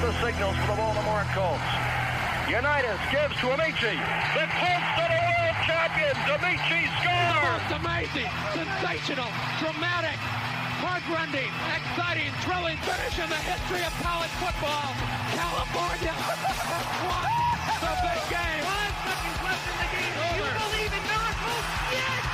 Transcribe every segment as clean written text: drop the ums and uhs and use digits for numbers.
the signals for the Baltimore Colts. Unitas gives to Amici. The Colts are the world champions. Amici scores. It's amazing, sensational, dramatic, heart-rending, exciting, thrilling finish in the history of college football. California won the big game. 5 seconds left in the game. You believe in miracles? Yes!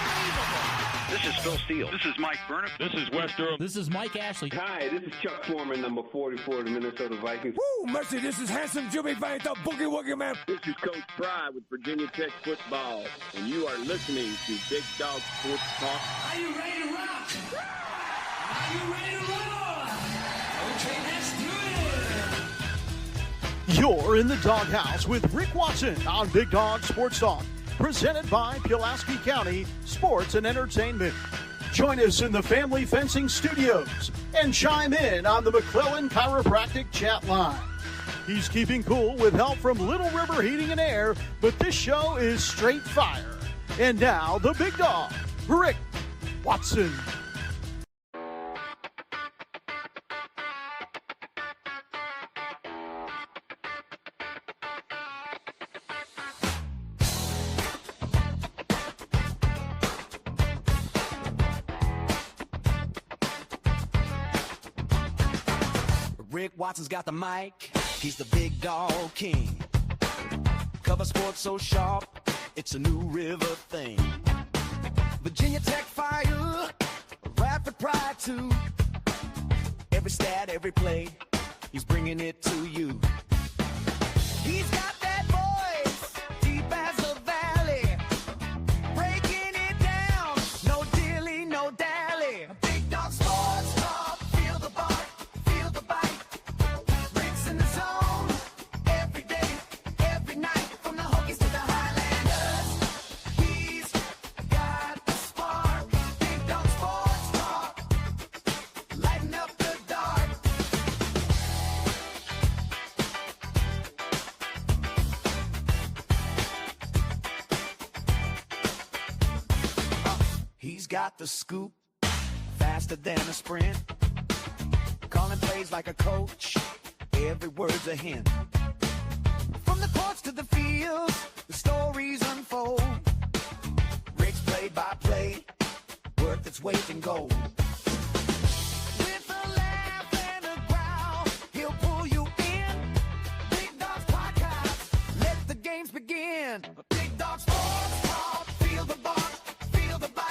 Unbelievable. This is Phil Steele. This is Mike Burnham. This is Wes Durham. This is Mike Ashley. Hi, this is Chuck Foreman, number 44 of the Minnesota Vikings. Woo, mercy, this is handsome Jimmy Van, the Boogie Woogie Man. This is Coach Fry with Virginia Tech Football, and you are listening to Big Dog Sports Talk. Are you ready to rock? Are you ready to roll? Okay, let's do it. You're in the doghouse with Rick Watson on Big Dog Sports Talk, presented by Pulaski County Sports and Entertainment. Join us in the Family Fencing Studios and chime in on the McClellan Chiropractic chat line. He's keeping cool with help from Little River Heating and Air, but this show is straight fire. And now, the big dog, Rick Watson. Rick Watson's got the mic, he's the big dog king. Cover sports so sharp, it's a New River thing. Virginia Tech fire, rapid pride too. Every stat, every play, he's bringing it to you. He's got that voice, deep as the valley, breaking it down, no dilly, no dally. Big dog sports talk, feel the bark. He's got the scoop, faster than a sprint, calling plays like a coach, every word's a hint. From the courts to the fields, the stories unfold. Rick's play-by-play, worth its weight in gold. With a laugh and a growl, he'll pull you in. Big Dog's podcast, let the games begin. Big Dog Sports Talk, feel the bark, feel the bite.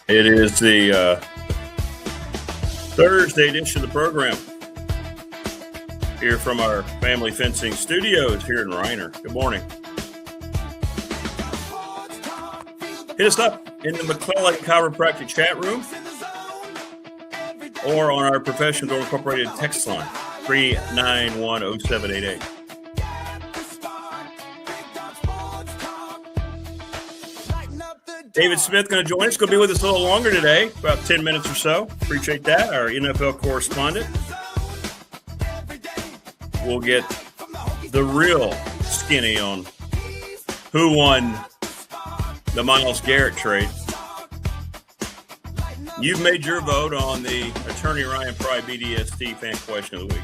It is the Thursday edition of the program here from our Family Fencing Studios here in Reiner. Good morning. Hit us up in the McClellan Chiropractic chat room or on our Professional Door Incorporated text line, 3910788. David Smith going to join us. Going to be with us a little longer today, about 10 minutes or so. Appreciate that. Our NFL correspondent. We'll get the real skinny on who won the Myles Garrett trade. You've made your vote on the Attorney Ryan Pry BDST fan question of the week.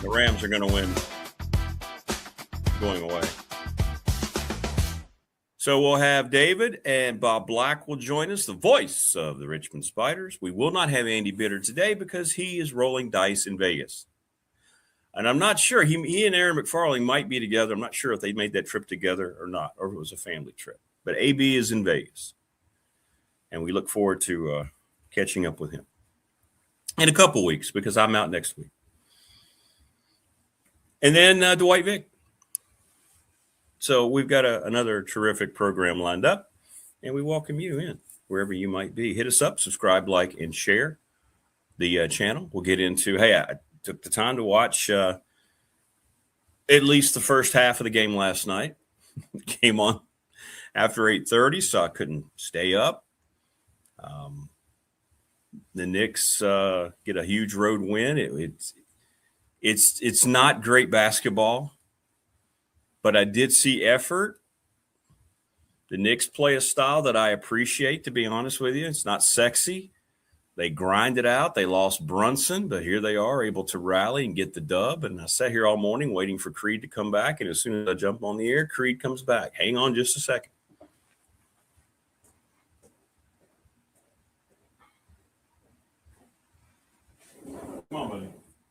The Rams are going to win going away. So we'll have David, and Bob Black will join us, the voice of the Richmond Spiders. We will not have Andy Bitter today because he is rolling dice in Vegas. And I'm not sure. He and Aaron McFarling might be together. I'm not sure if they made that trip together or not, or if it was a family trip. But AB is in Vegas. And we look forward to catching up with him in a couple weeks because I'm out next week. And then Dwight Vick. So we've got another terrific program lined up, and we welcome you in wherever you might be. Hit us up, subscribe, like, and share the channel. We'll get into, hey, I took the time to watch at least the first half of the game last night. Came on after 8:30, so I couldn't stay up. The Knicks get a huge road win. It's not great basketball, but I did see effort. The Knicks play a style that I appreciate, to be honest with you. It's not sexy. They grind it out. They lost Brunson, but here they are able to rally and get the dub. And I sat here all morning waiting for Creed to come back. And as soon as I jump on the air, Creed comes back. Hang on just a second. Come on, buddy.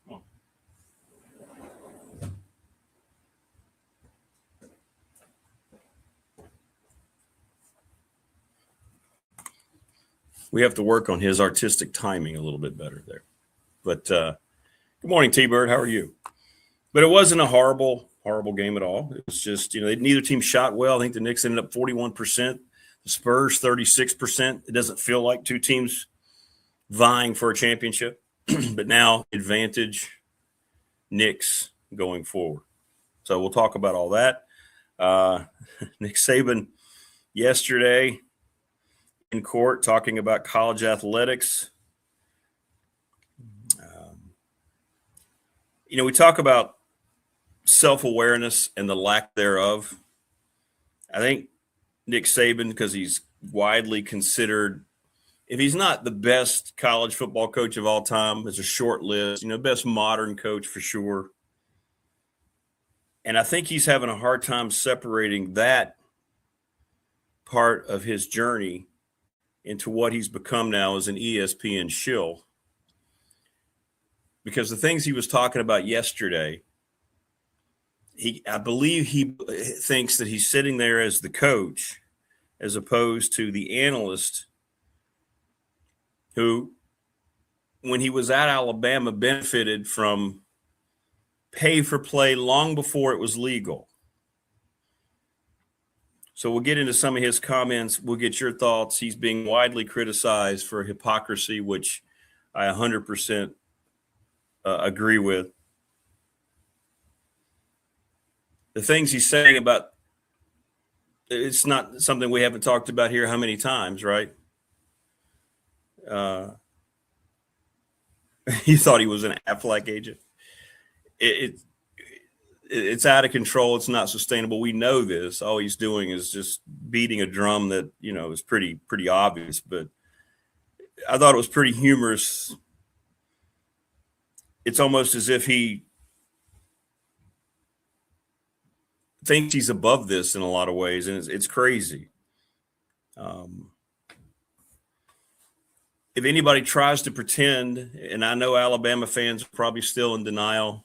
Come on. We have to work on his artistic timing a little bit better there. But good morning, T-Bird. How are you? But it wasn't a horrible game at all. It was just, neither team shot well. I think the Knicks ended up 41%. The Spurs, 36%. It doesn't feel like two teams vying for a championship. But now, advantage Knicks going forward. So we'll talk about all that. Nick Saban yesterday in court talking about college athletics. We talk about self-awareness and the lack thereof. I think Nick Saban, because he's widely considered, if he's not the best college football coach of all time, it's a short list, best modern coach for sure. And I think he's having a hard time separating that part of his journey into what he's become now as an ESPN shill. Because the things he was talking about yesterday, I believe he thinks that he's sitting there as the coach as opposed to the analyst who, when he was at Alabama, benefited from pay for play long before it was legal. So we'll get into some of his comments. We'll get your thoughts. He's being widely criticized for hypocrisy, which I 100% agree with. The things he's saying about, it's not something we haven't talked about here how many times, right? He thought he was an Affleck agent. It's out of control. It's not sustainable. We know this. All he's doing is just beating a drum that, is pretty obvious. But I thought it was pretty humorous. It's almost as if he thinks he's above this in a lot of ways, and it's crazy. If anybody tries to pretend, and I know Alabama fans are probably still in denial,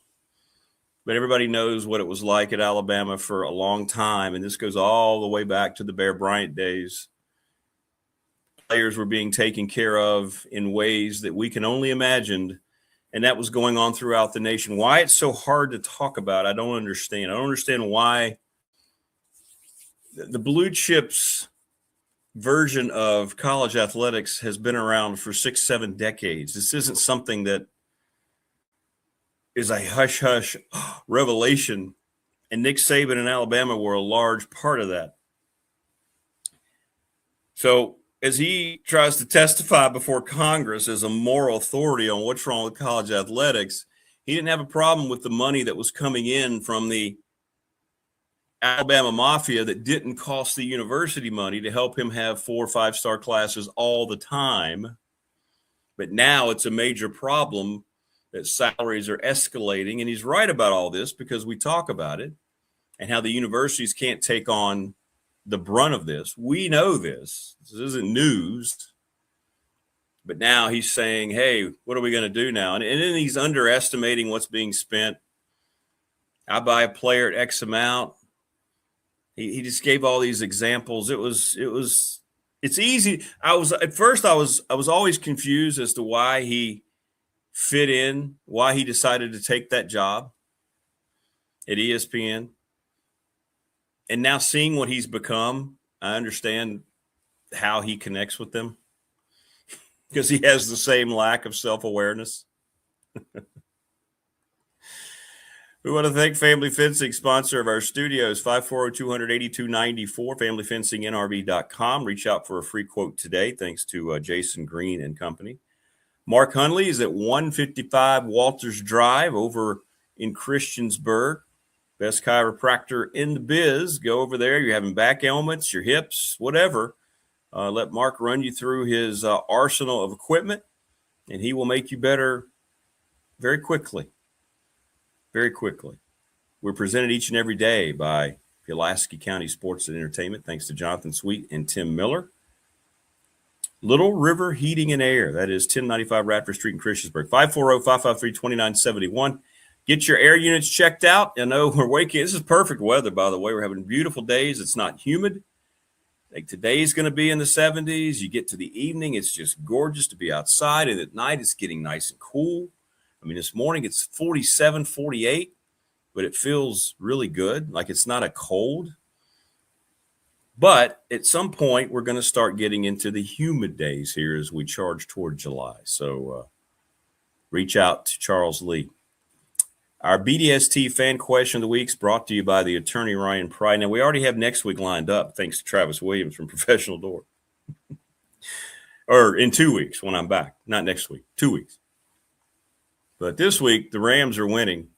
but everybody knows what it was like at Alabama for a long time, and this goes all the way back to the Bear Bryant days. Players were being taken care of in ways that we can only imagine, and that was going on throughout the nation. Why it's so hard to talk about, I don't understand. I don't understand why the Blue Chips version of college athletics has been around for 6-7 decades. This isn't something that is a hush-hush revelation, and Nick Saban in Alabama were a large part of that. So as he tries to testify before Congress as a moral authority on what's wrong with college athletics, he didn't have a problem with the money that was coming in from the Alabama mafia that didn't cost the university money to help him have 4 or 5-star classes all the time. But now it's a major problem that salaries are escalating. And he's right about all this because we talk about it and how the universities can't take on the brunt of this. We know this. This isn't news. But now he's saying, hey, what are we going to do now? And then he's underestimating what's being spent. I buy a player at X amount. He just gave all these examples. It's easy. I was always confused as to why he fit in, why he decided to take that job at ESPN. And now seeing what he's become, I understand how he connects with them because he has the same lack of self-awareness. We want to thank Family Fencing, sponsor of our studios, 540-200-8294, familyfencingnrv.com. Reach out for a free quote today, thanks to Jason Green and company. Mark Hundley is at 155 Walters Drive over in Christiansburg. Best chiropractor in the biz. Go over there. You're having back ailments, your hips, whatever. Let Mark run you through his arsenal of equipment, and he will make you better very quickly. Very quickly. We're presented each and every day by Pulaski County Sports and Entertainment, thanks to Jonathan Sweet and Tim Miller. Little River Heating and Air, that is 1095 Radford Street in Christiansburg, 540-553-2971. Get your air units checked out. I know we're waking. This is perfect weather, by the way. We're having beautiful days. It's not humid. Like today's going to be in the 70s. You get to the evening, it's just gorgeous to be outside. And at night, it's getting nice and cool. I mean, this morning it's 47, 48, but it feels really good. Like it's not a cold. But at some point, we're going to start getting into the humid days here as we charge toward July. So reach out to Charles Lee. Our BDST fan question of the week is brought to you by the attorney Ryan Pry. Now, we already have next week lined up, thanks to Travis Williams from Professional Door. Or in 2 weeks when I'm back. Not next week, 2 weeks. But this week, the Rams are winning.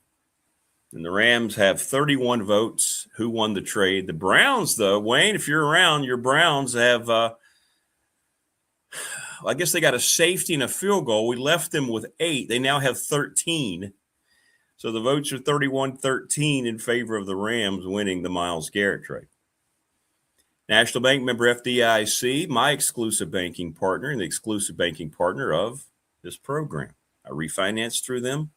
And the Rams have 31 votes. Who won the trade? The Browns, though, Wayne, if you're around, your Browns have, I guess they got a safety and a field goal. We left them with 8. They now have 13. So the votes are 31-13 in favor of the Rams winning the Myles Garrett trade. National Bank member FDIC, my exclusive banking partner and the exclusive banking partner of this program. I refinanced through them.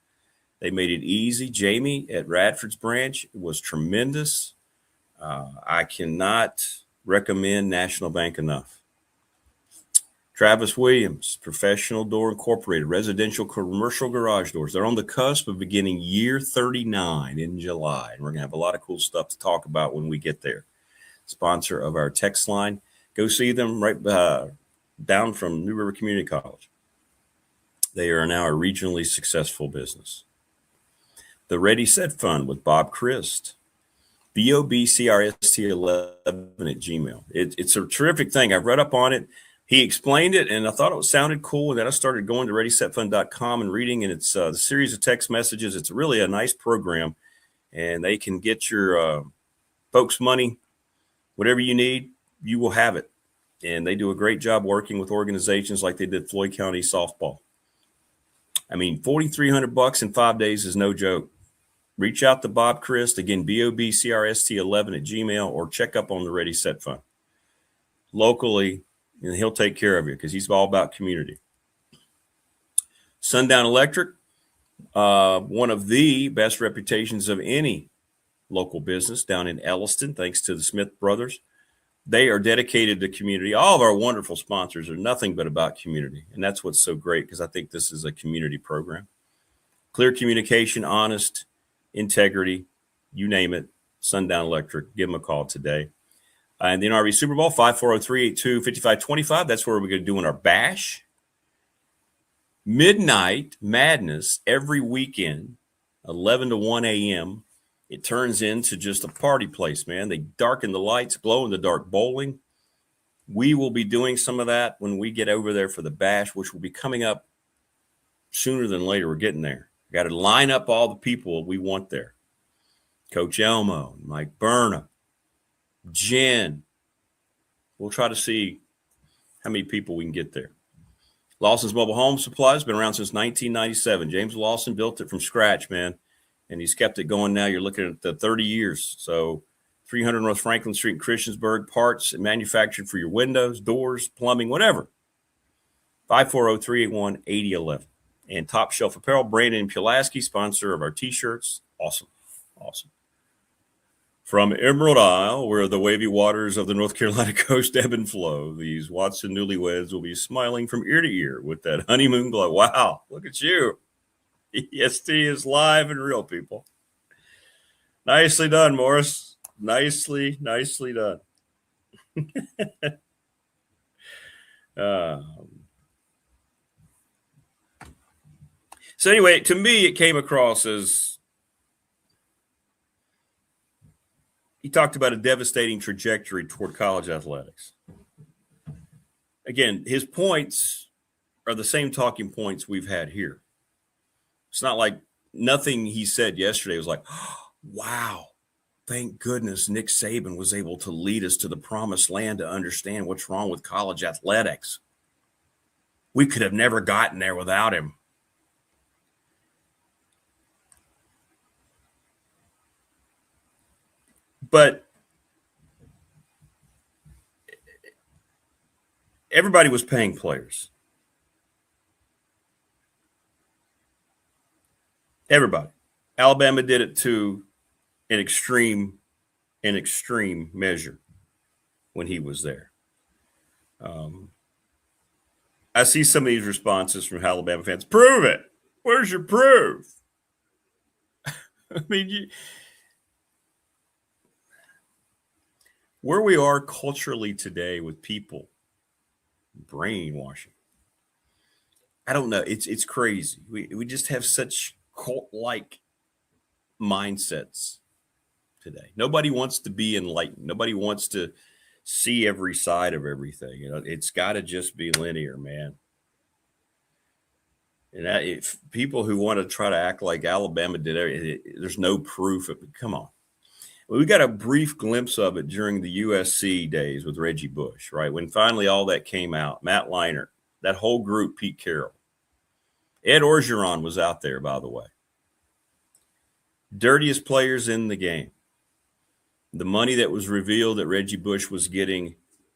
They made it easy. Jamie at Radford's branch was tremendous. I cannot recommend National Bank enough. Travis Williams, Professional Door Incorporated, residential commercial garage doors. They're on the cusp of beginning year 39 in July. And we're going to have a lot of cool stuff to talk about when we get there. Sponsor of our text line. Go see them right down from New River Community College. They are now a regionally successful business. The Ready Set Fund with Bob Christ. BOBCRST11@gmail. It's a terrific thing. I've read up on it. He explained it, and I thought it sounded cool. And then I started going to ReadySetFund.com and reading, and it's a series of text messages. It's really a nice program, and they can get your folks money, whatever you need, you will have it. And they do a great job working with organizations like they did Floyd County softball. I mean, $4,300 in 5 days is no joke. Reach out to Bob Christ, again, BOBCRST11@gmail, or check up on the Ready Set Fund. Locally, and he'll take care of you because he's all about community. Sundown Electric, one of the best reputations of any local business down in Elliston, thanks to the Smith brothers. They are dedicated to community. All of our wonderful sponsors are nothing but about community. And that's what's so great, because I think this is a community program. Clear communication, honest, integrity, you name it. Sundown Electric, give them a call today. And the NRV Super Bowl, 540-382-5525. That's where we're going to do our bash. Midnight Madness every weekend, 11 to 1 a.m. It turns into just a party place, man. They darken the lights, glow in the dark bowling. We will be doing some of that when we get over there for the bash, which will be coming up sooner than later. We're getting there. We got to line up all the people we want there. Coach Elmo, Mike Burnham, Jen. We'll try to see how many people we can get there. Lawson's Mobile Home Supply has been around since 1997. James Lawson built it from scratch, man. And he's kept it going now. You're looking at the 30 years. So 300 North Franklin Street in Christiansburg, parts and manufactured for your windows, doors, plumbing, whatever. 540-381-8011. And Top Shelf Apparel, Brandon Pulaski, sponsor of our T-shirts. Awesome. Awesome. From Emerald Isle, where the wavy waters of the North Carolina coast ebb and flow, these Watson newlyweds will be smiling from ear to ear with that honeymoon glow. Wow, look at you. EST is live and real, people. Nicely done, Morris. Nicely done. So anyway, to me, it came across as he talked about a devastating trajectory toward college athletics. Again, his points are the same talking points we've had here. It's not like nothing he said yesterday was like, oh, wow, thank goodness Nick Saban was able to lead us to the promised land to understand what's wrong with college athletics. We could have never gotten there without him. But everybody was paying players. Everybody. Alabama did it to an extreme measure when he was there. I see some of these responses from Alabama fans. Prove it. Where's your proof? I mean, where we are culturally today with people brainwashing. I don't know. It's crazy. We just have such cult-like mindsets today. Nobody wants to be enlightened. Nobody wants to see every side of everything. You know, it's got to just be linear, man. And if people who want to try to act like Alabama did everything, there's no proof of it. Come on. We got a brief glimpse of it during the USC days with Reggie Bush, right? When finally all that came out, Matt Leinart, that whole group, Pete Carroll. Ed Orgeron was out there, by the way. Dirtiest players in the game. The money that was revealed that Reggie Bush was getting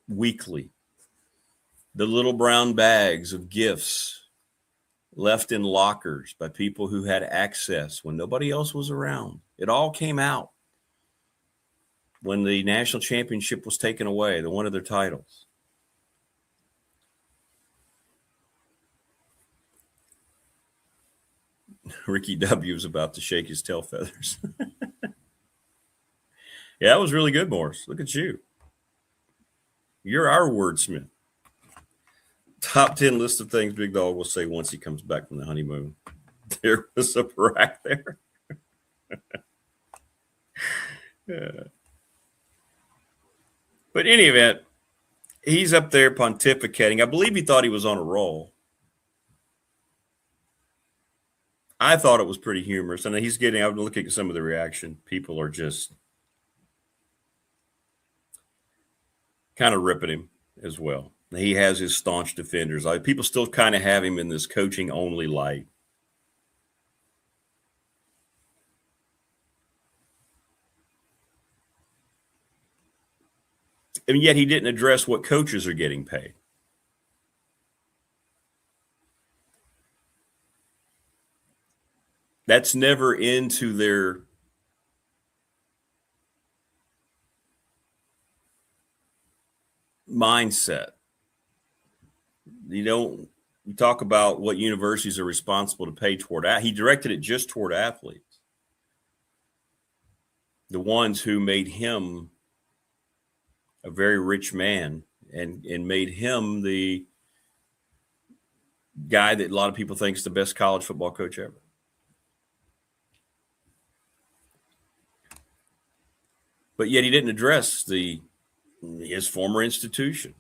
weekly. The little brown bags of gifts left in lockers by people who had access when nobody else was around. It all came out when the national championship was taken away, one of their titles. Ricky W. was about to shake his tail feathers. Yeah, that was really good, Morris. Look at you. You're our wordsmith. Top 10 list of things Big Dog will say once he comes back from the honeymoon. There was a brack there. Yeah. But in any event, he's up there pontificating. I believe he thought he was on a roll. I thought it was pretty humorous. And he's getting, I was looking at some of the reaction. People are just kind of ripping him as well. He has his staunch defenders. People still kind of have him in this coaching only light. And yet he didn't address what coaches are getting paid. That's never into their mindset. You talk about what universities are responsible to pay toward. He directed it just toward athletes. The ones who made him a very rich man and made him the guy that a lot of people think is the best college football coach ever. But yet he didn't address his former institution.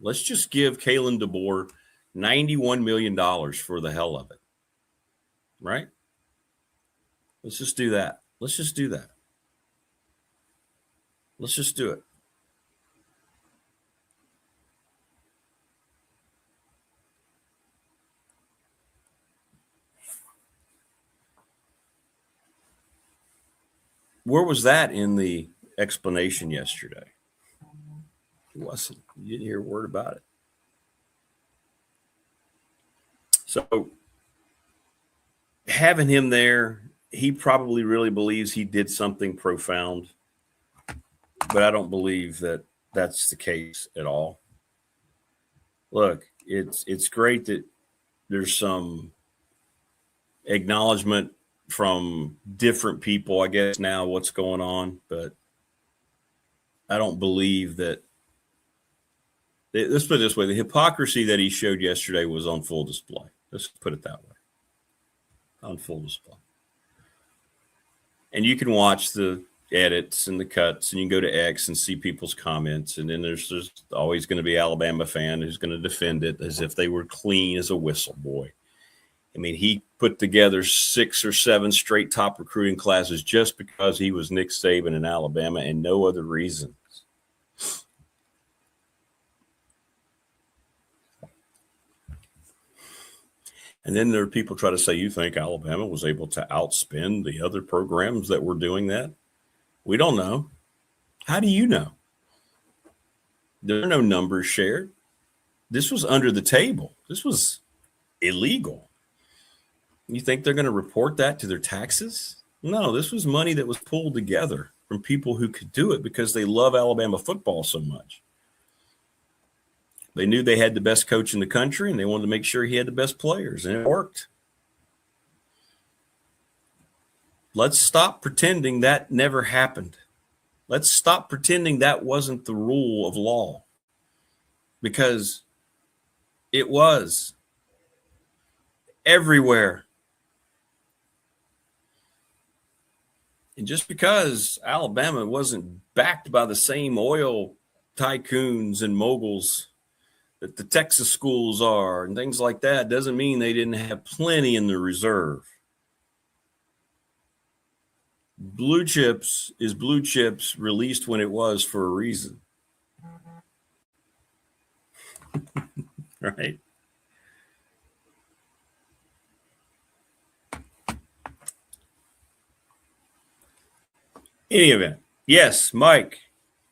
Let's just give Kalen DeBoer $91 million for the hell of it. Right? Let's just do that. Let's just do that. Let's just do it. Where was that in the explanation yesterday? It wasn't. You didn't hear a word about it. So having him there, he probably really believes he did something profound, but I don't believe that that's the case at all. Look, it's great that there's some acknowledgement from different people, I guess, now what's going on, but I don't believe that. Let's put it this way. The hypocrisy that he showed yesterday was on full display. Let's put it that way. On full display. And you can watch the edits and the cuts, and you can go to X and see people's comments. And then there's always going to be an Alabama fan who's going to defend it as if they were clean as a whistle, boy. I mean, he put together 6 or 7 straight top recruiting classes just because he was Nick Saban in Alabama and no other reason. And then there are people try to say, you think Alabama was able to outspend the other programs that were doing that? We don't know. How do you know? There are no numbers shared. This was under the table. This was illegal. You think they're going to report that to their taxes? No, this was money that was pulled together from people who could do it because they love Alabama football so much. They knew they had the best coach in the country, and they wanted to make sure he had the best players, and it worked. Let's stop pretending that never happened. Let's stop pretending that wasn't the rule of law, because it was everywhere. And just because Alabama wasn't backed by the same oil tycoons and moguls that the Texas schools are and things like that doesn't mean they didn't have plenty in the reserve. Blue chips is blue chips released when it was for a reason. Right? Any event. Yes, Mike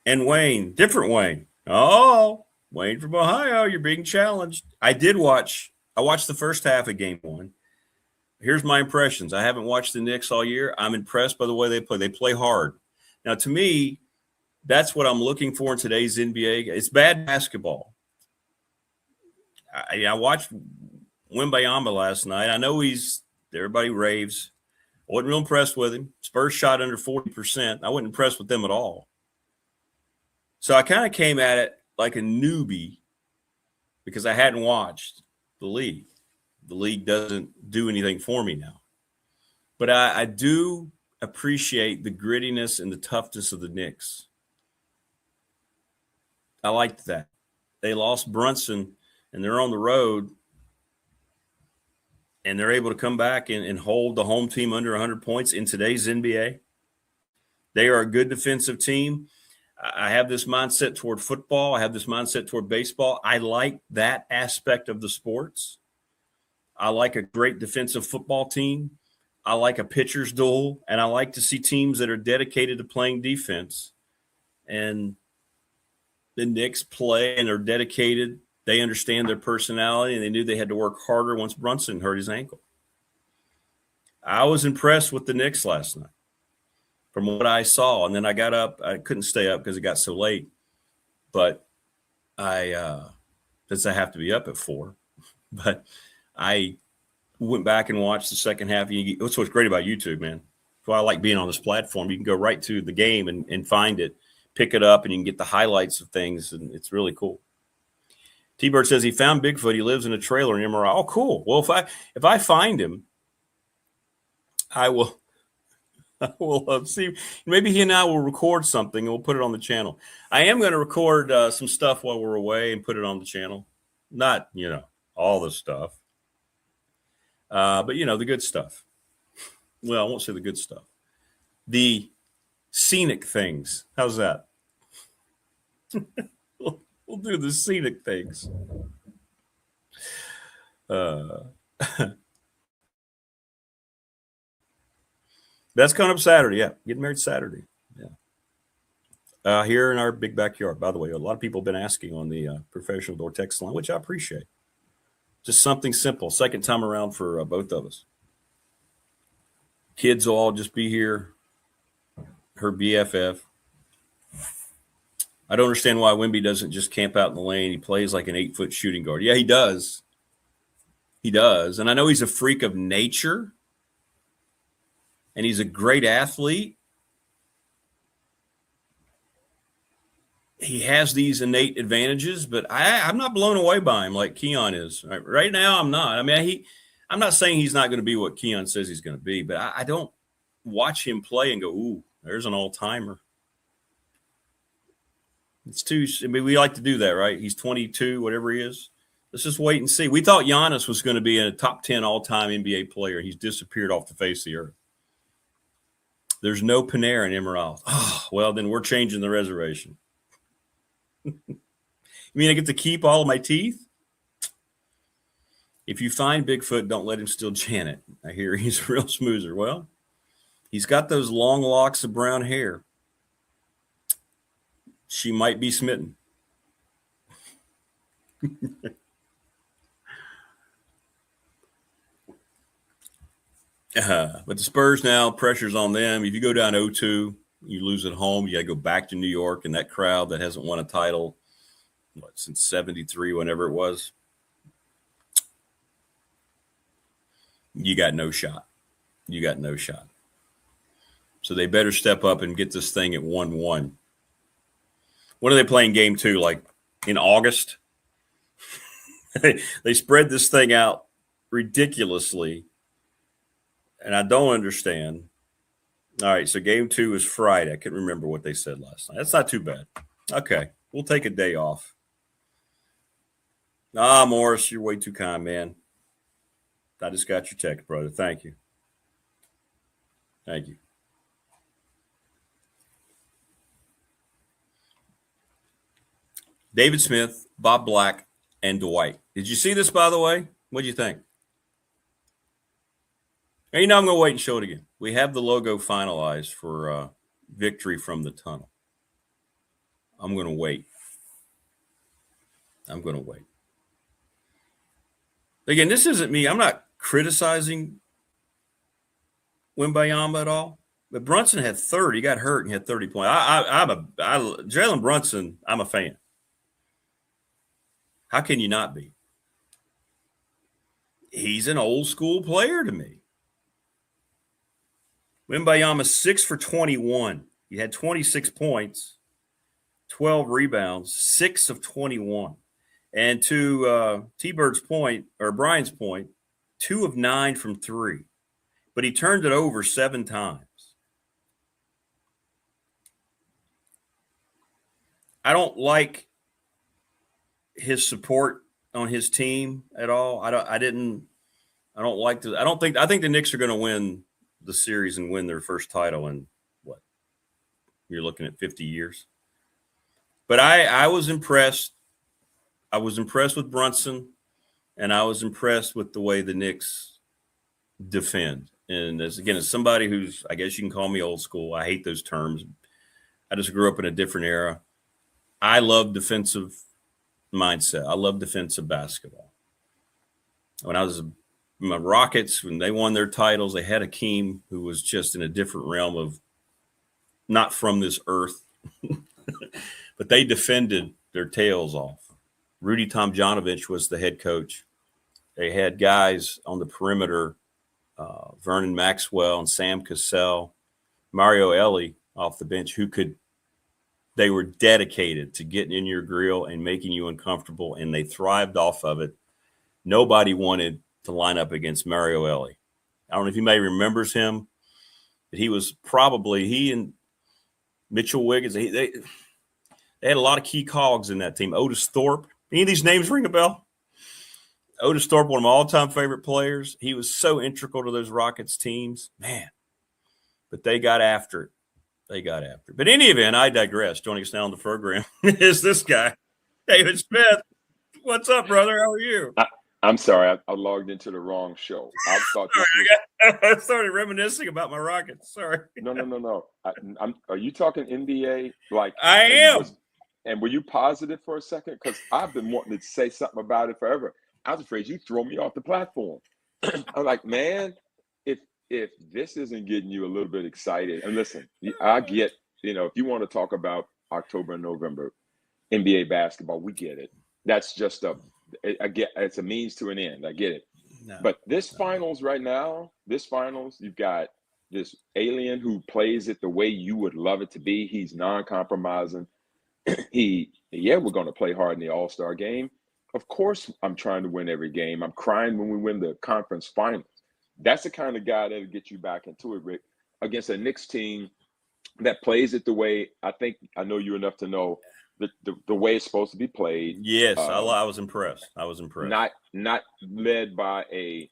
and Wayne, different Wayne. Oh, Wayne from Ohio, you're being challenged. I watched the first half of game 1. Here's my impressions. I haven't watched the Knicks all year. I'm impressed by the way they play. They play hard. Now, to me, that's what I'm looking for in today's NBA. It's bad basketball. I watched Wembayamba last night. I know everybody raves. I wasn't real impressed with him. Spurs shot under 40%. I wasn't impressed with them at all. So I kind of came at it like a newbie because I hadn't watched the league. The league doesn't do anything for me now. But I do appreciate the grittiness and the toughness of the Knicks. I liked that. They lost Brunson, and they're on the road, and they're able to come back and hold the home team under 100 points in today's NBA. They are a good defensive team. I have this mindset toward football. I have this mindset toward baseball. I like that aspect of the sports. I like a great defensive football team. I like a pitcher's duel, and I like to see teams that are dedicated to playing defense. And the Knicks play and are dedicated. They understand their personality, and they knew they had to work harder once Brunson hurt his ankle. I was impressed with the Knicks last night from what I saw. And then I got up. I couldn't stay up because it got so late. But since I have to be up at 4. But I went back and watched the second half. That's what's great about YouTube, man. That's why I like being on this platform. You can go right to the game and find it, pick it up, and you can get the highlights of things, and it's really cool. T-Bird says he found Bigfoot. He lives in a trailer in MRI. Oh, cool. Well, if I find him, I will see. Maybe he and I will record something, and we'll put it on the channel. I am going to record some stuff while we're away and put it on the channel. Not, all the stuff. But, the good stuff. Well, I won't say the good stuff. The scenic things. How's that? We'll do the scenic things. That's coming up Saturday. Yeah, getting married Saturday. Yeah. Here in our big backyard. By the way, a lot of people have been asking on the professional door text line, which I appreciate. Just something simple. Second time around for both of us. Kids will all just be here. Her BFF. I don't understand why Wemby doesn't just camp out in the lane. He plays like an 8-foot shooting guard. Yeah, he does. He does. And I know he's a freak of nature. And he's a great athlete. he has these innate advantages, but I'm not blown away by him like Keon is. Right now, I'm not. I mean, I'm not saying he's not going to be what Keon says he's going to be, but I don't watch him play and go, ooh, there's an all-timer. It's too – I mean, we like to do that, right? He's 22, whatever he is. Let's just wait and see. We thought Giannis was going to be a top 10 all-time NBA player. He's disappeared off the face of the earth. There's no Panarin in Emerald. Oh, well, then we're changing the reservation. You mean I get to keep all of my teeth? If you find Bigfoot, don't let him steal Janet. I hear he's a real smoozer. Well, he's got those long locks of brown hair. She might be smitten. But the Spurs now, pressure's on them. If you go down 0-2, you lose at home, you got to go back to New York, and that crowd that hasn't won a title since 73, whenever it was, you got no shot. You got no shot. So they better step up and get this thing at 1-1. When are they playing game 2? Like in August? They spread this thing out ridiculously, and I don't understand. All right, so game 2 is Friday. I couldn't remember what they said last night. That's not too bad. Okay, we'll take a day off. Morris, you're way too kind, man. I just got your text, brother. Thank you. Thank you. David Smith, Bob Black, and Dwight. Did you see this, by the way? What do you think? And I'm going to wait and show it again. We have the logo finalized for Victory from the Tunnel. I'm going to wait. Again, this isn't me. I'm not criticizing Wembayama at all. But Brunson had 30. He got hurt and had 30 points. Jalen Brunson, I'm a fan. How can you not be? He's an old school player to me. Wembayama 6 for 21. He had 26 points, 12 rebounds, 6 of 21. And to T-Bird's point, or Brian's point, 2 of 9 from 3. But he turned it over 7 times. I don't like his support on his team at all. I think the Knicks are going to win the series and win their first title in what? You're looking at 50 years. But I was impressed. I was impressed with Brunson, and I was impressed with the way the Knicks defend. And as somebody who's, I guess you can call me old school. I hate those terms. I just grew up in a different era. I love defensive mindset. I love defensive basketball. When I was my Rockets, when they won their titles, they had Hakeem, who was just in a different realm of not from this earth, but they defended their tails off. Rudy Tomjanovich was the head coach. They had guys on the perimeter, Vernon Maxwell and Sam Cassell, Mario Elie off the bench, they were dedicated to getting in your grill and making you uncomfortable, and they thrived off of it. Nobody wanted to line up against Mario Elie. I don't know if anybody remembers him, but he and Mitchell Wiggins, they had a lot of key cogs in that team. Otis Thorpe. Any of these names ring a bell? Otis Thorpe, one of my all-time favorite players. He was so integral to those Rockets teams. Man. But they got after it. But in any event, I digress. Joining us now on the program is this guy, David Smith. What's up, brother? How are you? I'm sorry. I logged into the wrong show. I thought I started reminiscing about my Rockets. Sorry. No. Are you talking NBA? Like I am. And were you positive for a second? Because I've been wanting to say something about it forever. I was afraid you'd throw me off the platform. I'm like, man, if this isn't getting you a little bit excited, and listen, I get, if you want to talk about October and November NBA basketball, we get it. That's just it's a means to an end. I get it. But finals right now, you've got this alien who plays it the way you would love it to be. He's non-compromising. we're going to play hard in the All-Star game. Of course, I'm trying to win every game. I'm crying when we win the conference finals. That's the kind of guy that'll get you back into it, Rick, against a Knicks team that plays it the way I know you enough to know the way it's supposed to be played. Yes, I was impressed. Not led by a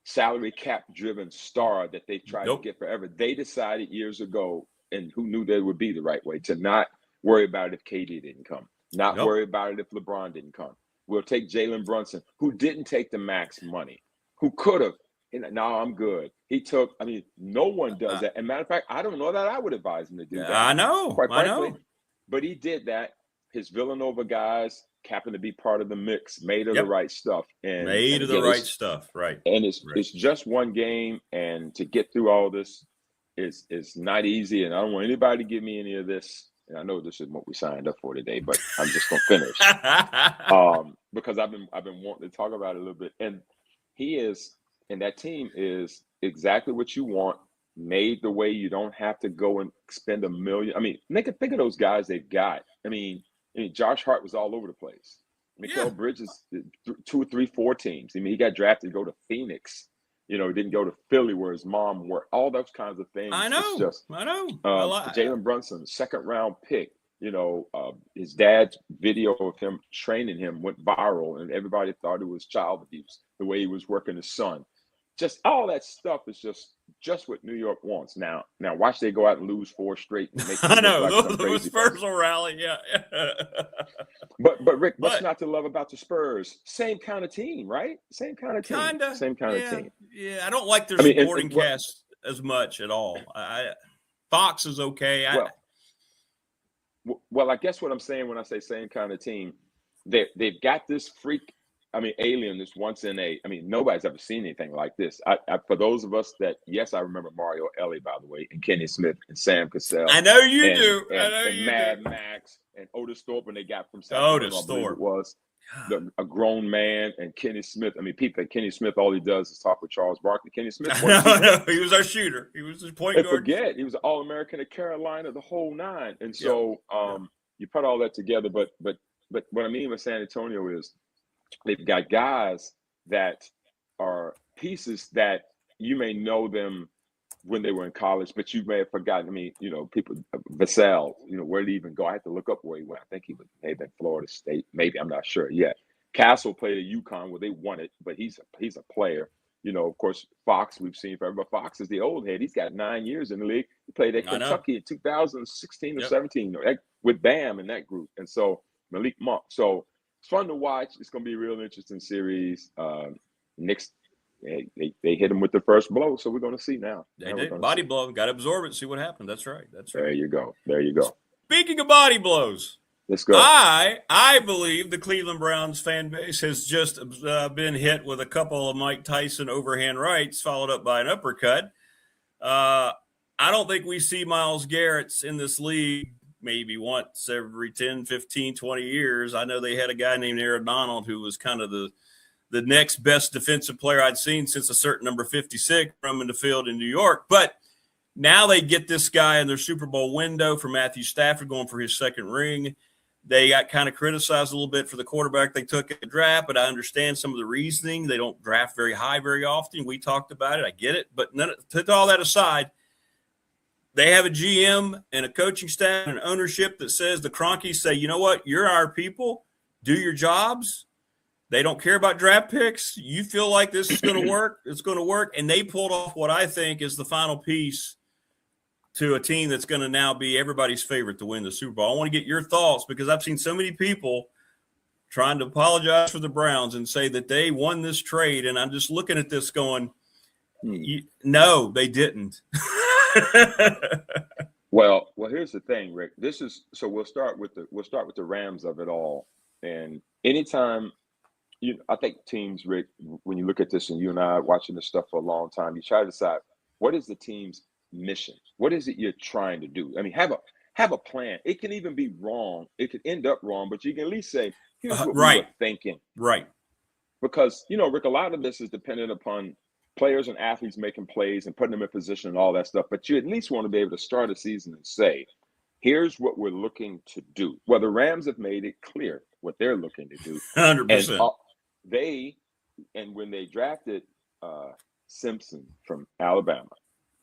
salary cap driven star that they tried to get forever. They decided years ago, and who knew that would be the right way, to not worry about it if KD didn't come, not worry about it if LeBron didn't come. We'll take Jalen Brunson, who didn't take the max money, who could have. No, I'm good. He took. I mean, no one does that. And matter of fact, I don't know that I would advise him to do that. I know. Quite frankly, but he did that. His Villanova guys happened to be part of the mix, made of the right stuff. And right. And it's just one game, and to get through all this is not easy. And I don't want anybody to give me any of this. And I know this is what we signed up for today, but I'm just gonna finish because I've been wanting to talk about it a little bit. And he is, and that team is exactly what you want. Made the way you don't have to go and spend $1 million. I mean, think of those guys they've got. I mean, Josh Hart was all over the place. Mikal Bridges, 2 or 3, 4 teams. I mean, he got drafted to go to Phoenix. He didn't go to Philly where his mom worked. All those kinds of things. I know. Jalen Brunson, 2nd round pick. His dad's video of him training him went viral, and everybody thought it was child abuse, the way he was working his son. Just all that stuff is just what New York wants. Now watch they go out and lose 4 straight. And make I know the Spurs will rally. Yeah. But Rick, what's not to love about the Spurs? Same kind of team, right? Same kind of team. Same kind of team. Yeah, I don't like their supporting cast as much at all. Fox is okay. Well, I guess what I'm saying when I say same kind of team, they've got this freak. I mean, alien is once in a. I mean, nobody's ever seen anything like this. For those of us that, yes, I remember Mario Ellie, by the way, and Kenny Smith and Sam Cassell. I know you do. And Mad Max and Otis Thorpe, when they got from Sacramento, Otis Thorpe. It was a grown man, and Kenny Smith. I mean, people. Kenny Smith, all he does is talk with Charles Barkley. Kenny Smith. No, he was our shooter. He was the point guard. Forget he was an All-American at Carolina, the whole 9. And so you put all that together. But what I mean with San Antonio is, they've got guys that are pieces that you may know them when they were in college, but you may have forgotten. I mean, people, Vassell, where did he even go? I had to look up where he went. I think he may have been Florida State. Maybe, I'm not sure yet. Castle played at UConn where they won it, but he's a player. Of course, Fox, we've seen forever. But Fox is the old head. He's got 9 years in the league. He played at Kentucky in 2016 or 17 with Bam in that group. And so Malik Monk. So it's fun to watch. It's going to be a real interesting series. Knicks, they hit him with the first blow, so we're going to see now. They did. Body blow. Got to absorb it, see what happened. That's right. There you go. Speaking of body blows, let's go. I believe the Cleveland Browns fan base has just been hit with a couple of Mike Tyson overhand rights, followed up by an uppercut. I don't think we see Myles Garrett's in this league maybe once every 10, 15, 20 years. I know they had a guy named Aaron Donald who was kind of the next best defensive player I'd seen since a certain number 56 from in the field in New York. But now they get this guy in their Super Bowl window for Matthew Stafford going for his 2nd ring. They got kind of criticized a little bit for the quarterback they took at the draft, but I understand some of the reasoning. They don't draft very high very often. We talked about it. I get it. But to all that aside, they have a GM and a coaching staff and an ownership that says the Cronkies say, you know what, you're our people, do your jobs. They don't care about draft picks. You feel like this is going to work, it's going to work. And they pulled off what I think is the final piece to a team that's going to now be everybody's favorite to win the Super Bowl. I want to get your thoughts because I've seen so many people trying to apologize for the Browns and say that they won this trade. And I'm just looking at this going, no, they didn't. Well, here's the thing, Rick. We'll start with the Rams of it all. And anytime I think teams, Rick, when you look at this, and you and I are watching this stuff for a long time, you try to decide what is the team's mission? What is it you're trying to do? I mean, have a plan. It can even be wrong. It could end up wrong, but you can at least say, here's what we were thinking. Right. Because, Rick, a lot of this is dependent upon players and athletes making plays and putting them in position and all that stuff. But you at least want to be able to start a season and say, Here's what we're looking to do. Well, the Rams have made it clear what they're looking to do. 100%. And when they drafted Simpson from Alabama,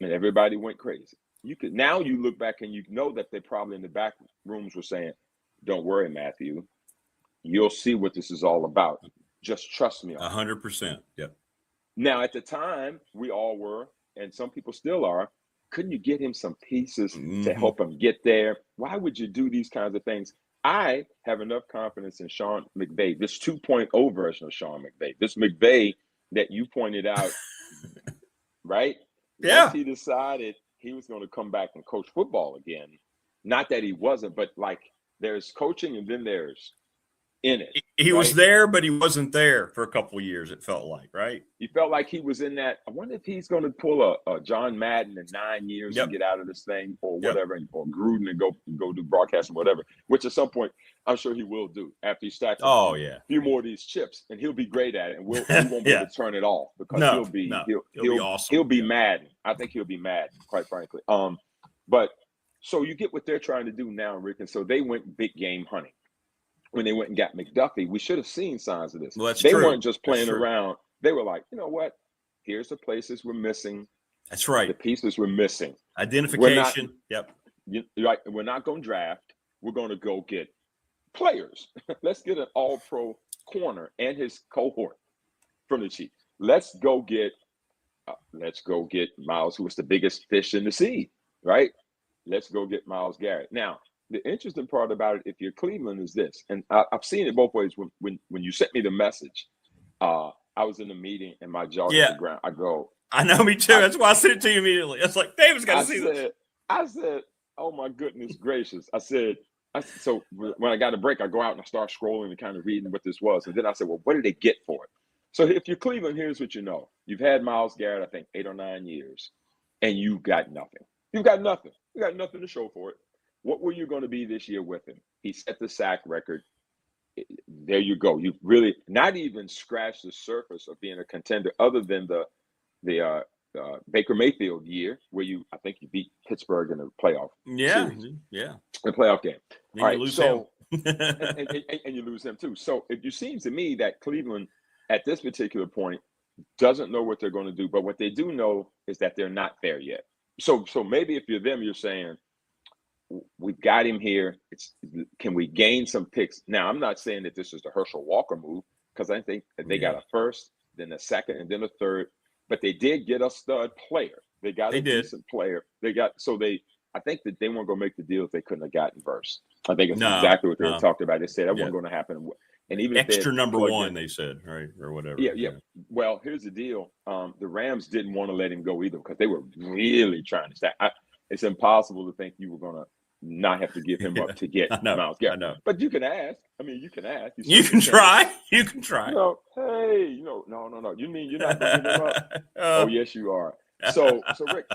and everybody went crazy. Now you look back and you know that they probably in the back rooms were saying, "Don't worry, Matthew. You'll see what this is all about. Just trust me." 100%. Yep. Now, at the time, we all were, and some people still are. Couldn't you get him some pieces to help him get there? Why would you do these kinds of things? I have enough confidence in Sean McVay, this 2.0 version of Sean McVay, this McVay that you pointed out, right? Yeah. Once he decided he was going to come back and coach football again, not that he wasn't, but like there's coaching and then there's in it. He was there, but he wasn't there for a couple of years, it felt like, right? He felt like he was in that. I wonder if he's going to pull a John Madden in 9 years and get out of this thing or whatever, or Gruden and go do broadcasting, whatever, which at some point I'm sure he will do after he stacks a few more of these chips, and he'll be great at it, and he won't be able to turn it off because he'll be awesome. He'll be Madden. I think he'll be Madden, quite frankly. But so you get what they're trying to do now, Rick, and so they went big game hunting. When they went and got McDuffie, we should have seen signs of this. Well, they weren't just playing around. They were like, you know what? Here's the places we're missing. That's right. The pieces we're missing. Identification. We're not going to draft. We're going to go get players. Let's get an all-pro corner and his cohort from the Chiefs. Let's go get Myles, who was the biggest fish in the sea, right? Let's go get Myles Garrett. Now, the interesting part about it, if you're Cleveland, is this, and I've seen it both ways. When you sent me the message, I was in a meeting and my jaw hit the ground. I go, I know, me too. That's why I sent it to you immediately. It's like, David's got to see this. I said, oh my goodness gracious. So when I got a break, I go out and I start scrolling and kind of reading what this was. And then I said, well, what did they get for it? So if you're Cleveland, here's what you know. You've had Myles Garrett, I think, 8 or 9 years, and you got nothing. You got nothing. You got nothing to show for it. What were you going to be this year with him? He set the sack record. There you go. You've really not even scratched the surface of being a contender, other than the Baker Mayfield year where I think you beat Pittsburgh in the playoff. The playoff game. Then all right, lose him. and you lose him too. So it seems to me that Cleveland at this particular point doesn't know what they're going to do, but what they do know is that they're not there yet. So maybe if you're them, you're saying, we've got him here. Can we gain some picks? Now, I'm not saying that this is the Herschel Walker move, because I think that they got a first, then a second, and then a third. But they did get a stud player. They got a decent player. I think that they weren't going to make the deal if they couldn't have gotten Verse. I think it's exactly what they were talking about. They said that wasn't going to happen. And even extra number one, they said, right, or whatever. Yeah. Well, here's the deal. The Rams didn't want to let him go either, because they were really trying to stack. It's impossible to think you were going to not have to give him up to get Myles Garrett. I know. But you can ask. I mean, you can ask. You can try. You can try. No. You mean you're not going to give him up? Oh, yes, you are. So Rick,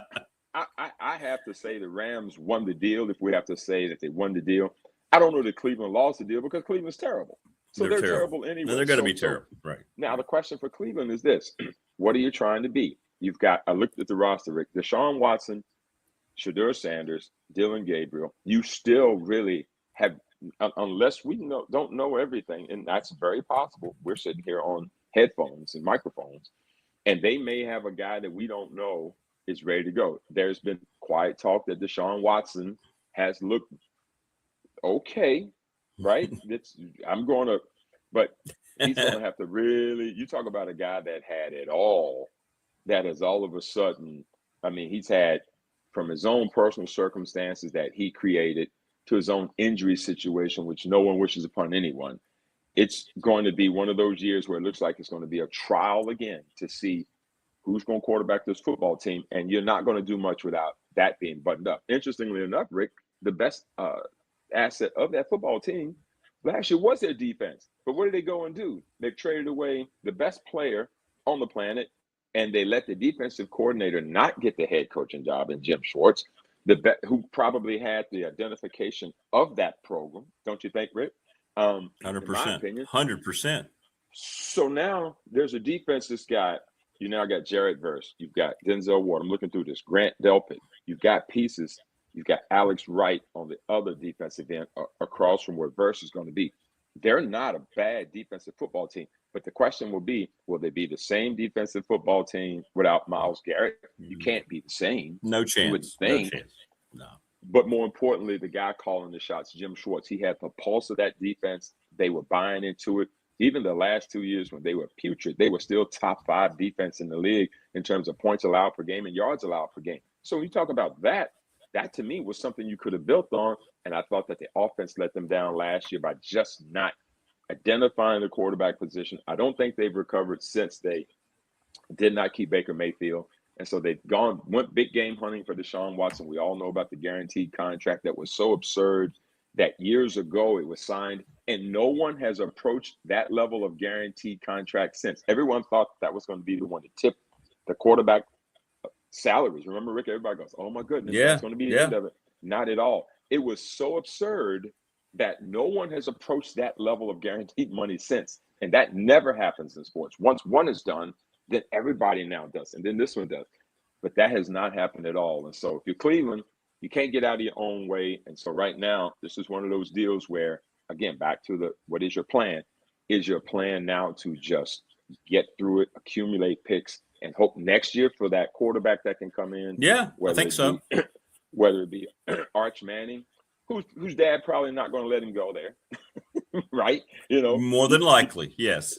I have to say the Rams won the deal. If we have to say that they won the deal, I don't know that Cleveland lost the deal, because Cleveland's terrible. So they're terrible anyway. No, they're going to be terrible, right? Now the question for Cleveland is this: what are you trying to be? You've got. I looked at the roster, Rick. Deshaun Watson, Shedeur Sanders, Dylan Gabriel. You still really have, unless we don't know everything, and that's very possible. We're sitting here on headphones and microphones, and they may have a guy that we don't know is ready to go. There's been quiet talk that Deshaun Watson has looked okay, right? But he's going to have to really. You talk about a guy that had it all. That is all of a sudden. I mean, he's had, from his own personal circumstances that he created to his own injury situation, which no one wishes upon anyone. It's going to be one of those years where it looks like it's going to be a trial again to see who's going to quarterback this football team. And you're not going to do much without that being buttoned up. Interestingly enough, Rick, the best asset of that football team last year was their defense. But what did they go and do? They've traded away the best player on the planet, and they let the defensive coordinator not get the head coaching job in Jim Schwartz, who probably had the identification of that program. Don't you think, Rick? 100%. 100%. So now there's a defense that's got, you now got Jared Verse. You've got Denzel Ward. I'm looking through this. Grant Delpit. You've got pieces You've got Alex Wright on the other defensive end across from where Verse is going to be. They're not a bad defensive football team. But the question will be they be the same defensive football team without Myles Garrett? You can't be the same. No chance. You would think. No chance. No. But more importantly, the guy calling the shots, Jim Schwartz, he had the pulse of that defense. They were buying into it. Even the last 2 years when they were putrid, they were still top 5 defense in the league in terms of points allowed per game and yards allowed per game. So when you talk about that to me was something you could have built on. And I thought that the offense let them down last year by just not identifying the quarterback position. I don't think they've recovered since they did not keep Baker Mayfield. And so they've went big game hunting for Deshaun Watson. We all know about the guaranteed contract that was so absurd that years ago it was signed, and no one has approached that level of guaranteed contract since. Everyone thought that was going to be the one to tip the quarterback salaries. Remember, Rick, everybody goes, oh my goodness, that's going to be the end of it. Not at all. It was so absurd that no one has approached that level of guaranteed money since. And that never happens in sports. Once one is done, then everybody now does. And then this one does. But that has not happened at all. And so if you're Cleveland, you can't get out of your own way. And so right now, this is one of those deals where, again, back to what is your plan? Is your plan now to just get through it, accumulate picks, and hope next year for that quarterback that can come in? Yeah, I think so. Whether it be Arch Manning, whose dad probably not going to let him go there, right? More than likely, yes.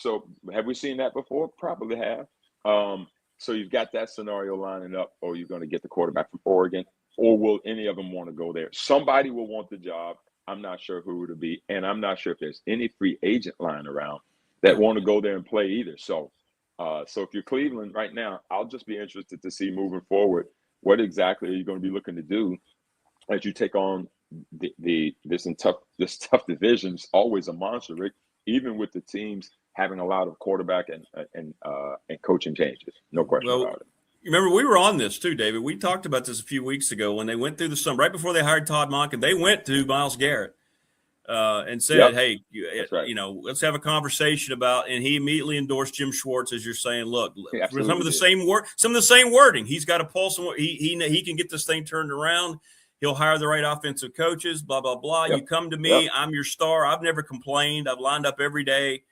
So have we seen that before? Probably have. So you've got that scenario lining up, or you're going to get the quarterback from Oregon, or will any of them want to go there? Somebody will want the job. I'm not sure who it'll be, and I'm not sure if there's any free agent lying around that want to go there and play either. So if you're Cleveland right now, I'll just be interested to see moving forward, what exactly are you going to be looking to do as you take on this tough division? Is always a monster, Rick, even with the teams having a lot of quarterback and coaching changes. No question about it. Remember, we were on this too, David. We talked about this a few weeks ago when they went through the summer, right before they hired Todd Monken. They went to Myles Garrett and said, "Hey, let's have a conversation about." And he immediately endorsed Jim Schwartz, as you're saying. Look, some of the same wording. He's got a pulse. He can get this thing turned around. He'll hire the right offensive coaches. Blah blah blah. Yep. You come to me. Yep. I'm your star. I've never complained. I've lined up every day,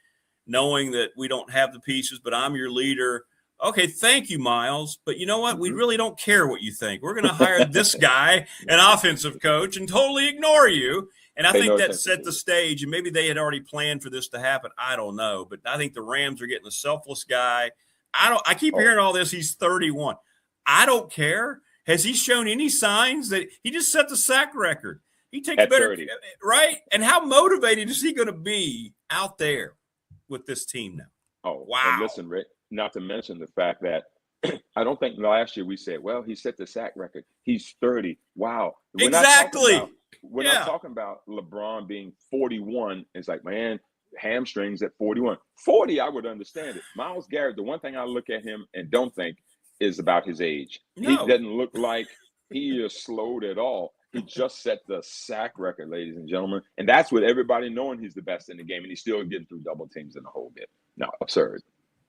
knowing that we don't have the pieces, but I'm your leader. Okay, thank you, Myles. But you know what? We really don't care what you think. We're going to hire this guy, an offensive coach, and totally ignore you. And I think that set the stage, and maybe they had already planned for this to happen. I don't know. But I think the Rams are getting a selfless guy. I keep hearing all this. He's 31. I don't care. Has he shown any signs that he just set the sack record? He takes better, 30. Right? And how motivated is he going to be out there with this team now? Oh, wow. And listen, Rick, not to mention the fact that I don't think last year we said, well, he set the sack record. He's 30. Wow. We're not talking about LeBron being 41. It's like, man, hamstrings at 41. 40, I would understand it. Myles Garrett, the one thing I look at him and don't think is about his age. No. He doesn't look like he is slowed at all. He just set the sack record, ladies and gentlemen. And that's with everybody knowing he's the best in the game, and he's still getting through double teams in the whole bit. No, absurd.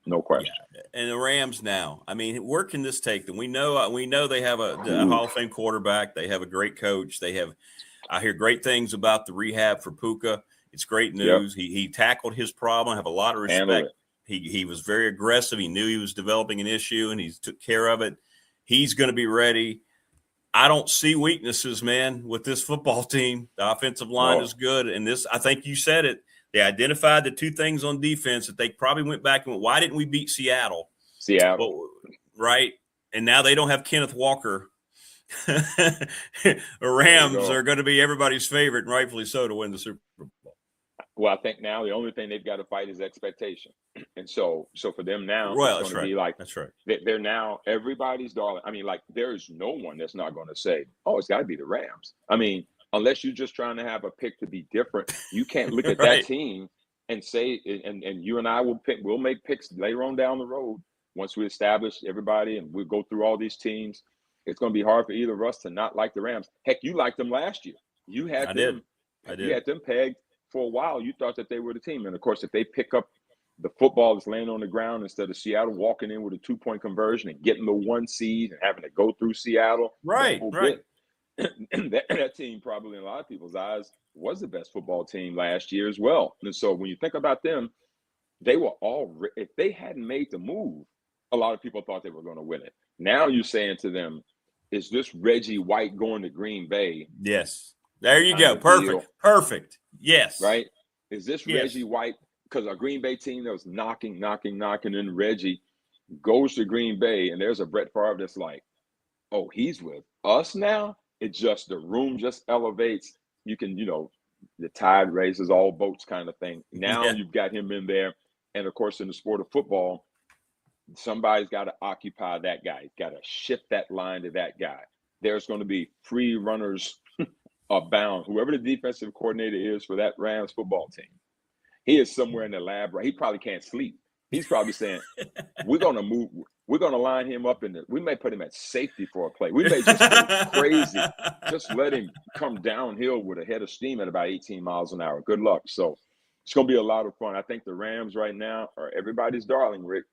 No question. Yeah. And the Rams now, I mean, where can this take them? We know they have a Hall of Fame quarterback. They have a great coach. I hear great things about the rehab for Puka. It's great news. Yep. He tackled his problem. I have a lot of respect. He was very aggressive. He knew he was developing an issue, and he took care of it. He's going to be ready. I don't see weaknesses, man, with this football team. The offensive line is good. And this, I think you said it. They identified the two things on defense that they probably went back and went, why didn't we beat Seattle? Right? And now they don't have Kenneth Walker. The Rams are going to be everybody's favorite, and rightfully so, to win the Super Bowl. Well, I think now the only thing they've got to fight is expectation. And so for them now, it's going to be like, that's right. They're now everybody's darling. I mean, like, there's no one that's not going to say, oh, it's got to be the Rams. I mean, unless you're just trying to have a pick to be different, you can't look at that team and say, and you and I we'll make picks later on down the road once we establish everybody and we'll go through all these teams. It's going to be hard for either of us to not like the Rams. Heck, you liked them last year. You had them pegged for a while. You thought that they were the team. And of course, if they pick up the football that's laying on the ground instead of Seattle walking in with a 2-point conversion and getting the 1 seed and having to go through Seattle. Right. that team probably in a lot of people's eyes was the best football team last year as well. And so when you think about them, they were all, if they hadn't made the move, a lot of people thought they were going to win it. Now you're saying to them, is this Reggie White going to Green Bay? Yes. There you go. Perfect. Deal? Perfect. Yes. Right? Is this Reggie White? Because a Green Bay team that was knocking, and Reggie goes to Green Bay, and there's a Brett Favre that's like, oh, he's with us now? It just, the room just elevates. You can, the tide raises all boats kind of thing. Now you've got him in there. And of course, in the sport of football, somebody's got to occupy that guy. Got to shift that line to that guy. There's going to be free runners abound. Whoever the defensive coordinator is for that Rams football team, he is somewhere in the lab. Right? He probably can't sleep. He's probably saying, we're going to move. We're going to line him up we may put him at safety for a play. We may just go crazy. Just let him come downhill with a head of steam at about 18 miles an hour. Good luck. So it's going to be a lot of fun. I think the Rams right now are everybody's darling, Rick.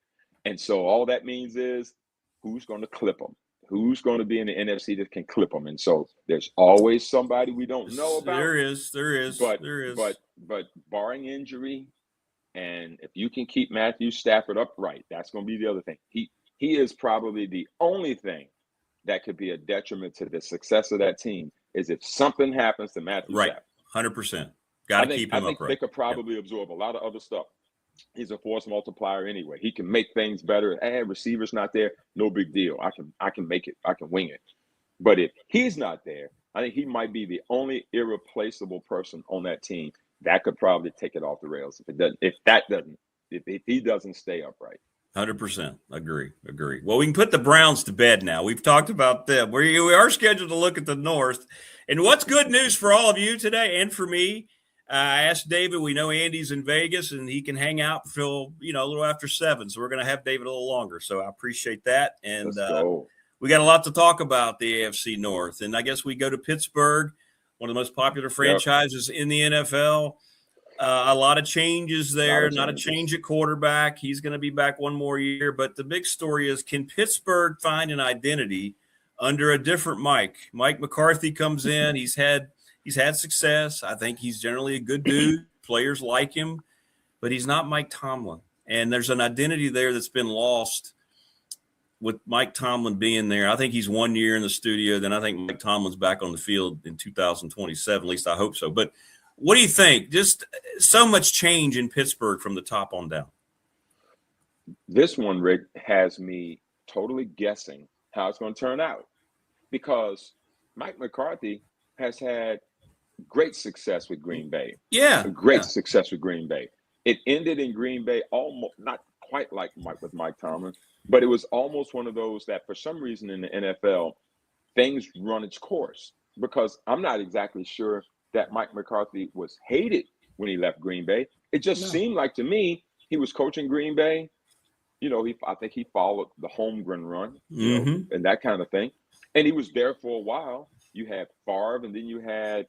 And so all that means is who's going to clip them? Who's going to be in the NFC that can clip them? And so there's always somebody we don't know about. There is. But barring injury, and if you can keep Matthew Stafford upright, that's going to be the other thing. He is probably the only thing that could be a detriment to the success of that team is if something happens to Matthew Stafford. 100%. Got to keep him upright. I think they could probably absorb a lot of other stuff. He's a force multiplier anyway. He can make things better. Receiver's not there, no big deal. I can make it. I can wing it. But if he's not there, I think he might be the only irreplaceable person on that team that could probably take it off the rails if he doesn't stay upright. 100%. Agree. Well, we can put the Browns to bed now. We've talked about them. We are scheduled to look at the North. And what's good news for all of you today and for me? I asked David, we know Andy's in Vegas and he can hang out till, a little after 7. So we're going to have David a little longer. So I appreciate that. And we got a lot to talk about the AFC North. And I guess we go to Pittsburgh, one of the most popular franchises in the NFL. A lot of changes there, not a change at quarterback. He's going to be back one more year. But the big story is, can Pittsburgh find an identity under a different Mike? Mike McCarthy comes in. He's had success. I think he's generally a good dude. Players like him, but he's not Mike Tomlin. And there's an identity there that's been lost with Mike Tomlin being there. I think he's 1 year in the studio. Then I think Mike Tomlin's back on the field in 2027. At least I hope so. But what do you think? Just so much change in Pittsburgh from the top on down. This one, Rick, has me totally guessing how it's going to turn out because Mike McCarthy has had great success with Green Bay. Success with Green Bay. It ended in Green Bay almost not quite like with Mike Tomlin, but it was almost one of those that for some reason in the NFL, things run its course because I'm not exactly sure that Mike McCarthy was hated when he left Green Bay. It just seemed like to me he was coaching Green Bay. I think he followed the Holmgren run and that kind of thing. And he was there for a while. You had Favre and then you had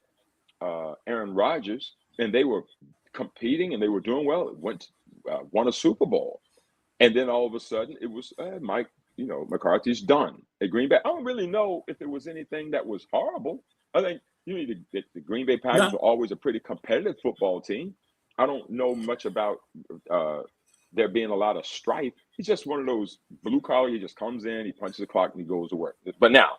Aaron Rodgers, and they were competing and they were doing well. It won a Super Bowl. And then all of a sudden it was Mike, McCarthy's done at Green Bay. I don't really know if it was anything that was horrible. I think the Green Bay Packers were always a pretty competitive football team. I don't know much about there being a lot of strife. He's just one of those blue collar. He just comes in, he punches the clock, and he goes to work. But now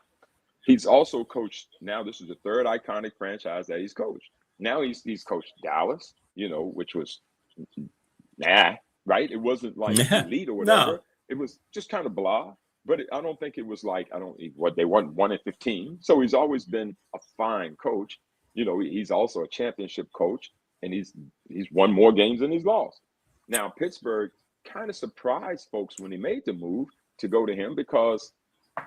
he's also coached. Now this is the third iconic franchise that he's coached. Now he's coached Dallas, which was right. It wasn't like elite or whatever. No. It was just kind of blah. But I don't think it was like they won 1-15. So he's always been a fine coach. He's also a championship coach, and he's won more games than he's lost. Now Pittsburgh kind of surprised folks when he made the move to go to him because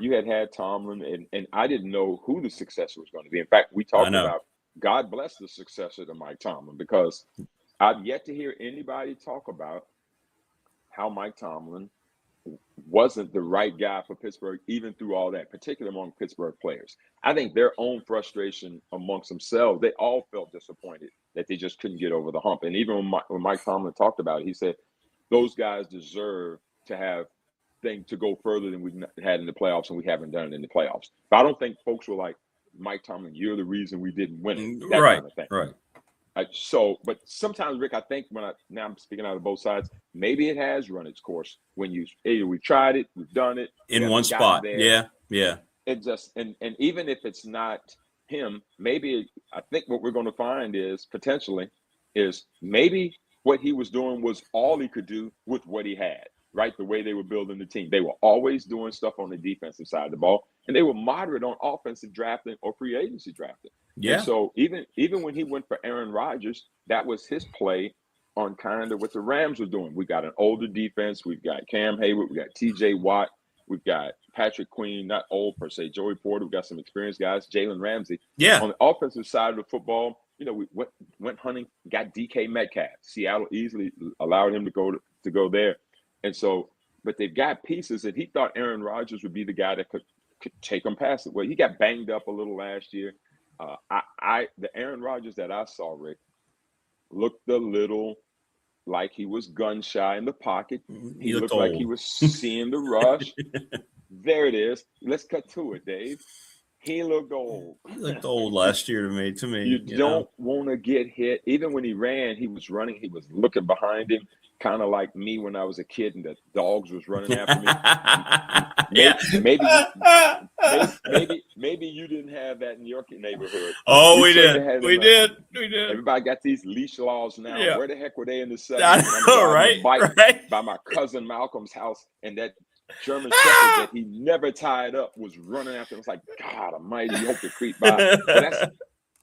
you had Tomlin, and I didn't know who the successor was going to be. In fact, we talked about God bless the successor to Mike Tomlin because I've yet to hear anybody talk about how Mike Tomlin wasn't the right guy for Pittsburgh, even through all that, particularly among Pittsburgh players. I think their own frustration amongst themselves, they all felt disappointed that they just couldn't get over the hump. And even when Mike Tomlin talked about it, he said, those guys deserve to have things to go further than we've had in the playoffs, and we haven't done it in the playoffs. But I don't think folks were like, Mike Tomlin, you're the reason we didn't win it. That kind of thing. Right. But sometimes, Rick, I think now I'm speaking out of both sides, maybe it has run its course when we tried it, we've done it in one spot. Yeah. It just and even if it's not him, maybe I think what we're going to find is maybe what he was doing was all he could do with what he had. Right, the way they were building the team, they were always doing stuff on the defensive side of the ball, and they were moderate on offensive drafting or free agency drafting. Yeah. And so even when he went for Aaron Rodgers, that was his play on kind of what the Rams were doing. We got an older defense. We've got Cam Hayward. We got T.J. Watt. We've got Patrick Queen, not old per se. Joey Porter. We've got some experienced guys. Jalen Ramsey. Yeah. On the offensive side of the football, we went hunting, got DK Metcalf. Seattle easily allowed him to go there. And so, but they've got pieces that he thought Aaron Rodgers would be the guy that could take them past it. Well, he got banged up a little last year. The Aaron Rodgers that I saw, Rick, looked a little like he was gun shy in the pocket. He looked like he was seeing the rush. There it is. Let's cut to it, Dave. He looked old. He looked old last year to me. You don't want to get hit. Even when he ran, he was running. He was looking behind him, kind of like me when I was a kid and the dogs was running after me. Maybe you didn't have that in your neighborhood. Oh, we did. We did. Everybody got these leash laws now. Yeah. Where the heck were they in the 70s? I know, right? By my cousin Malcolm's house, and that German Shepherd that he never tied up was running after him. It's like, God almighty, you hope to creep by.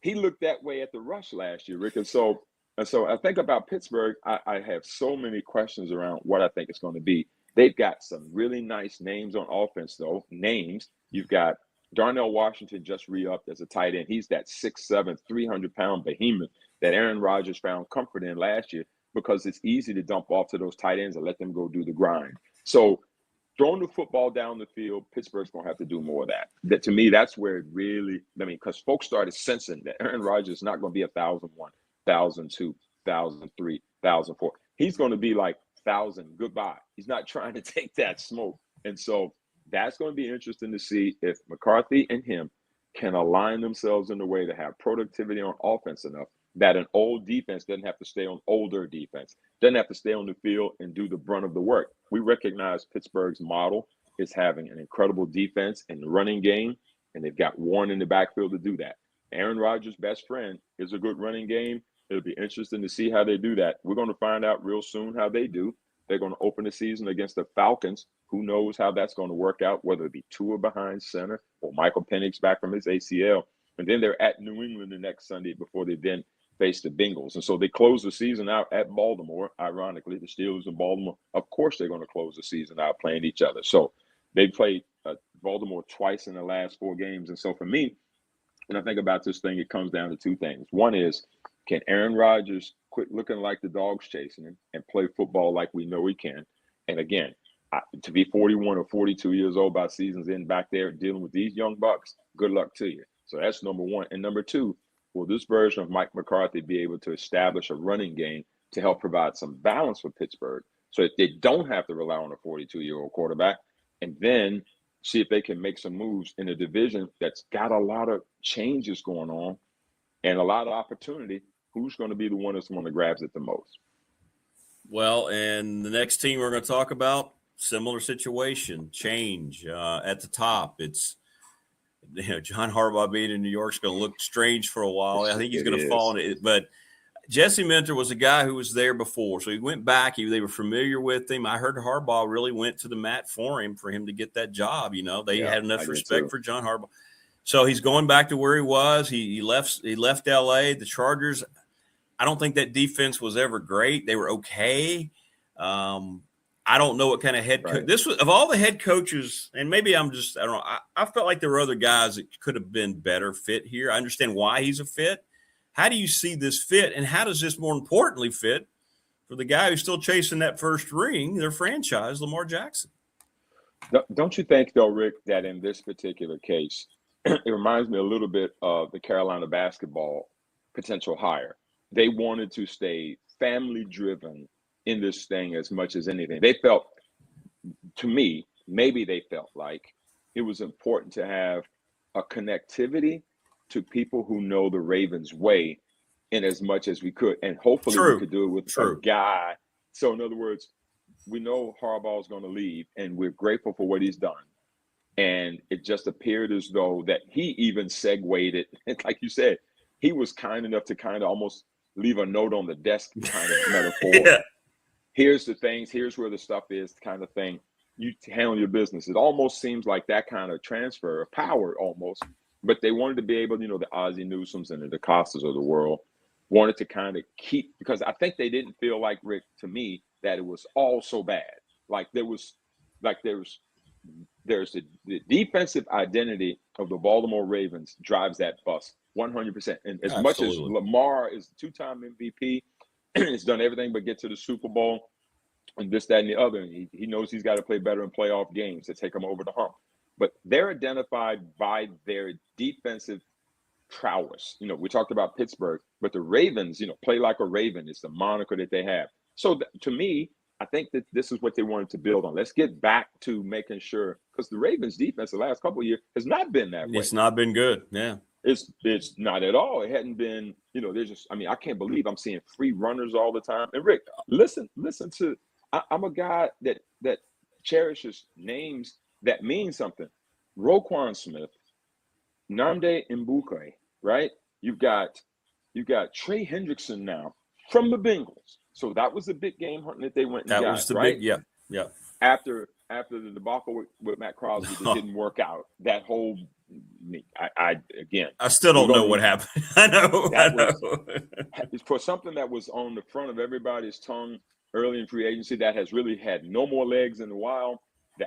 He looked that way at the rush last year, Rick. And so I think about Pittsburgh, I have so many questions around what I think it's going to be. They've got some really nice names on offense, though. You've got Darnell Washington just re-upped as a tight end. He's that 6'7", 300-pound behemoth that Aaron Rodgers found comfort in last year because it's easy to dump off to those tight ends and let them go do the grind. So throwing the football down the field, Pittsburgh's going to have to do more of that. To me, that's where it really, because folks started sensing that Aaron Rodgers is not going to be 1,001, 1,002, 1,003, 1,004. He's going to be like 1,000, goodbye. He's not trying to take that smoke. And so that's going to be interesting to see if McCarthy and him can align themselves in a way to have productivity on offense enough that an old defense doesn't have to stay on older defense, doesn't have to stay on the field and do the brunt of the work. We recognize Pittsburgh's model is having an incredible defense in the running game, and they've got Warren in the backfield to do that. Aaron Rodgers' best friend is a good running game. It'll be interesting to see how they do that. We're going to find out real soon how they do. They're going to open the season against the Falcons. Who knows how that's going to work out, whether it be Tua behind center or Michael Penix back from his ACL. And then they're at New England the next Sunday before they then face the Bengals. And so they close the season out at Baltimore. Ironically, the Steelers in Baltimore, of course, they're going to close the season out playing each other. So they played Baltimore twice in the last 4 games. And so for me, when I think about this thing, it comes down to 2 things. One is, can Aaron Rodgers quit looking like the dog's chasing him and play football like we know he can? And again, to be 41 or 42 years old by season's end back there dealing with these young bucks, good luck to you. So that's number one. And number 2, will this version of Mike McCarthy be able to establish a running game to help provide some balance for Pittsburgh so that they don't have to rely on a 42-year-old quarterback, and then see if they can make some moves in a division that's got a lot of changes going on and a lot of opportunity? Who's going to be the one that's going to grab it the most? Well, and the next team we're going to talk about, similar situation, change at the top. It's, John Harbaugh being in New York is going to look strange for a while. I think he's going to fall in it. But Jesse Minter was a guy who was there before, so he went back. They were familiar with him. I heard Harbaugh really went to the mat for him for get that job. They had enough respect for John Harbaugh. So he's going back to where he was. He left L.A. The Chargers, I don't think that defense was ever great. They were okay. I don't know what kind of head coach this was. Of all the head coaches, and maybe I don't know. I felt like there were other guys that could have been better fit here. I understand why he's a fit. How do you see this fit, and how does this more importantly fit for the guy who's still chasing that first ring, their franchise, Lamar Jackson? Don't you think, though, Rick, that in this particular case, it reminds me a little bit of the Carolina basketball potential hire. They wanted to stay family-driven in this thing as much as anything. They felt, to me, maybe they felt like it was important to have a connectivity to people who know the Ravens way in as much as we could. And hopefully we could do it with a guy. So in other words, we know Harbaugh's going to leave, and we're grateful for what he's done. And it just appeared as though that he even segued it. And like you said, he was kind enough to kind of almost leave a note on the desk kind of metaphor. Yeah. Here's the things, here's where the stuff is kind of thing. You handle your business. It almost seems like that kind of transfer of power almost. But they wanted to be able, the Ozzie Newsomes and the DeCostas of the world wanted to kind of keep, because I think they didn't feel like, Rick, to me, that it was all so bad. There's the defensive identity of the Baltimore Ravens drives that bus 100%. And as much as Lamar is a two-time MVP, has done everything but get to the Super Bowl and this, that, and the other, and he knows he's got to play better in playoff games to take him over the hump. But they're identified by their defensive prowess. We talked about Pittsburgh, but the Ravens, play like a Raven is the moniker that they have. So to me, I think that this is what they wanted to build on. Let's get back to making sure, because the Ravens defense the last couple of years has not been that way. It's not been good. Yeah. It's not at all. It hadn't been, there's just, I can't believe I'm seeing free runners all the time. And Rick, listen to, I'm a guy that cherishes names that mean something. Roquan Smith, Nnamdi Mbuke, right? You've got Trey Hendrickson now from the Bengals. So that was a big game hunting that they went and got, that was the right? big, yeah. After the debacle with Matt Crosby that didn't work out, that whole, I still don't know what happened. I know. For something that was on the front of everybody's tongue early in free agency that has really had no more legs in a while,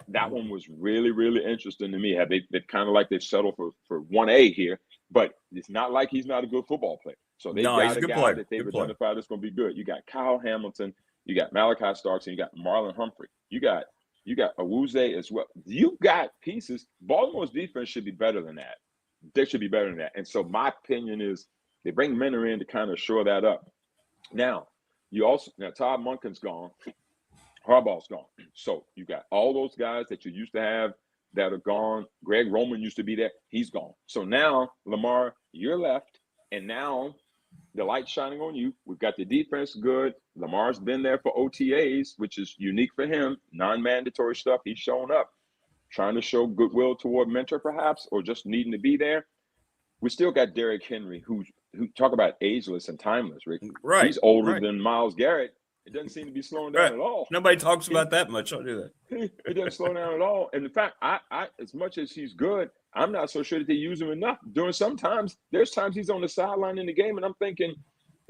that one was really, really interesting to me. They kind of like they've settled for 1A here, but it's not like he's not a good football player. So they got a guy that they've identified that's going to be good. You got Kyle Hamilton, you got Malachi Starks, and you got Marlon Humphrey. You got Awuzie as well. You got pieces. Baltimore's defense should be better than that. They should be better than that. And so my opinion is they bring Menor in to kind of shore that up. Now Todd Monken's gone. Harbaugh's gone. So you got all those guys that you used to have that are gone. Greg Roman used to be there. He's gone. So now, Lamar, you're left. And now the light's shining on you. We've got the defense good. Lamar's been there for OTAs, which is unique for him. Non-mandatory stuff. He's showing up, trying to show goodwill toward mentor perhaps, or just needing to be there. We still got Derrick Henry, who talk about ageless and timeless, Rick. Right. He's older than Myles Garrett. It doesn't seem to be slowing down at all. Nobody talks about that much. I'll do that. It doesn't slow down at all. And in fact, I as much as he's good, I'm not so sure that they use him enough. There's times he's on the sideline in the game, and I'm thinking,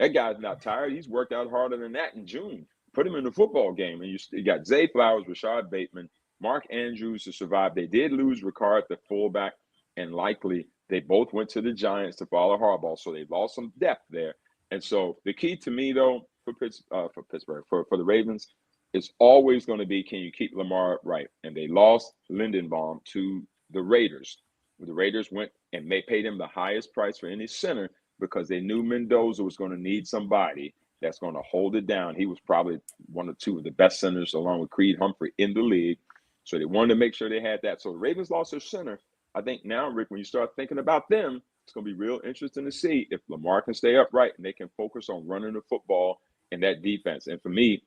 that guy's not tired. He's worked out harder than that in June. Put him in the football game. And you got Zay Flowers, Rashad Bateman, Mark Andrews to survive. They did lose Ricard, the fullback, and likely they both went to the Giants to follow Harbaugh. So they lost some depth there. And so the key to me, though, for the Ravens, is always going to be, can you keep Lamar upright? And they lost Lindenbaum to the Raiders. The Raiders went and paid him the highest price for any center because they knew Mendoza was going to need somebody that's going to hold it down. He was probably one or two of the best centers along with Creed Humphrey in the league. So they wanted to make sure they had that. So the Ravens lost their center. I think now, Rick, when you start thinking about them, it's going to be real interesting to see if Lamar can stay upright and they can focus on running the football and that defense. And for me,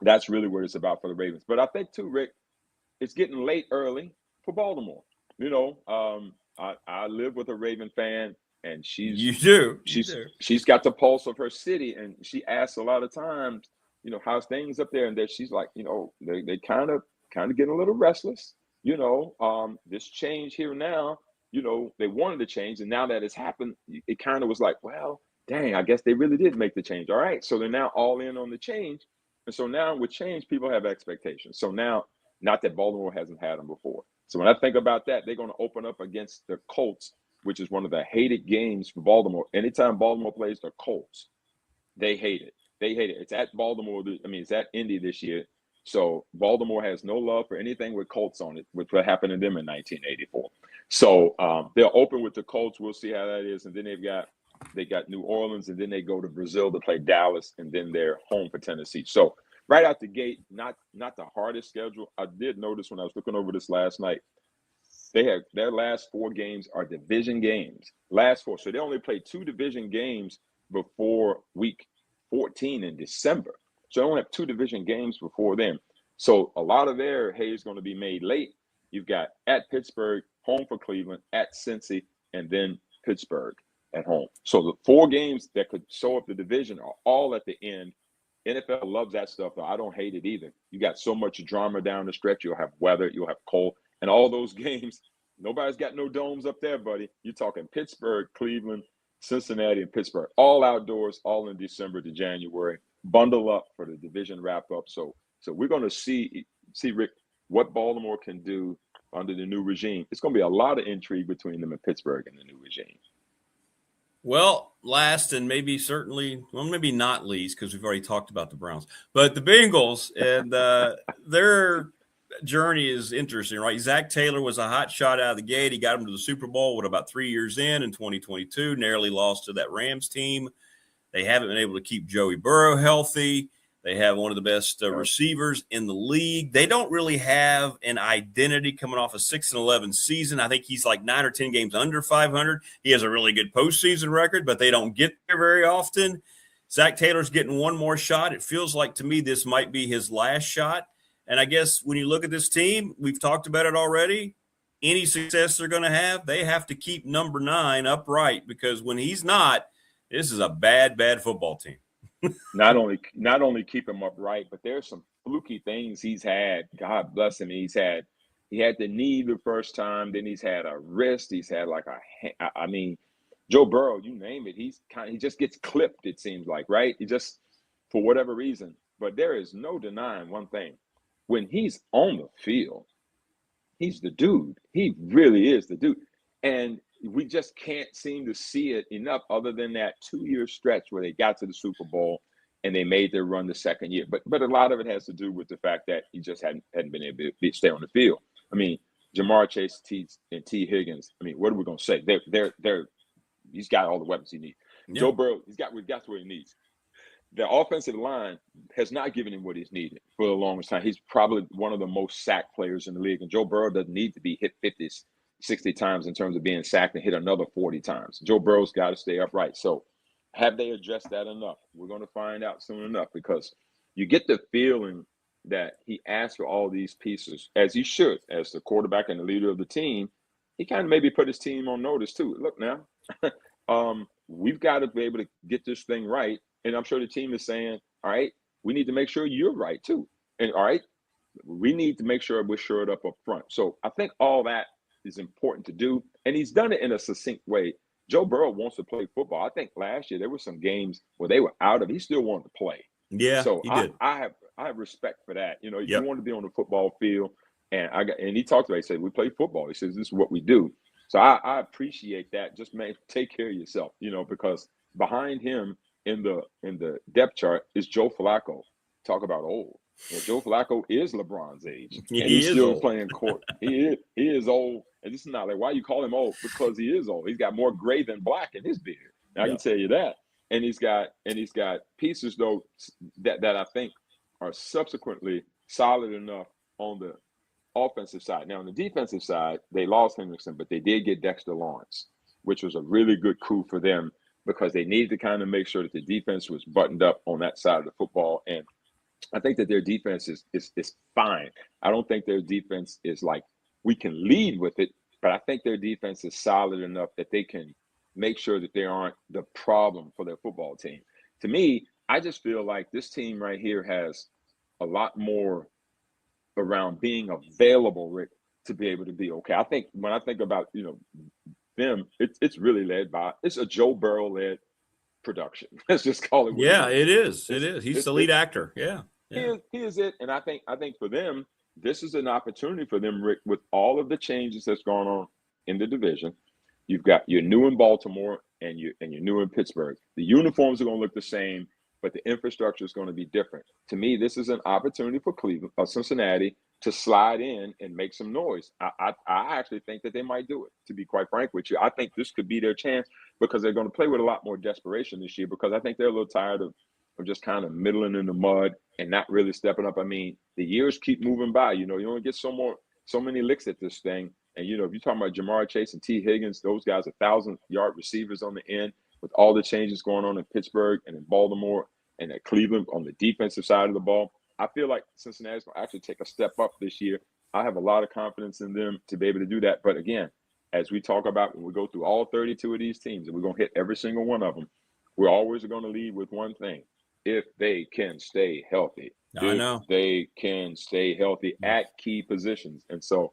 that's really what it's about for the Ravens. But I think too, Rick, it's getting late early for Baltimore. I live with a Raven fan, and she's got the pulse of her city, and she asks a lot of times, how's things up there? And that she's like, they kind of getting a little restless. This change here now, they wanted to change, and now that it's happened, it kind of was like, well, dang, I guess they really did make the change. All right, so they're now all in on the change. And so now with change, people have expectations. So now, not that Baltimore hasn't had them before. So when I think about that, they're going to open up against the Colts, which is one of the hated games for Baltimore. Anytime Baltimore plays the Colts, they hate it. It's at Baltimore. It's at Indy this year. So Baltimore has no love for anything with Colts on it, which what happened to them in 1984. So they'll open with the Colts. We'll see how that is. And then they got New Orleans, and then they go to Brazil to play Dallas, and then they're home for Tennessee. So right out the gate, not the hardest schedule. I did notice when I was looking over this last night, They have their last 4 games are division games. Last 4. So they only played 2 division games before week 14 in December. So they only have 2 division games before then. So a lot of their hay is going to be made late. You've got at Pittsburgh, home for Cleveland, at Cincy, and then Pittsburgh at home. So the 4 games that could show up the division are all at the end. NFL loves that stuff, though. I don't hate it either. You got so much drama down the stretch. You'll have weather, you'll have cold, and all those games. Nobody's got no domes up there, buddy. You're talking Pittsburgh, Cleveland, Cincinnati, and Pittsburgh. All outdoors, all in December to January. Bundle up for the division wrap-up. So we're going to see, Rick, what Baltimore can do under the new regime. It's going to be a lot of intrigue between them and Pittsburgh and the new regime. Well, last and maybe not least, because we've already talked about the Browns, but the Bengals and their journey is interesting, right? Zach Taylor was a hot shot out of the gate. He got him to the Super Bowl, about 3 years in 2022, narrowly lost to that Rams team. They haven't been able to keep Joey Burrow healthy. They have one of the best receivers in the league. They don't really have an identity coming off a 6-11 season. I think he's like 9 or 10 games under 500. He has a really good postseason record, but they don't get there very often. Zach Taylor's getting one more shot. It feels like to me this might be his last shot. And I guess when you look at this team, we've talked about it already. Any success they're going to have, they have to keep number 9 upright, because when he's not, this is a bad, bad football team. Not only keep him upright, but there's some fluky things he's had. God bless him. He had the knee the first time, then he's had a wrist. He's had Joe Burrow, you name it. He just gets clipped. It seems like, right? He just, for whatever reason. But there is no denying one thing: when he's on the field, he's the dude. He really is the dude, and we just can't seem to see it enough, other than that 2-year stretch where they got to the Super Bowl and they made their run the second year. But a lot of it has to do with the fact that he just hadn't been able to stay on the field. I mean, Jamar Chase, and T. Higgins. I mean, what are we going to say? He's got all the weapons he needs. Yeah. Joe Burrow, we got what he needs. The offensive line has not given him what he's needed for the longest time. He's probably one of the most sacked players in the league, and Joe Burrow doesn't need to be hit 50s. 60 times in terms of being sacked and hit another 40 times. Joe Burrow's got to stay upright. So have they addressed that enough? We're going to find out soon enough, because you get the feeling that he asked for all these pieces, as he should, as the quarterback and the leader of the team. He kind of maybe put his team on notice too. Look now, we've got to be able to get this thing right. And I'm sure the team is saying, all right, we need to make sure you're right too. And all right, we need to make sure we're shored up front. So I think all that is important to do, and he's done it in a succinct way. Joe Burrow wants to play football. I think last year there were some games where they were out of. He still wanted to play. Yeah, so he did. I have respect for that. You know, you want to be on the football field, and he talked about it. He said, "We play football." He says, "This is what we do." So I appreciate that. Just take care of yourself, you know, because behind him in the depth chart is Joe Flacco. Talk about old. Well, Joe Flacco is LeBron's age, and he's still old. Playing court. He is old, and this is not like, why you call him old? Because he is old. He's got more gray than black in his beard. I can tell you that. And he's got pieces though that I think are subsequently solid enough on the offensive side. Now on the defensive side, they lost Hendrickson, but they did get Dexter Lawrence, which was a really good coup for them, because they needed to kind of make sure that the defense was buttoned up on that side of the football. And I think that their defense is fine. I don't think their defense is like we can lead with it, but I think their defense is solid enough that they can make sure that they aren't the problem for their football team. To me, I just feel like this team right here has a lot more around being available, Rick, to be able to be okay. I think when I think about, you know, them, it's really led by, it's a Joe Burrow-led production. Let's just call it. It is. He's the lead actor. Yeah. He is it. And I think for them, this is an opportunity for them, Rick, with all of the changes that's going on in the division. You've got you're new in Baltimore and you're new in Pittsburgh. The uniforms are going to look the same, but the infrastructure is going to be different. To me, this is an opportunity for Cleveland or Cincinnati to slide in and make some noise. I actually think that they might do it, to be quite frank with you. I think this could be their chance, because they're going to play with a lot more desperation this year, because I think they're a little tired of just kind of middling in the mud and not really stepping up. I mean, the years keep moving by. You know, you only get so many licks at this thing, And if you're talking about Jamar Chase and T. Higgins, those guys are 1,000-yard receivers on the end with all the changes going on in Pittsburgh and in Baltimore and at Cleveland on the defensive side of the ball. I feel like Cincinnati's going to actually take a step up this year. I have a lot of confidence in them to be able to do that. But again, as we talk about when we go through all 32 of these teams, and we're going to hit every single one of them, we're always going to lead with one thing: if they can stay healthy. If they can stay healthy at key positions. And so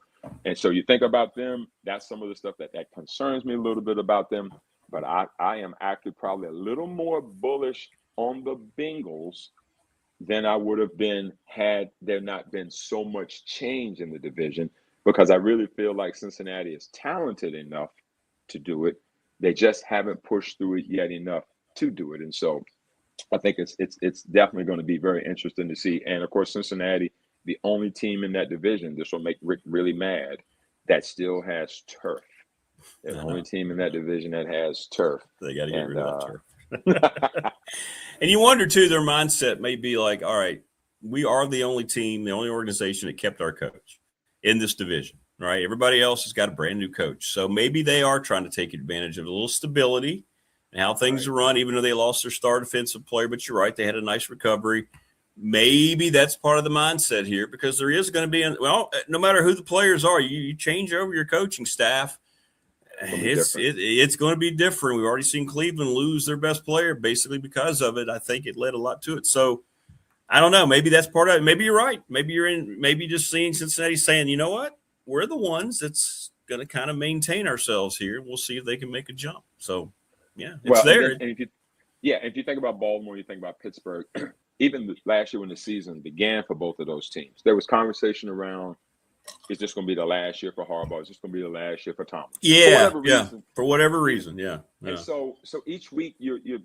you think about them, that's some of the stuff that concerns me a little bit about them. But I am actually probably a little more bullish on the Bengals than I would have been had there not been so much change in the division, because I really feel like Cincinnati is talented enough to do it. They just haven't pushed through it yet enough to do it. And so I think it's definitely going to be very interesting to see. And of course, Cincinnati, the only team in that division, this will make Rick really mad, that still has turf. They're the only team in that division that has turf. They got to get rid of that turf. And you wonder, too, their mindset may be like, all right, we are the only team, the only organization that kept our coach in this division, right? Everybody else has got a brand new coach. So maybe they are trying to take advantage of a little stability and how things are run, even though they lost their star defensive player. But you're right, they had a nice recovery. Maybe that's part of the mindset here, because there is going to be, no matter who the players are, you change over your coaching staff. It's going to be different. We've already seen Cleveland lose their best player basically because of it. I think it led a lot to it. So I don't know. Maybe that's part of it. Maybe you're right. Maybe just seeing Cincinnati saying, you know what, we're the ones that's going to kind of maintain ourselves here. We'll see if they can make a jump. So yeah, it's there. And if you think about Baltimore, you think about Pittsburgh. Even last year when the season began for both of those teams, there was conversation around, is this going to be the last year for Harbaugh? Is this going to be the last year for Thomas? For whatever reason. And so each week you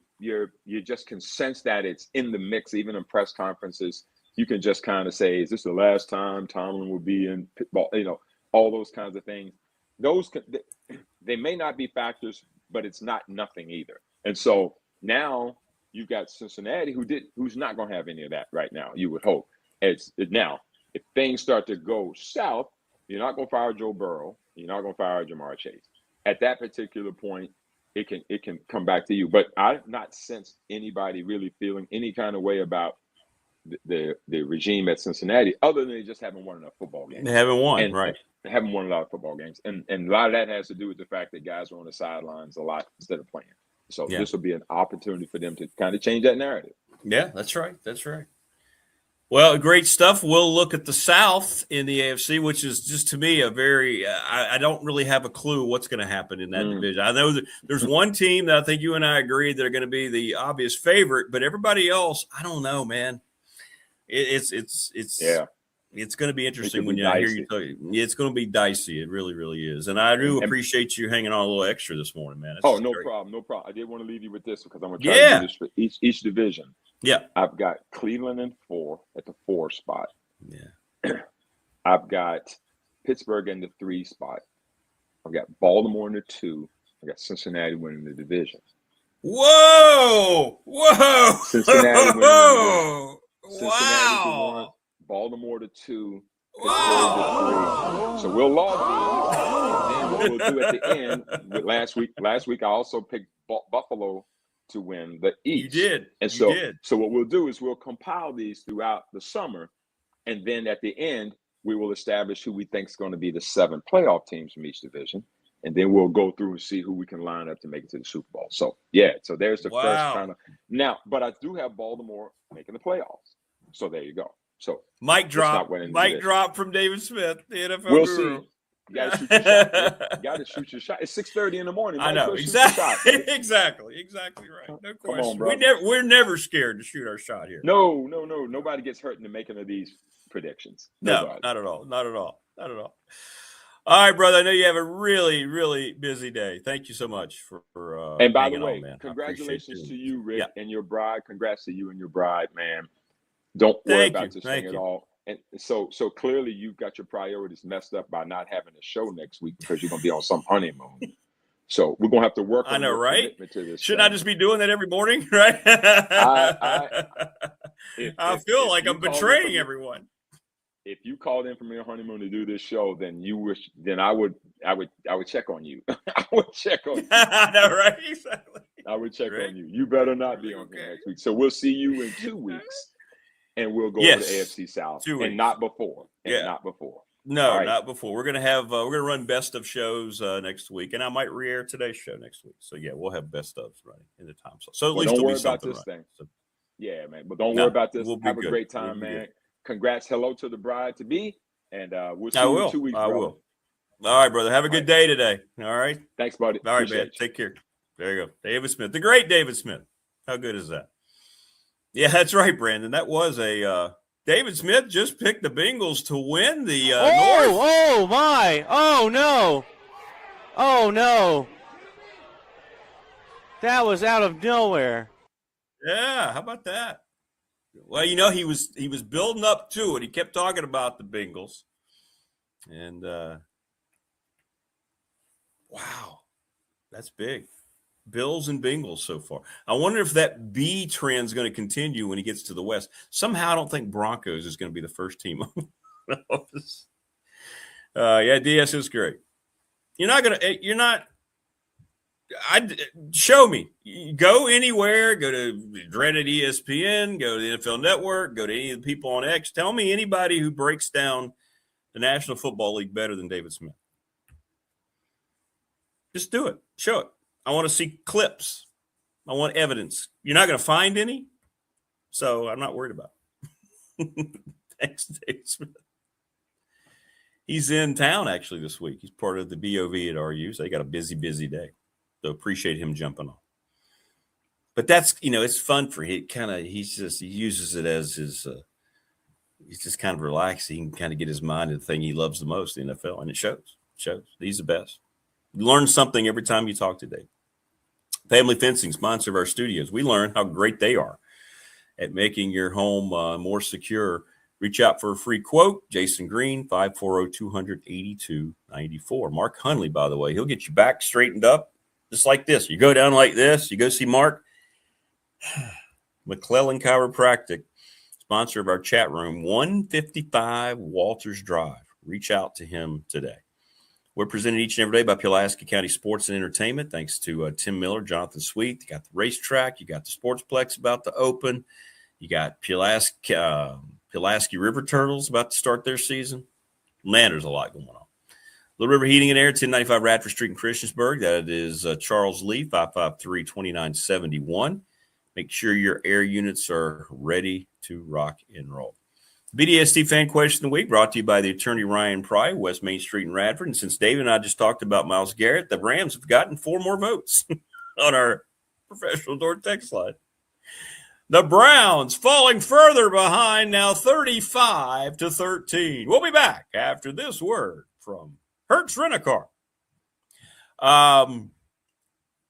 just can sense that it's in the mix. Even in press conferences, you can just kind of say, is this the last time Tomlin will be in Pittsburgh? All those kinds of things. They may not be factors, but it's not nothing either. And so now you've got Cincinnati who's not going to have any of that right now, you would hope. Now, if things start to go south, you're not going to fire Joe Burrow. You're not going to fire Jamar Chase. At that particular point, it can come back to you. But I've not sensed anybody really feeling any kind of way about the regime at Cincinnati, other than they just haven't won enough football games. They haven't won, right? They haven't won a lot of football games. And a lot of that has to do with the fact that guys are on the sidelines a lot instead of playing. So this will be an opportunity for them to kind of change that narrative. Yeah, that's right. That's right. Well, great stuff. We'll look at the South in the AFC, which is just, to me, a very I don't really have a clue what's going to happen in that division. I know that there's one team that I think you and I agree that are going to be the obvious favorite, but everybody else, I don't know, man. It's going to be interesting when I hear you tell you. It's going to be dicey. It really, really is. And I do appreciate you hanging on a little extra this morning, man. No problem. I did want to leave you with this because I'm going to try to do this for each division. Yeah. I've got Cleveland in 4 at the 4 spot. Yeah. I've got Pittsburgh in the 3 spot. I've got Baltimore in the 2. I got Cincinnati winning the division. Whoa! Cincinnati winning the division. Wow! 1, Baltimore to 2. Wow. 3. So we'll log in. And then what we'll do at the end, last week I also picked Buffalo to win the East. You did. And so what we'll do is we'll compile these throughout the summer, and then at the end we will establish who we think is going to be the 7 playoff teams from each division, and then we'll go through and see who we can line up to make it to the Super Bowl. So so there's the first kind of now, but I do have Baltimore making the playoffs. So there you go. So mic drop from David Smith, the NFL we'll guru. See. You got to shoot your shot. You got to shoot your shot. It's 6:30 in the morning. I know exactly. Exactly right. No question. We're never scared to shoot our shot here. No. Nobody gets hurt in the making of these predictions. Nobody. No, not at all. All right, brother. I know you have a really, really busy day. Thank you so much for and by the way, congratulations to you, Rick, and your bride. Congrats to you and your bride, man. Don't worry about this thing at all. And so clearly you've got your priorities messed up by not having a show next week because you're going to be on some honeymoon. So we're going to have to work on your commitment to this. Shouldn't I just be doing that every morning, right? I feel like I'm betraying everyone. if you called in from your honeymoon to do this show, then I would check on you. I would check on you. I know, right? Exactly. I would check Right. on you. You better not be on here next week. So we'll see you in 2 weeks, and we'll go over to AFC South, 2 weeks. and not before. Not before. We're gonna run best of shows next week, and I might re-air today's show next week. So yeah, we'll have best ofs running in the time slot. So at least don't worry be about this thing. So, yeah, man. But don't worry about this. Have a great time, man. Good. Congrats, hello to the bride to be, and we'll see you in 2 weeks. I will. All right, brother. Have a good day today. All right. Thanks, buddy. All right, man. Take care. There you go. David Smith, the great David Smith. How good is that? Yeah, that's right, Brandon. That was a David Smith just picked the Bengals to win the North. Oh, my. Oh, no. Oh, no. That was out of nowhere. Yeah, how about that? Well, you know, he was building up to it. He kept talking about the Bengals. And wow, that's big. Bills and Bengals so far. I wonder if that B trend is going to continue when he gets to the West. Somehow I don't think Broncos is going to be the first team. Yeah, DS is great. Show me. Go anywhere. Go to dreaded ESPN. Go to the NFL Network. Go to any of the people on X. Tell me anybody who breaks down the National Football League better than David Smith. Just do it. Show it. I want to see clips. I want evidence. You're not going to find any, so I'm not worried about it. Thanks, David Smith. He's in town, actually, this week. He's part of the BOV at RU, so they got a busy, busy day. So appreciate him jumping on. But that's, it's fun for him. He uses it as his he's just kind of relaxed. He can kind of get his mind to the thing he loves the most, the NFL, and it shows. He's the best. You learn something every time you talk to Dave. Family Fencing, sponsor of our studios. We learn how great they are at making your home more secure. Reach out for a free quote. Jason Green, 540-200-8294. Mark Hunley, by the way, he'll get you back straightened up just like this. You go down like this. You go see Mark. McClellan Chiropractic, sponsor of our chat room, 155 Walters Drive. Reach out to him today. We're presented each and every day by Pulaski County Sports and Entertainment. Thanks to Tim Miller, Jonathan Sweet. You got the racetrack. You got the Sportsplex about to open. You got Pulaski River Turtles about to start their season. Man, there's a lot going on. Little River Heating and Air, 1095 Radford Street in Christiansburg. That is Charles Lee, 553-2971. Make sure your air units are ready to rock and roll. BDST Fan Question of the Week brought to you by the attorney Ryan Pry, West Main Street in Radford. And since David and I just talked about Myles Garrett, the Rams have gotten 4 more votes on our professional door text line. The Browns falling further behind now, 35-13. We'll be back after this word from Hertz Rent-A-Car.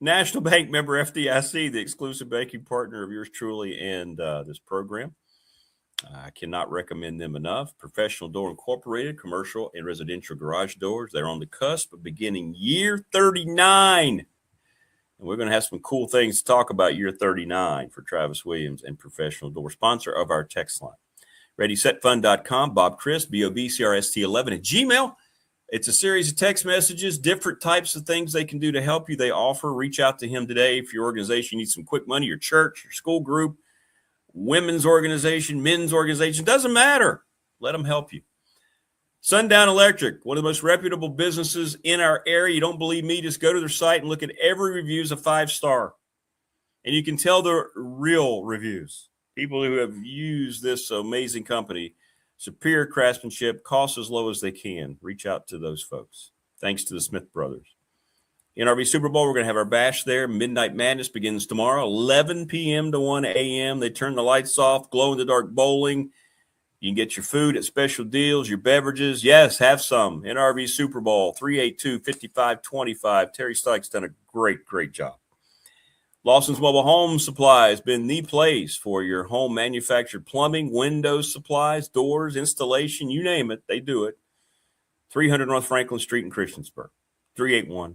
National Bank member FDIC, the exclusive banking partner of yours truly and this program. I cannot recommend them enough. Professional Door Incorporated, commercial and residential garage doors. They're on the cusp of beginning year 39. And we're going to have some cool things to talk about year 39 for Travis Williams and Professional Door, sponsor of our text line. ReadySetFun.com, Bob Chris, BOBCRST11 at Gmail. It's a series of text messages, different types of things they can do to help you. They offer. Reach out to him today if your organization needs some quick money, your church, your school group, women's organization, men's organization, doesn't matter. Let them help you. Sundown Electric, one of the most reputable businesses in our area. You don't believe me? Just go to their site and look at every review is a 5-star. And you can tell they're real reviews. People who have used this amazing company, superior craftsmanship, costs as low as they can. Reach out to those folks. Thanks to the Smith brothers. NRV Super Bowl, we're going to have our bash there. Midnight Madness begins tomorrow, 11 p.m. to 1 a.m. They turn the lights off, glow-in-the-dark bowling. You can get your food at special deals, your beverages. Yes, have some. NRV Super Bowl, 382-5525. Terry Stike's done a great, great job. Lawson's Mobile Home Supply has been the place for your home manufactured plumbing, windows, supplies, doors, installation, you name it, they do it. 300 North Franklin Street in Christiansburg, 381-8011.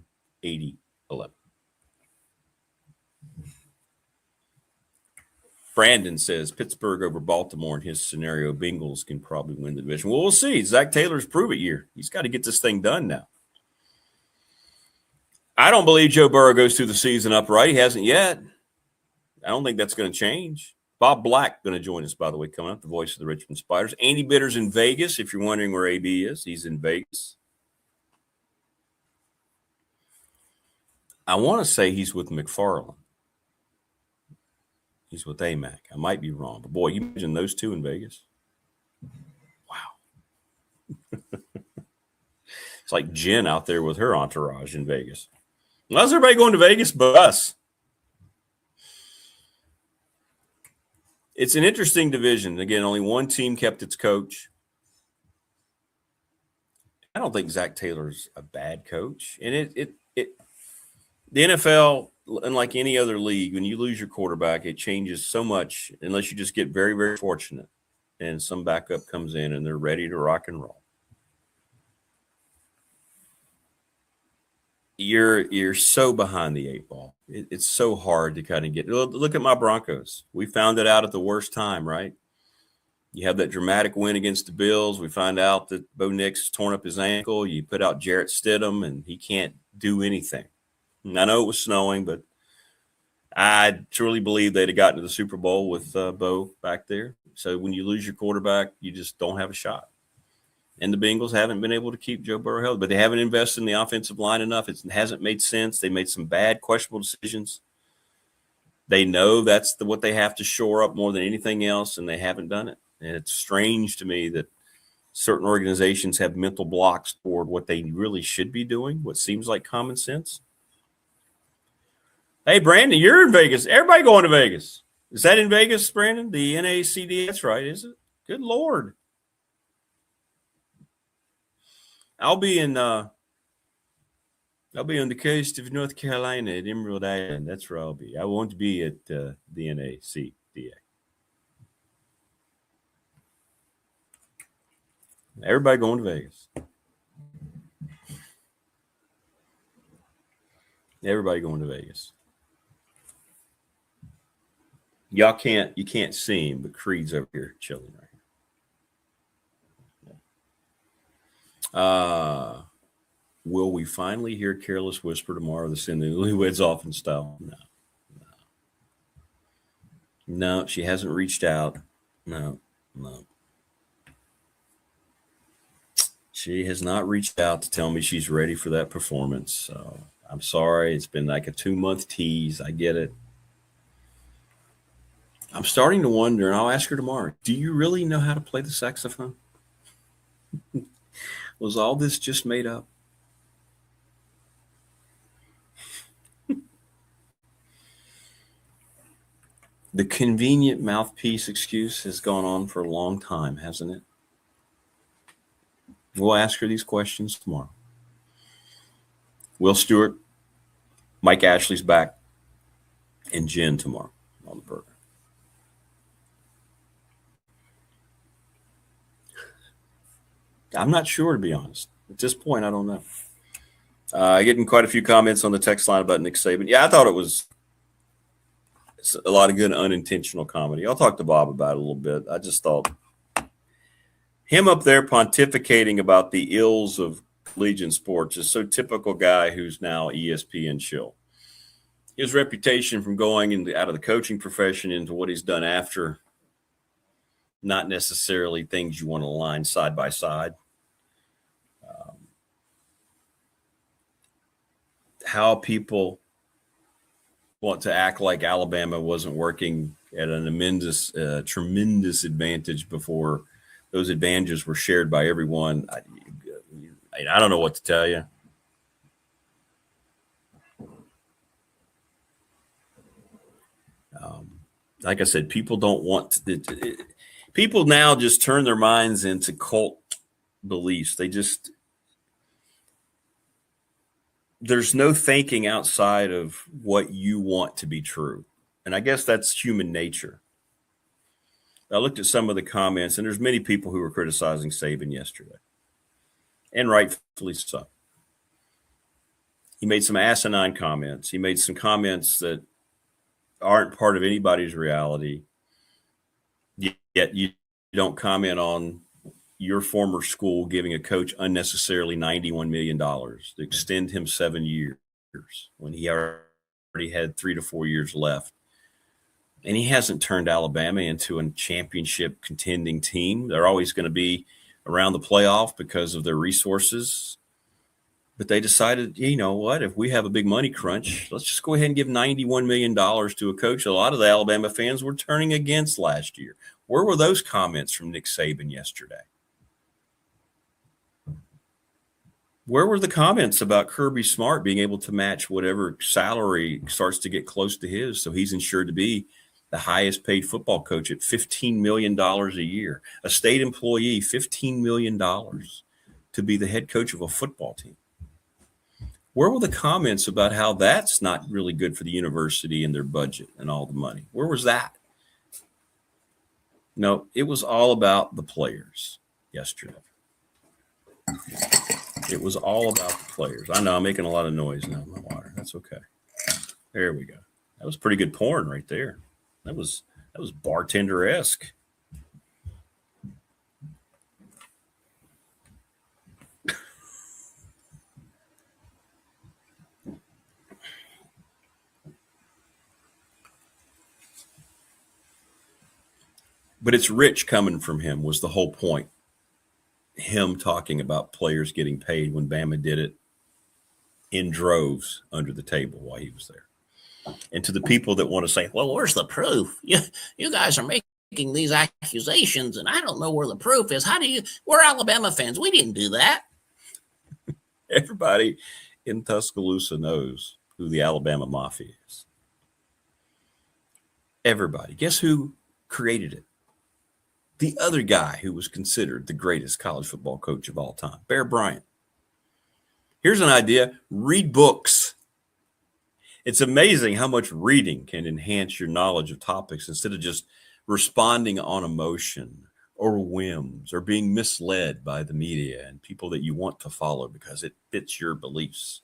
Brandon says Pittsburgh over Baltimore in his scenario. Bengals can probably win the division. Well, we'll see. Zach Taylor's prove it year. He's got to get this thing done now. I don't believe Joe Burrow goes through the season upright. He hasn't yet. I don't think that's going to change. Bob Black going to join us, by the way, coming up, the voice of the Richmond Spiders. Andy Bitter's in Vegas. If you're wondering where AB is, he's in Vegas. I want to say he's with McFarland. He's with AMAC. I might be wrong. But, boy, you imagine those two in Vegas? Wow. It's like Jen out there with her entourage in Vegas. How's everybody going to Vegas but us? It's an interesting division. Again, only one team kept its coach. I don't think Zach Taylor's a bad coach. And the NFL, unlike any other league, when you lose your quarterback, it changes so much unless you just get very, very fortunate and some backup comes in and they're ready to rock and roll. You're so behind the eight ball. It's so hard to kind of get. Look at my Broncos. We found it out at the worst time, right? You have that dramatic win against the Bills. We find out that Bo Nix torn up his ankle. You put out Jarrett Stidham, and he can't do anything. And I know it was snowing, but I truly believe they'd have gotten to the Super Bowl with Bo back there. So when you lose your quarterback, you just don't have a shot. And the Bengals haven't been able to keep Joe Burrow healthy, but they haven't invested in the offensive line enough. It hasn't made sense. They made some bad, questionable decisions. They know that's what they have to shore up more than anything else, and they haven't done it. And it's strange to me that certain organizations have mental blocks toward what they really should be doing, what seems like common sense. Hey, Brandon, you're in Vegas. Everybody going to Vegas. Is that in Vegas, Brandon? The NACD? That's right, is it? Good Lord. I'll be on the coast of North Carolina at Emerald Island. That's where I'll be. I won't be at the NACDA. Everybody going to Vegas. Everybody going to Vegas. You can't see him, but Creed's over here chilling right here. Will we finally hear Careless Whisper tomorrow? The send the newlyweds off in style? No, she hasn't reached out. No. She has not reached out to tell me she's ready for that performance. So I'm sorry. It's been like a 2-month tease. I get it. I'm starting to wonder, and I'll ask her tomorrow, do you really know how to play the saxophone? Was all this just made up? The convenient mouthpiece excuse has gone on for a long time, hasn't it? We'll ask her these questions tomorrow. Will Stewart, Mike Ashley's back, and Jen tomorrow on the burger. I'm not sure, to be honest. At this point, I don't know. Getting quite a few comments on the text line about Nick Saban. Yeah, I thought it was a lot of good unintentional comedy. I'll talk to Bob about it a little bit. I just thought him up there pontificating about the ills of collegiate sports is so typical guy who's now ESPN shill. His reputation from going out of the coaching profession into what he's done after, not necessarily things you want to align side by side. How people want to act like Alabama wasn't working at an tremendous advantage before those advantages were shared by everyone. I don't know what to tell you. Like I said, people don't want to. People now just turn their minds into cult beliefs. There's no thinking outside of what you want to be true. And I guess that's human nature. I looked at some of the comments, and there's many people who were criticizing Saban yesterday, and rightfully so. He made some asinine comments. He made some comments that aren't part of anybody's reality. Yet you don't comment on your former school giving a coach unnecessarily $91 million to extend him 7 years when he already had 3 to 4 years left. And he hasn't turned Alabama into a championship contending team. They're always going to be around the playoff because of their resources. But they decided, you know what, if we have a big money crunch, let's just go ahead and give $91 million to a coach a lot of the Alabama fans were turning against last year. Where were those comments from Nick Saban yesterday? Where were the comments about Kirby Smart being able to match whatever salary starts to get close to his, so he's ensured to be the highest paid football coach at $15 million a year, a state employee, $15 million to be the head coach of a football team? Where were the comments about how that's not really good for the university and their budget and all the money? Where was that? No, it was all about the players yesterday. It was all about the players. I know I'm making a lot of noise now in my water. That's okay. There we go. That was pretty good porn right there. That was bartender-esque. But it's rich coming from him was the whole point. Him talking about players getting paid when Bama did it in droves under the table while he was there. And to the people that want to say, well, where's the proof? You guys are making these accusations, and I don't know where the proof is. We're Alabama fans. We didn't do that. Everybody in Tuscaloosa knows who the Alabama Mafia is. Everybody. Guess who created it? The other guy who was considered the greatest college football coach of all time, Bear Bryant. Here's an idea. Read books. It's amazing how much reading can enhance your knowledge of topics instead of just responding on emotion or whims or being misled by the media and people that you want to follow because it fits your beliefs.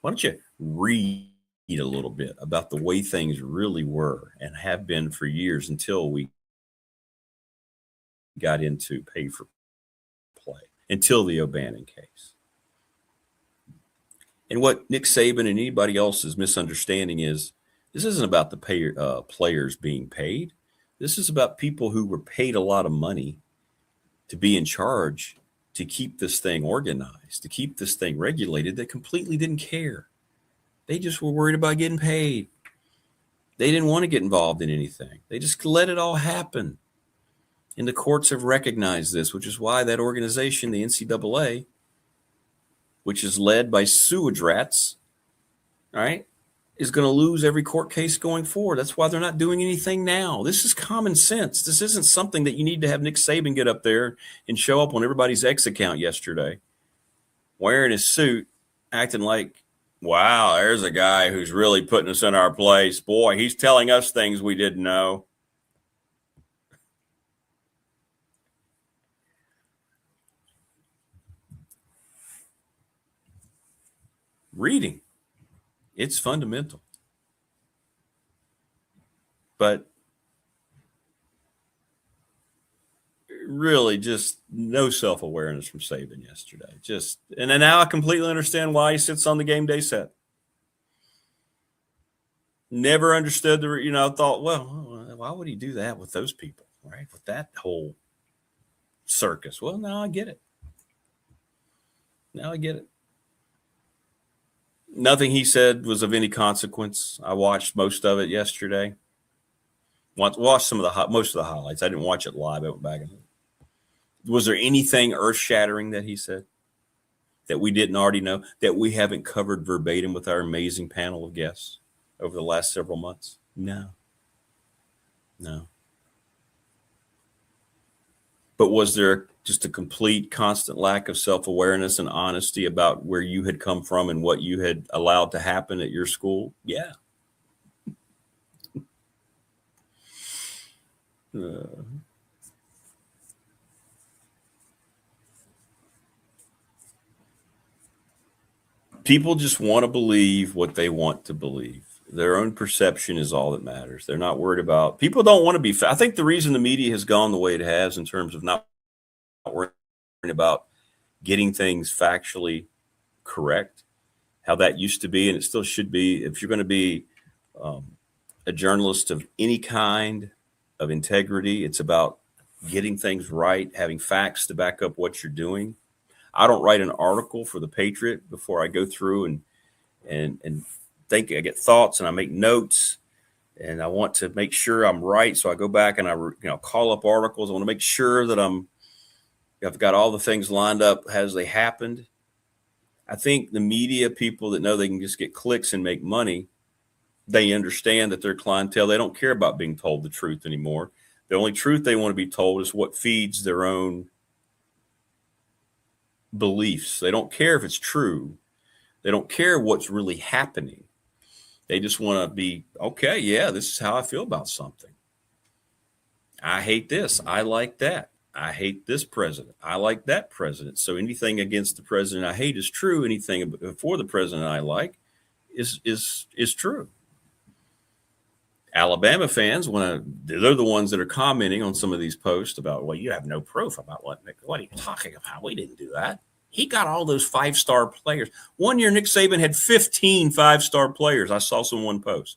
Why don't you read a little bit about the way things really were and have been for years until we got into pay for play, until the O'Bannon case. And what Nick Saban and anybody else is misunderstanding is this isn't about the players being paid. This is about people who were paid a lot of money to be in charge, to keep this thing organized, to keep this thing regulated, that completely didn't care. They just were worried about getting paid. They didn't want to get involved in anything. They just let it all happen. And the courts have recognized this, which is why that organization, the NCAA, which is led by sewage rats, right, is going to lose every court case going forward. That's why they're not doing anything now. This is common sense. This isn't something that you need to have Nick Saban get up there and show up on everybody's X account yesterday, wearing his suit, acting like, wow, there's a guy who's really putting us in our place. Boy, he's telling us things we didn't know. Reading, it's fundamental. But really just no self-awareness from Saban yesterday. And then now I completely understand why he sits on the game day set. Never understood thought, well, why would he do that with those people, right? With that whole circus. Well, now I get it. Nothing he said was of any consequence. I watched most of it yesterday. Watched most of the highlights. I didn't watch it live. I went back and was there anything earth-shattering that he said that we didn't already know, that we haven't covered verbatim with our amazing panel of guests over the last several months? No. But was there just a complete constant lack of self-awareness and honesty about where you had come from and what you had allowed to happen at your school? Yeah. People just want to believe what they want to believe. Their own perception is all that matters. They're not worried about, people don't want to be, I think the reason the media has gone the way it has in terms of not worrying about getting things factually correct, how that used to be, and it still should be. If you're going to be a journalist of any kind of integrity, it's about getting things right, having facts to back up what you're doing. I don't write an article for the Patriot before I go through and think. I get thoughts and I make notes, and I want to make sure I'm right. So I go back and I call up articles. I want to make sure that I've got all the things lined up as they happened. I think the media people that know they can just get clicks and make money, they understand that their clientele, they don't care about being told the truth anymore. The only truth they want to be told is what feeds their own beliefs. They don't care if it's true. They don't care what's really happening. They just want to be, okay, yeah, this is how I feel about something. I hate this. I like that. I hate this president. I like that president. So anything against the president I hate is true. Anything for the president I like is true. Alabama fans they're the ones that are commenting on some of these posts about, well, you have no proof about what are you talking about? We didn't do that. He got all those 5-star players. One year, Nick Saban had 15 5-star players. I saw one post.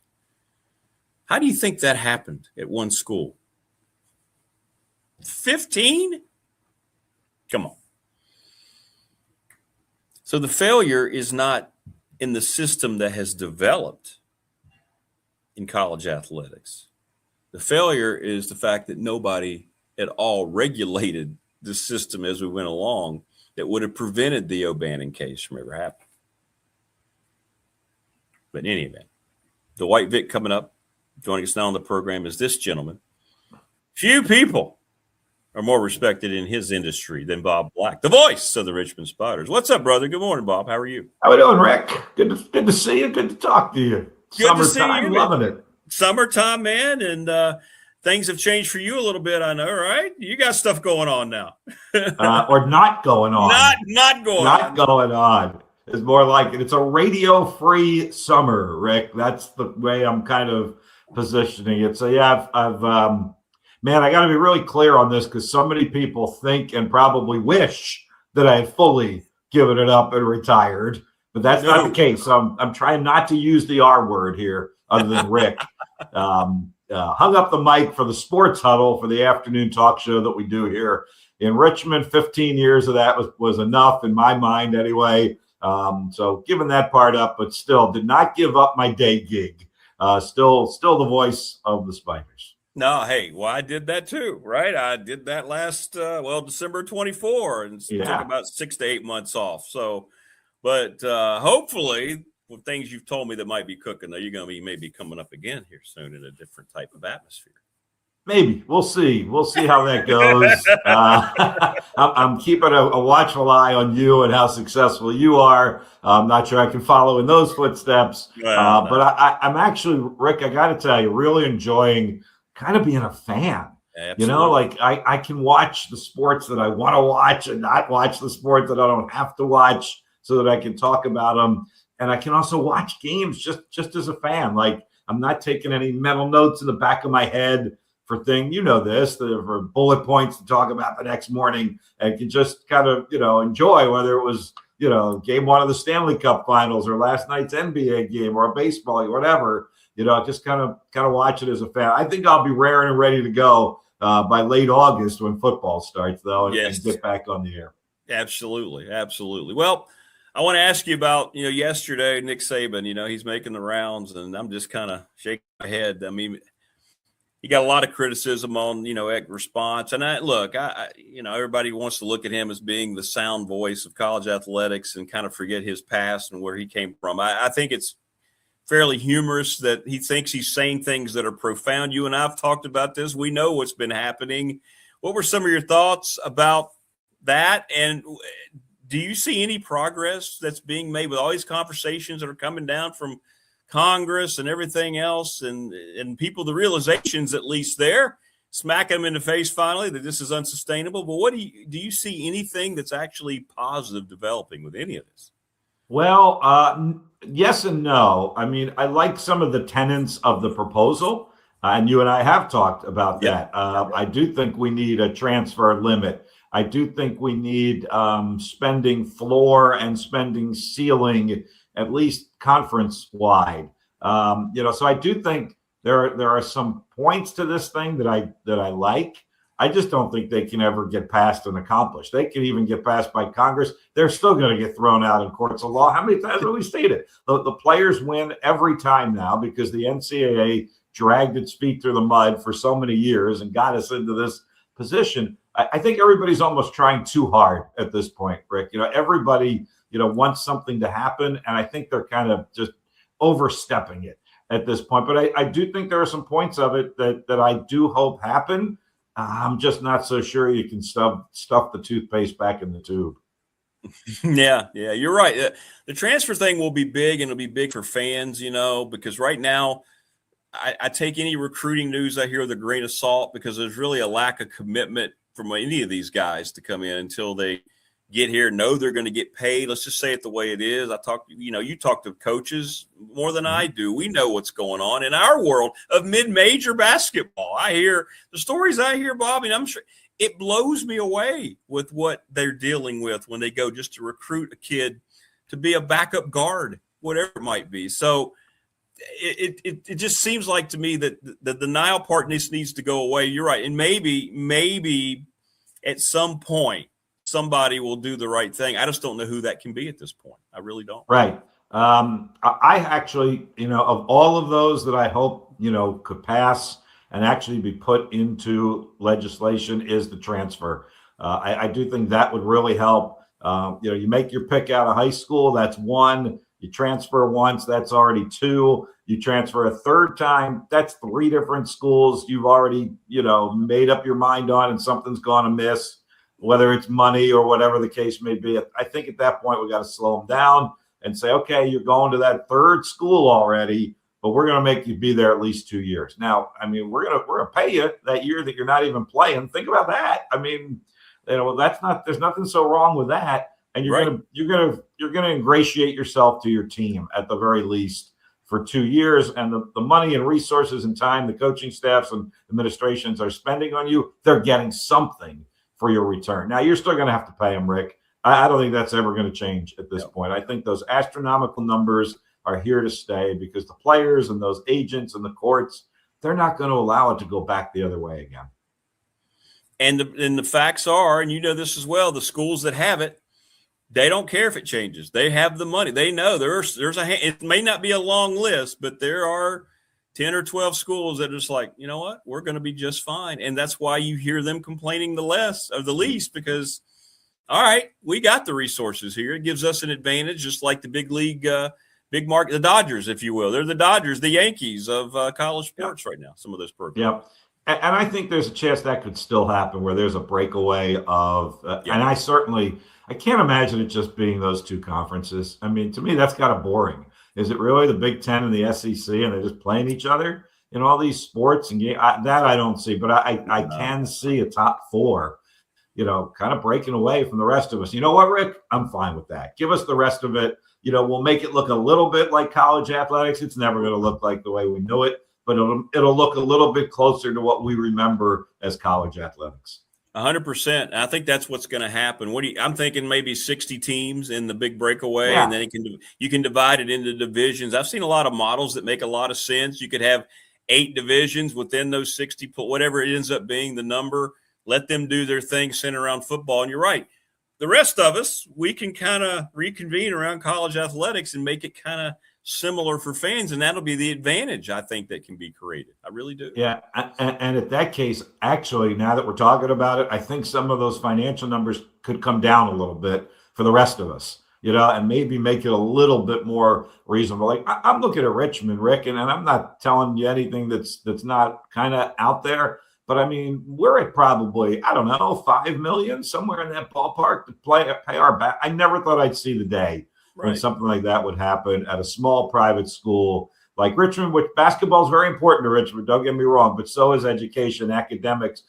How do you think that happened at one school? 15? Come on. So the failure is not in the system that has developed in college athletics. The failure is the fact that nobody at all regulated the system as we went along that would have prevented the O'Bannon case from ever happening. But in any event, the White Vic coming up. Joining us now on the program is this gentleman. Few people are more respected in his industry than Bob Black, the voice of the Richmond Spiders. What's up, brother? Good morning, Bob. How are you? How we doing, Rick? Good to see you. Good to talk to you. Good to see you. Loving it. Summertime, man, and things have changed for you a little bit, I know, right? You got stuff going on now. Or not going on. Not going on. It's more like it's a radio-free summer, Rick. That's the way I'm kind of positioning it. So, yeah, I've man, I got to be really clear on this because so many people think and probably wish that I had fully given it up and retired, but that's not the case. I'm trying not to use the R word here other than Rick. Hung up the mic for the Sports Huddle for the afternoon talk show that we do here in Richmond. 15 years of that was enough in my mind anyway. So giving that part up, but still did not give up my day gig. Still the voice of the Spiders. No, hey, well, I did that too, right? I did that last, December 24 and took about 6 to 8 months off. So, but hopefully with things you've told me that might be cooking, you're going to be maybe coming up again here soon in a different type of atmosphere. Maybe. We'll see. We'll see how that goes. I'm keeping a watchful eye on you and how successful you are. I'm not sure I can follow in those footsteps. But I'm actually, Rick, I got to tell you, really enjoying kind of being a fan. Absolutely. You know, like I can watch the sports that I want to watch and not watch the sports that I don't have to watch so that I can talk about them. And I can also watch games just as a fan. Like I'm not taking any mental notes in the back of my head for things, for bullet points to talk about the next morning, and can just kind of, enjoy whether it was, game one of the Stanley Cup Finals or last night's NBA game or a baseball or whatever, just kind of watch it as a fan. I think I'll be raring and ready to go by late August when football starts, though, and get back on the air. Absolutely. Absolutely. Well, I want to ask you about, yesterday, Nick Saban, he's making the rounds, and I'm just kind of shaking my head. I mean, he got a lot of criticism on, response. And everybody wants to look at him as being the sound voice of college athletics and kind of forget his past and where he came from. I think it's fairly humorous that he thinks he's saying things that are profound. You and I have talked about this. We know what's been happening. What were some of your thoughts about that? And do you see any progress that's being made with all these conversations that are coming down from Congress and everything else, and people, the realizations at least there, smacking them in the face finally that this is unsustainable? But what do you see anything that's actually positive developing with any of this? Well, Yes and no. I mean, I like some of the tenets of the proposal, and you and I have talked about that. I do think we need a transfer limit. I do think we need spending floor and spending ceiling, at least conference wide. So I do think there are some points to this thing that I like. I just don't think they can ever get passed and accomplished. They can even get passed by Congress. They're still going to get thrown out in courts of law. How many times have we stated? The players win every time now because the NCAA dragged its feet through the mud for so many years and got us into this position. I think everybody's almost trying too hard at this point, Rick. Everybody, wants something to happen, and I think they're kind of just overstepping it at this point. But I do think there are some points of it that I do hope happen. I'm just not so sure you can stuff the toothpaste back in the tube. Yeah, you're right. The transfer thing will be big, and it'll be big for fans, because right now I take any recruiting news I hear with a grain of salt because there's really a lack of commitment from any of these guys to come in until they get here, know they're going to get paid. Let's just say it the way it is. You talk to coaches more than I do. We know what's going on in our world of mid-major basketball. I hear the stories I hear, Bob, and I'm sure it blows me away with what they're dealing with when they go just to recruit a kid to be a backup guard, whatever it might be. So it just seems like to me that the denial part needs to go away. You're right. And maybe at some point, somebody will do the right thing. I just don't know who that can be at this point. I really don't. Right. I actually, of all of those that I hope, could pass and actually be put into legislation is the transfer. I do think that would really help. You make your pick out of high school. That's one. You transfer once. That's already two. You transfer a third time. That's three different schools you've already, made up your mind on, and something's gone amiss, whether it's money or whatever the case may be. I think at that point, we got to slow them down and say, okay, you're going to that third school already, but we're going to make you be there at least 2 years. Now, I mean, we're going to pay you that year that you're not even playing. Think about that. I mean, there's nothing so wrong with that. And you're going to ingratiate yourself to your team at the very least for 2 years. And the money and resources and time the coaching staffs and administrations are spending on you, they're getting something for your return. Now, you're still going to have to pay them, Rick. I don't think that's ever going to change at this point. I think those astronomical numbers are here to stay because the players and those agents and the courts, they're not going to allow it to go back the other way again. And the facts are, and you know this as well, the schools that have it, they don't care if it changes. They have the money. They know there's it may not be a long list, but there are 10 or 12 schools that are just like, you know what, we're going to be just fine. And that's why you hear them complaining the least, because, all right, we got the resources here. It gives us an advantage, just like the big league, big market, the Dodgers, if you will. They're the Dodgers, the Yankees of college sports right now, some of those programs. Yeah. And I think there's a chance that could still happen where there's a breakaway of, and I can't imagine it just being those two conferences. I mean, to me, that's kind of boring. Is it really the Big Ten and the SEC, and they're just playing each other in all these sports and games? That I don't see, but I can see a top four, kind of breaking away from the rest of us. You know what, Rick? I'm fine with that. Give us the rest of it. We'll make it look a little bit like college athletics. It's never going to look like the way we knew it, but it'll look a little bit closer to what we remember as college athletics. 100%. I think that's what's going to happen. I'm thinking maybe 60 teams in the big breakaway, and then you can divide it into divisions. I've seen a lot of models that make a lot of sense. You could have 8 divisions within those 60, whatever it ends up being the number. Let them do their thing centered around football. And you're right. The rest of us, we can kind of reconvene around college athletics and make it kind of similar for fans, and that'll be the advantage I think that can be created. I really do. Yeah, and at that case, actually, now that we're talking about it, I think some of those financial numbers could come down a little bit for the rest of us, and maybe make it a little bit more reasonable. Like I'm looking at Richmond, Rick, and I'm not telling you anything that's not kind of out there, but I mean, we're at probably, I don't know, 5 million, somewhere in that ballpark to pay our back. I never thought I'd see the day when something like that would happen at a small private school like Richmond, which basketball is very important to Richmond, don't get me wrong, but so is education, academics,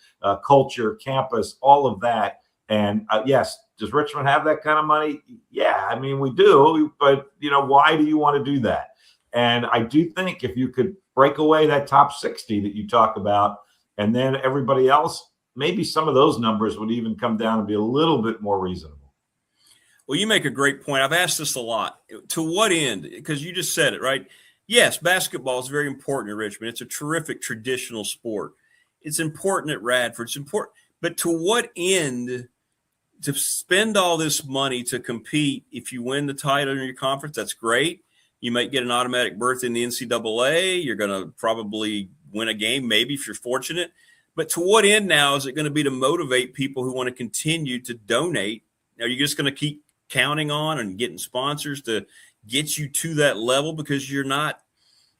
culture, campus, all of that. And yes, does Richmond have that kind of money? Yeah, I mean, we do. But, why do you want to do that? And I do think if you could break away that top 60 that you talk about, and then everybody else, maybe some of those numbers would even come down and be a little bit more reasonable. Well, you make a great point. I've asked this a lot. To what end? Because you just said it, right? Yes, basketball is very important in Richmond. It's a terrific traditional sport. It's important at Radford. It's important. But to what end to spend all this money to compete? If you win the title in your conference, that's great. You might get an automatic berth in the NCAA. You're going to probably win a game, maybe if you're fortunate. But to what end now is it going to be to motivate people who want to continue to donate? Are you just going to keep counting on and getting sponsors to get you to that level? Because you're not,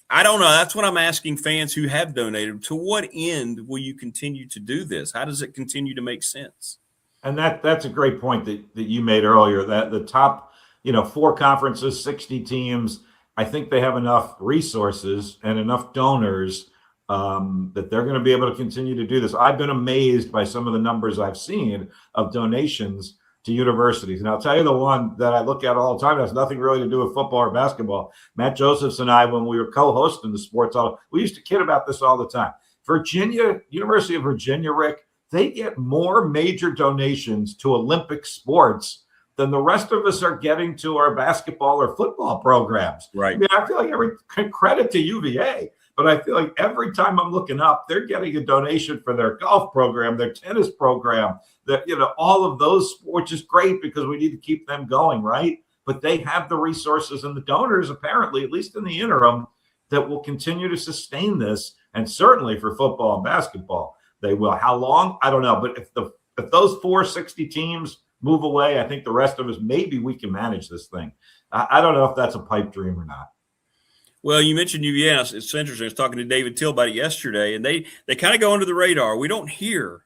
I don't know. That's what I'm asking fans who have donated. To what end will you continue to do this? How does it continue to make sense? And that's a great point that you made earlier, that the top, 4 conferences, 60 teams, I think they have enough resources and enough donors that they're going to be able to continue to do this. I've been amazed by some of the numbers I've seen of donations to universities. And I'll tell you the one that I look at all the time has nothing really to do with football or basketball. Matt Josephs and I, when we were co-hosting the Sports Hall, we used to kid about this all the time. University of Virginia, Rick, they get more major donations to Olympic sports than the rest of us are getting to our basketball or football programs. Right. I mean, I feel like every credit to UVA, but I feel like every time I'm looking up, they're getting a donation for their golf program, their tennis program, that all of those, which is great because we need to keep them going, right? But they have the resources and the donors, apparently, at least in the interim, that will continue to sustain this. And certainly for football and basketball, they will. How long? I don't know. But if those 460 teams move away, I think the rest of us, maybe we can manage this thing. I don't know if that's a pipe dream or not. Well, you mentioned UVA. It's interesting. I was talking to David Till about it yesterday, and they kind of go under the radar. We don't hear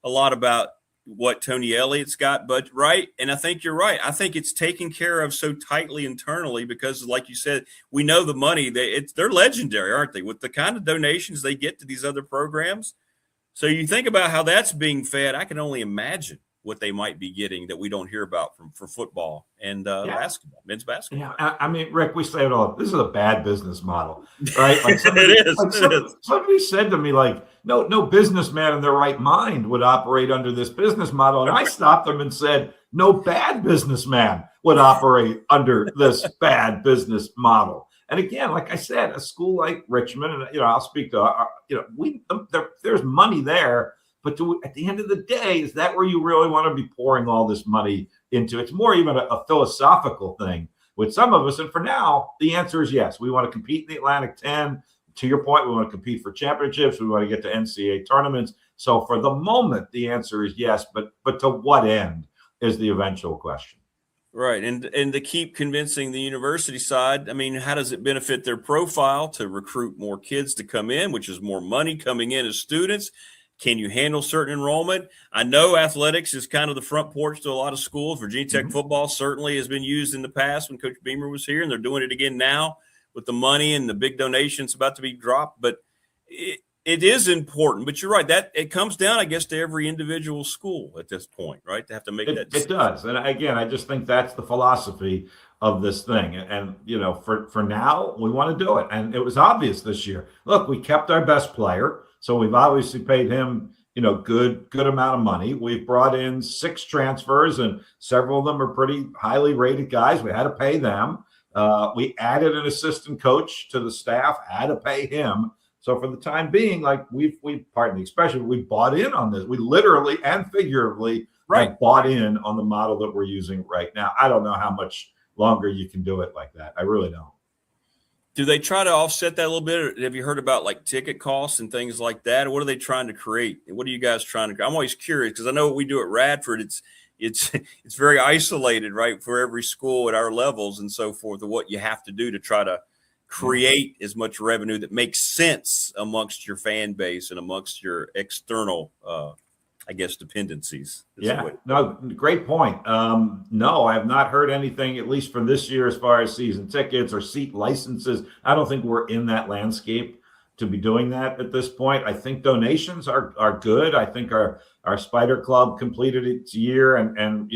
a lot about what Tony Elliott's got, but right. And I think you're right. I think it's taken care of so tightly internally because, like you said, we know the money. They're legendary, aren't they? With the kind of donations they get to these other programs. So you think about how that's being fed. I can only imagine what they might be getting that we don't hear about for football and basketball, men's basketball. Yeah, I mean, Rick, we say it all. This is a bad business model, right? Like somebody said to me, like, no businessman in their right mind would operate under this business model. And I stopped them and said, no bad businessman would operate under this bad business model. And again, like I said, a school like Richmond, and I'll speak to there's money there. But at the end of the day, is that where you really want to be pouring all this money into? It's more even a philosophical thing with some of us. And for now, the answer is yes. We want to compete in the Atlantic 10. To your point, we want to compete for championships. We want to get to NCAA tournaments. So for the moment, the answer is yes. But to what end is the eventual question. Right. And to keep convincing the university side, I mean, how does it benefit their profile to recruit more kids to come in, which is more money coming in as students? Can you handle certain enrollment? I know athletics is kind of the front porch to a lot of schools. Virginia Tech football certainly has been used in the past when Coach Beamer was here, and they're doing it again now with the money and the big donations about to be dropped. But it is important. But you're right, that it comes down, I guess, to every individual school at this point, right? To have to make that decision. It does. And again, I just think that's the philosophy of this thing. And for now, we want to do it. And it was obvious this year. Look, we kept our best player. So we've obviously paid him, good amount of money. We've brought in 6 transfers, and several of them are pretty highly rated guys. We had to pay them. We added an assistant coach to the staff, had to pay him. So for the time being, like we pardon the expression, we bought in on this. We literally and figuratively have bought in on the model that we're using right now. I don't know how much longer you can do it like that. I really don't. Do they try to offset that a little bit? Or have you heard about like ticket costs and things like that? Or what are they trying to create? What are you guys trying to? I'm always curious because I know what we do at Radford. It's very isolated, right, for every school at our levels and so forth. Of what you have to do to try to create as much revenue that makes sense amongst your fan base and amongst your external, dependencies. Yeah, no, great point. No, I have not heard anything, at least for this year, as far as season tickets or seat licenses. I don't think we're in that landscape to be doing that at this point. I think donations are good. I think our Spider Club completed its year and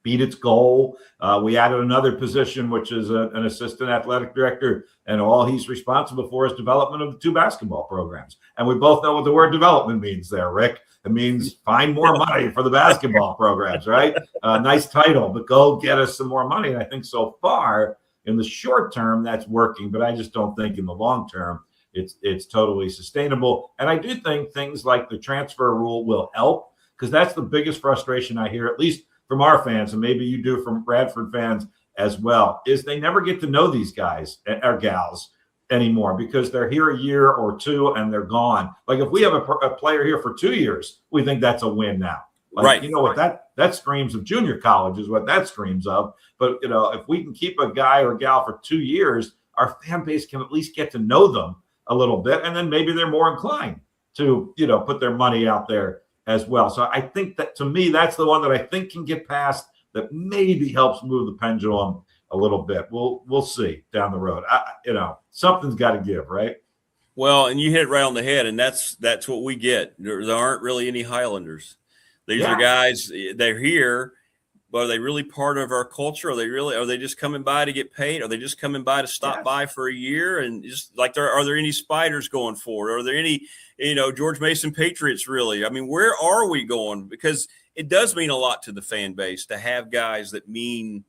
beat its goal. We added another position, which is an assistant athletic director, and all he's responsible for is development of the 2 basketball programs. And we both know what the word development means there, Rick. It means find more money for the basketball programs, right? Nice title, but go get us some more money. And I think so far in the short term, that's working, but I just don't think in the long term it's totally sustainable. And I do think things like the transfer rule will help, because that's the biggest frustration I hear, at least from our fans, and maybe you do from Bradford fans as well, is they never get to know these guys or gals anymore because they're here a year or 2 and they're gone. Like if we have a player here for 2 years, we think that's a win now. Like, right. You know what that screams of junior college is what that screams of. But if we can keep a guy or gal for 2 years, our fan base can at least get to know them a little bit, and then maybe they're more inclined to put their money out there as well. So I think that, to me, that's the one that I think can get past, that maybe helps move the pendulum a little bit. We'll see down the road. Something's got to give, right? Well, and you hit it right on the head, and that's what we get. There aren't really any Highlanders. These are guys, they're here, but are they really part of our culture? Are they just coming by to get paid? Are they just coming by to stop by for a year? And just like, are there any Spiders going forward? Are there any, George Mason Patriots really? I mean, where are we going? Because it does mean a lot to the fan base to have guys that mean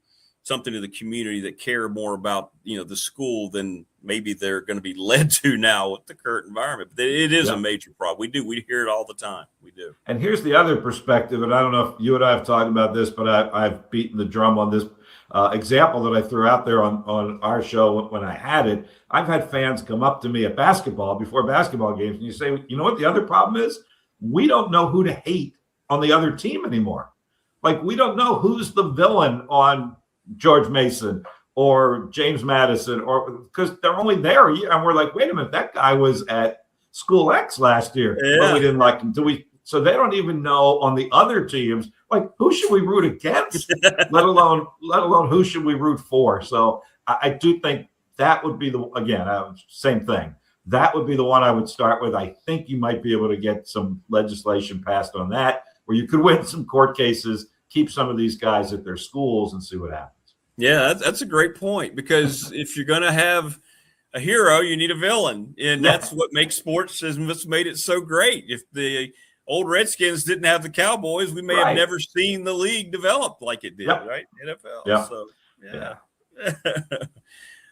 something to the community, that care more about, the school than maybe they're going to be led to now with the current environment. But it is a major problem. We hear it all the time. We do. And here's the other perspective, and I don't know if you and I have talked about this, but I've beaten the drum on this example that I threw out there on our show when I had it. I've had fans come up to me at before basketball games, and you say, you know what the other problem is? We don't know who to hate on the other team anymore. Like, we don't know who's the villain on George Mason or James Madison, or because they're only there a year, and we're like, wait a minute, that guy was at school X last year, but we didn't like him. So they don't even know on the other teams, like, who should we root against, let alone who should we root for. So I do think that would be same thing. That would be the one I would start with. I think you might be able to get some legislation passed on that, where you could win some court cases, keep some of these guys at their schools, and see what happens. Yeah, that's a great point, because if you're going to have a hero, you need a villain. And that's what makes sports, has made it so great. If the old Redskins didn't have the Cowboys, we may have never seen the league develop like it did, right? NFL. Yeah. So, yeah.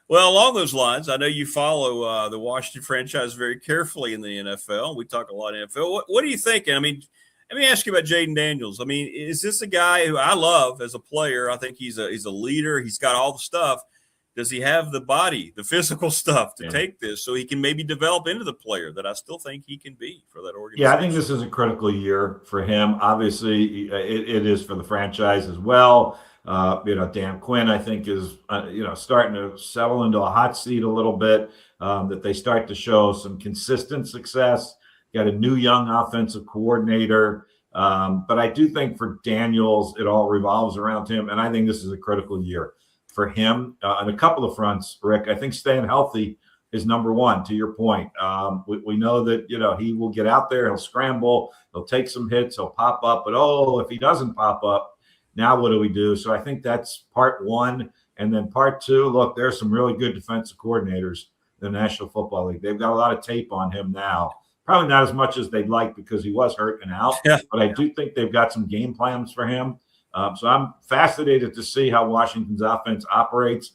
Well, along those lines, I know you follow the Washington franchise very carefully in the NFL. We talk a lot of NFL. What are you thinking? I mean, let me ask you about Jaden Daniels. I mean, is this a guy who I love as a player? I think he's a leader. He's got all the stuff. Does he have the body, the physical stuff to take this so he can maybe develop into the player that I still think he can be for that organization? Yeah, I think this is a critical year for him. Obviously, it is for the franchise as well. Dan Quinn, I think, is starting to settle into a hot seat a little bit, that they start to show some consistent success. Got a new young offensive coordinator. But I do think for Daniels, it all revolves around him. And I think this is a critical year for him on a couple of fronts, Rick. I think staying healthy is number one, to your point. We know that, he will get out there, he'll scramble, he'll take some hits, he'll pop up. But, if he doesn't pop up, now what do we do? So I think that's part one. And then part two, look, there's some really good defensive coordinators in the National Football League. They've got a lot of tape on him now. Probably not as much as they'd like because he was hurt and out, but I do think they've got some game plans for him. So I'm fascinated to see how Washington's offense operates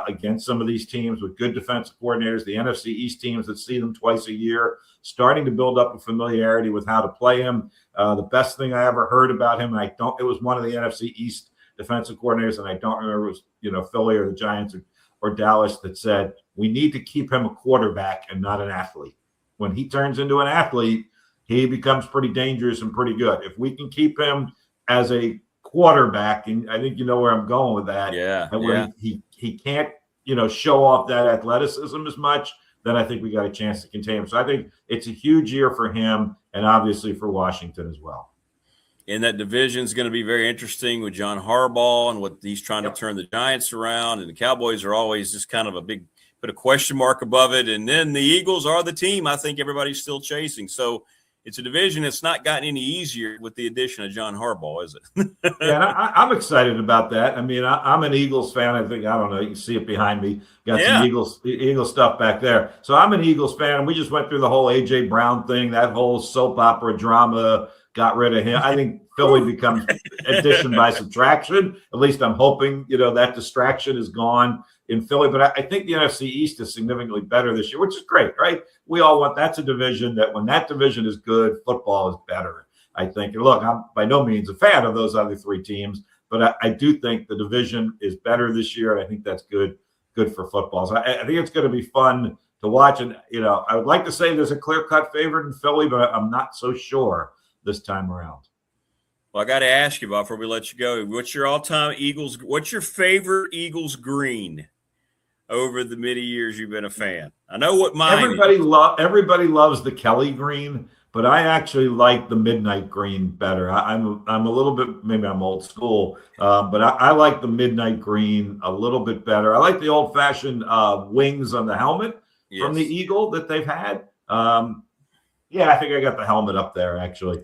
against some of these teams with good defensive coordinators, the NFC East teams that see them twice a year, starting to build up a familiarity with how to play him. The best thing I ever heard about him, it was one of the NFC East defensive coordinators, and I don't remember if it was, Philly or the Giants or Dallas, that said, we need to keep him a quarterback and not an athlete. When he turns into an athlete, he becomes pretty dangerous and pretty good. If we can keep him as a quarterback, and I think you know where I'm going with that. Where he can't, show off that athleticism as much, then I think we got a chance to contain him. So I think it's a huge year for him, and obviously for Washington as well. And that division is going to be very interesting with John Harbaugh and what he's trying to turn the Giants around. And the Cowboys are always just kind of a big put a question mark above it. And then the Eagles are the team I think everybody's still chasing. So it's a division that's not gotten any easier with the addition of John Harbaugh, is it? Yeah, and I'm excited about that. I mean, I'm an Eagles fan. I don't know. You can see it behind me. Got some Eagles stuff back there. So I'm an Eagles fan. We just went through the whole A.J. Brown thing, that whole soap opera drama, got rid of him. I think Philly becomes addition by subtraction. At least I'm hoping, that distraction is gone in Philly. But I think the NFC East is significantly better this year, which is great, right? We all want, that's a division that when that division is good, football is better, I think. And look, I'm by no means a fan of those other three teams, but I do think the division is better this year, and I think that's good for football. So I think it's going to be fun to watch. And, I would like to say there's a clear-cut favorite in Philly, but I'm not so sure this time around. Well, I got to ask you, Bob, before we let you go, what's your all-time Eagles? What's your favorite Eagles green over the many years you've been a fan? I know what mine everybody loves the Kelly green, but I actually like the midnight green better. I'm a little bit, maybe I'm old school, but I like the midnight green a little bit better. I like the old-fashioned wings on the helmet from the Eagle that they've had. Yeah, I think I got the helmet up there actually.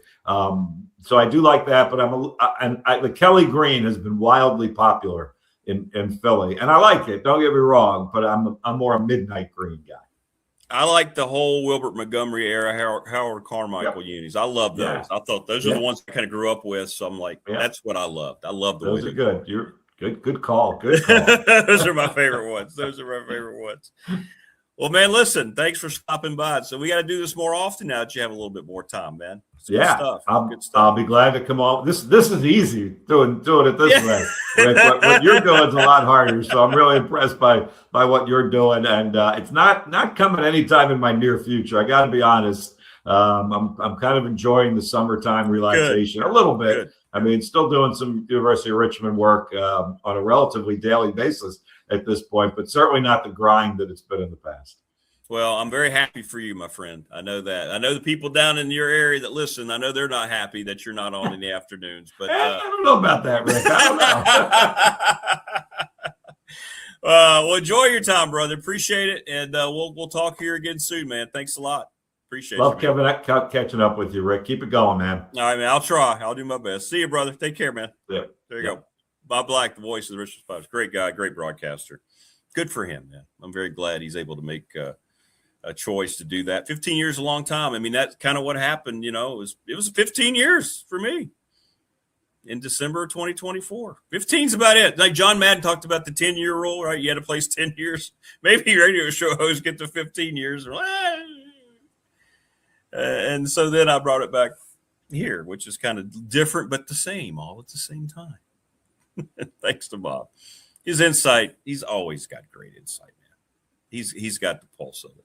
So I do like that, but the Kelly green has been wildly popular in Philly, and I like it. Don't get me wrong, but I'm more a midnight green guy. I like the whole Wilbert Montgomery era Howard Carmichael unis. I love those. Yeah. I thought those are the ones I kind of grew up with. So I'm like, that's what I loved. I love the those are good. You're good call. Good call. Those are my favorite ones. Well, man, listen, thanks for stopping by. So we got to do this more often now that you have a little bit more time, man. Good stuff. I'll be glad to come on. This is easy doing it this way. Right? What you're doing is a lot harder. So I'm really impressed by what you're doing, and it's not coming anytime in my near future. I got to be honest. I'm kind of enjoying the summertime relaxation a little bit. Good. I mean, still doing some University of Richmond work on a relatively daily basis at this point, but certainly not the grind that it's been in the past. Well, I'm very happy for you, my friend. I know that. I know the people down in your area that listen, I know they're not happy that you're not on in the afternoons. But I don't know about that, Rick. I don't know. Well, enjoy your time, brother. Appreciate it. And we'll talk here again soon, man. Thanks a lot. Appreciate it. Love catching up with you, Rick. Keep it going, man. All right, man. I'll try. I'll do my best. See you, brother. Take care, man. Yeah. There you go. Bob Black, the voice of the Richmond Spiders. Great guy, great broadcaster. Good for him, man. I'm very glad he's able to make a choice to do that. 15 years is a long time. I mean, that's kind of what happened. It was 15 years for me in December of 2024. 15's about it. Like John Madden talked about the 10-year rule, right? You had to place 10 years. Maybe radio show hosts get to 15 years. And so then I brought it back here, which is kind of different, but the same, all at the same time. Thanks to Bob. His insight, he's always got great insight, man. He's got the pulse of it.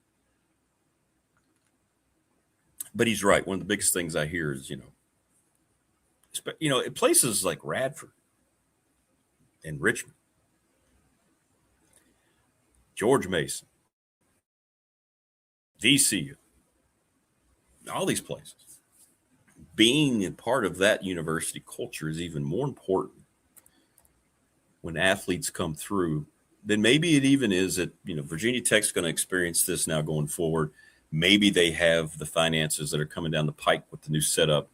But he's right. One of the biggest things I hear is, places like Radford and Richmond, George Mason, VCU, all these places, being a part of that university culture is even more important when athletes come through than maybe it even is at, Virginia Tech's going to experience this now going forward. Maybe they have the finances that are coming down the pike with the new setup.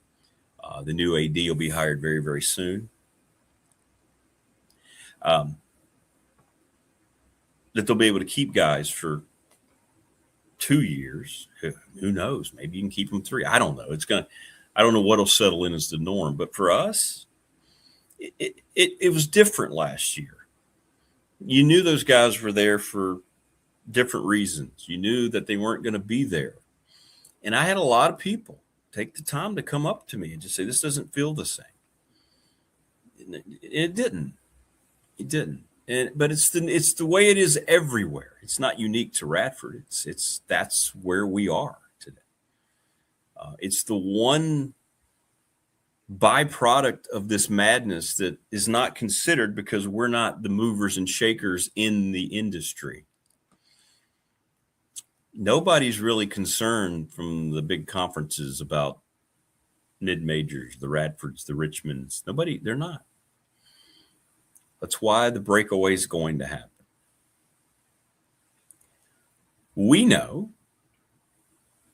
The new AD will be hired very, very soon. That they'll be able to keep guys for 2 years. Who knows? Maybe you can keep them 3. I don't know. I don't know what'll settle in as the norm. But for us, it was different last year. You knew those guys were there for different reasons. You knew that they weren't going to be there. And I had a lot of people take the time to come up to me and just say, this doesn't feel the same. It didn't. But it's the way it is everywhere. It's not unique to Radford. That's where we are today. It's the one byproduct of this madness that is not considered because we're not the movers and shakers in the industry. Nobody's really concerned from the big conferences about mid-majors, the Radfords, the Richmonds. They're not. That's why the breakaway is going to happen. We know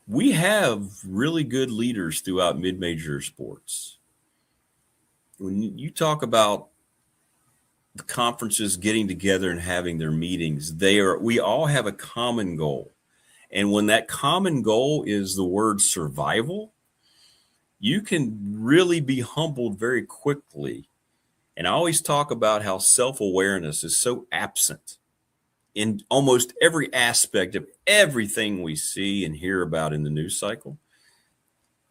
we have really good leaders throughout mid-major sports. When you talk about the conferences getting together and having their meetings, we all have a common goal. And when that common goal is the word survival, you can really be humbled very quickly. And I always talk about how self-awareness is so absent in almost every aspect of everything we see and hear about in the news cycle.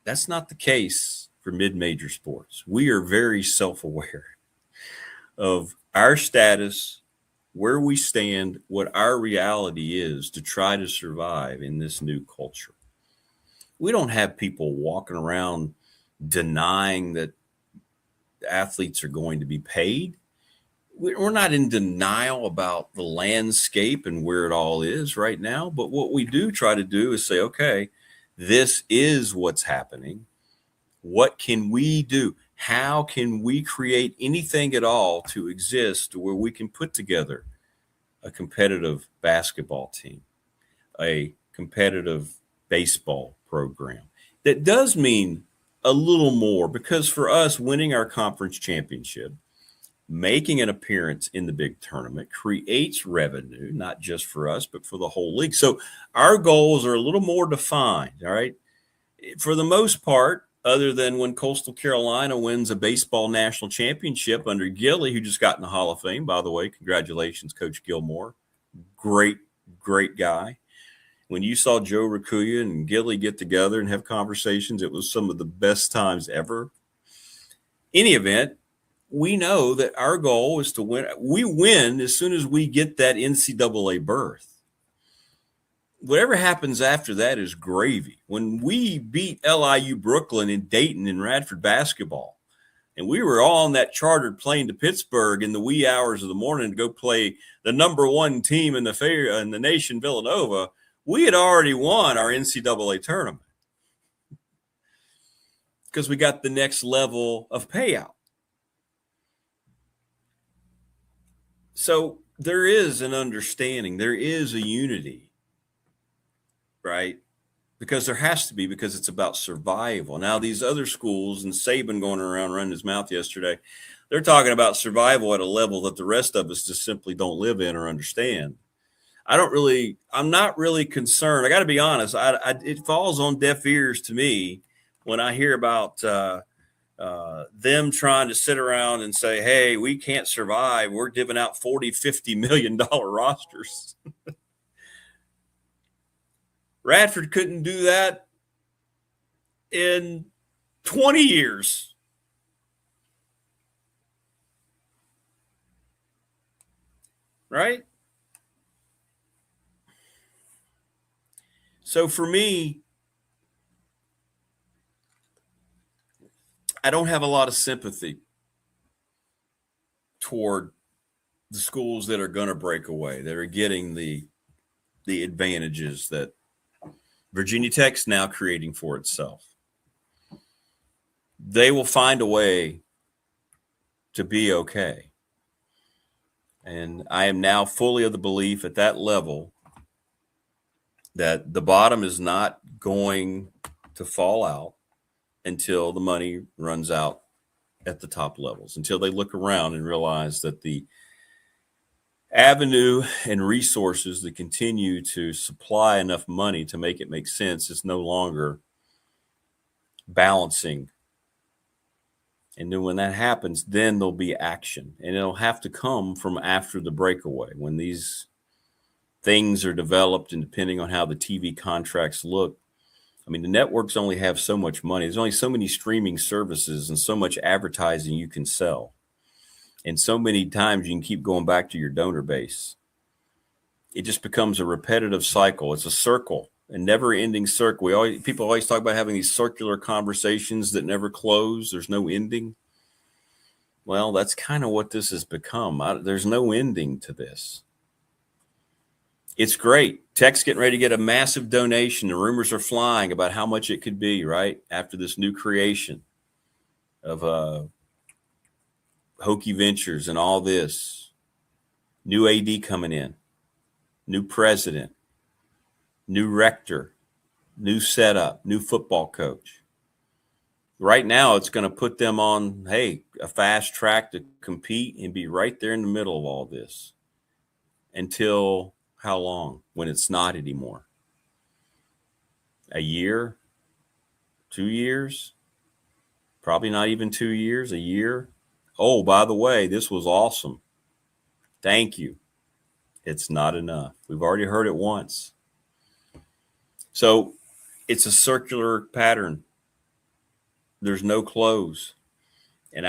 That's not the case for mid-major sports. We are very self-aware of our status, where we stand, what our reality is to try to survive in this new culture. We don't have people walking around denying that athletes are going to be paid. We're not in denial about the landscape and where it all is right now. But what we do try to do is say, okay, this is what's happening. What can we do? How can we create anything at all to exist where we can put together a competitive basketball team, a competitive baseball program? That does mean a little more, because for us, winning our conference championship, making an appearance in the big tournament creates revenue, not just for us, but for the whole league. So our goals are a little more defined, all right? For the most part, other than when Coastal Carolina wins a baseball national championship under Gilly, who just got in the Hall of Fame, by the way. Congratulations, Coach Gilmore. Great, great guy. When you saw Joe Rakuya and Gilly get together and have conversations, it was some of the best times ever. Any event, we know that our goal is to win. We win as soon as we get that NCAA berth. Whatever happens after that is gravy. When we beat LIU Brooklyn in Dayton and Radford basketball, and we were all on that chartered plane to Pittsburgh in the wee hours of the morning to go play the number one team in the nation, Villanova, we had already won our NCAA tournament because we got the next level of payout. So there is an understanding. There is a unity. Right? Because there has to be, because it's about survival. Now, these other schools, and Saban going around running his mouth yesterday, they're talking about survival at a level that the rest of us just simply don't live in or understand. I'm not really concerned. I got to be honest. It falls on deaf ears to me when I hear about them trying to sit around and say, hey, we can't survive. We're giving out $40, $50 million rosters. Radford couldn't do that in 20 years. Right? So for me, I don't have a lot of sympathy toward the schools that are going to break away, that are getting the advantages that Virginia Tech's now creating for itself. They will find a way to be okay. And I am now fully of the belief at that level that the bottom is not going to fall out until the money runs out at the top levels, until they look around and realize that the avenue and resources that continue to supply enough money to make it make sense is no longer balancing. And then when that happens, then there'll be action, and it'll have to come from after the breakaway, when these things are developed and depending on how the TV contracts look. I mean, the networks only have so much money. There's only so many streaming services and so much advertising you can sell. And so many times you can keep going back to your donor base. It just becomes a repetitive cycle. It's a circle, a never-ending circle. People always talk about having these circular conversations that never close. There's no ending. Well, that's kind of what this has become. There's no ending to this. It's great. Tech's getting ready to get a massive donation. The rumors are flying about how much it could be, right, after this new creation of Hokie Ventures and all this. New AD coming in, new president. new rector, new setup, new football coach. Right now, it's going to put them on, hey, a fast track to compete and be right there in the middle of all this. Until how long? When it's not anymore? A year? 2 years? Probably not even 2 years, a year. Oh, by the way, this was awesome. Thank you. It's not enough. We've already heard it once. So it's a circular pattern. There's no close. And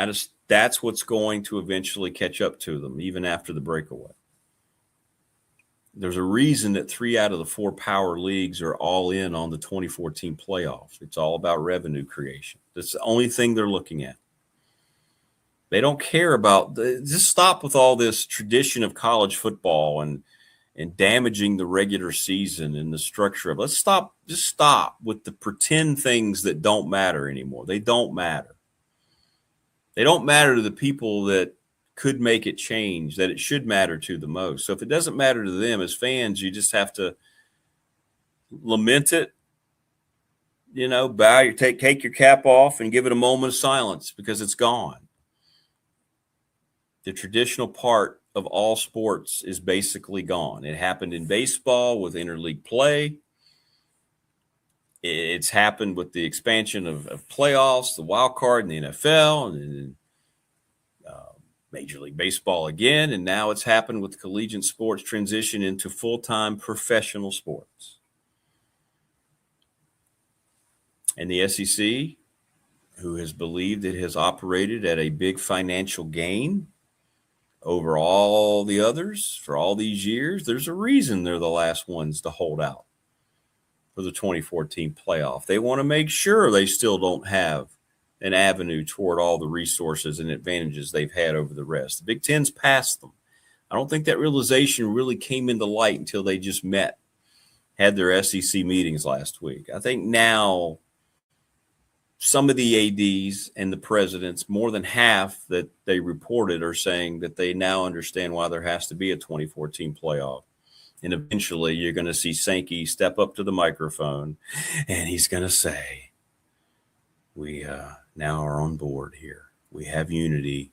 that's what's going to eventually catch up to them, even after the breakaway. There's a reason that 3 out of the 4 power leagues are all in on the 2014 playoffs. It's all about revenue creation. That's the only thing they're looking at. They don't care about just stop with all this tradition of college football and damaging the regular season and the structure of. Let's stop. Just stop with the pretend things that don't matter anymore. They don't matter. They don't matter to the people that could make it change, that it should matter to the most. So if it doesn't matter to them as fans, you just have to lament it, bow your take your cap off and give it a moment of silence because it's gone. The traditional part of all sports is basically gone. It happened in baseball with interleague play. It's happened with the expansion of playoffs, the wild card in the NFL, and Major League Baseball again, and now it's happened with collegiate sports transition into full-time professional sports. And the SEC, who has believed it has operated at a big financial gain over all the others for all these years, there's a reason they're the last ones to hold out for the 2014 playoff. They want to make sure they still don't have an avenue toward all the resources and advantages they've had over the rest. The Big Ten's passed them. I don't think that realization really came into light until they just had their SEC meetings last week. I think now some of the ADs and the presidents, more than half that they reported, are saying that they now understand why there has to be a 2014 playoff. And eventually you're going to see Sankey step up to the microphone and he's going to say, we now are on board here. We have unity.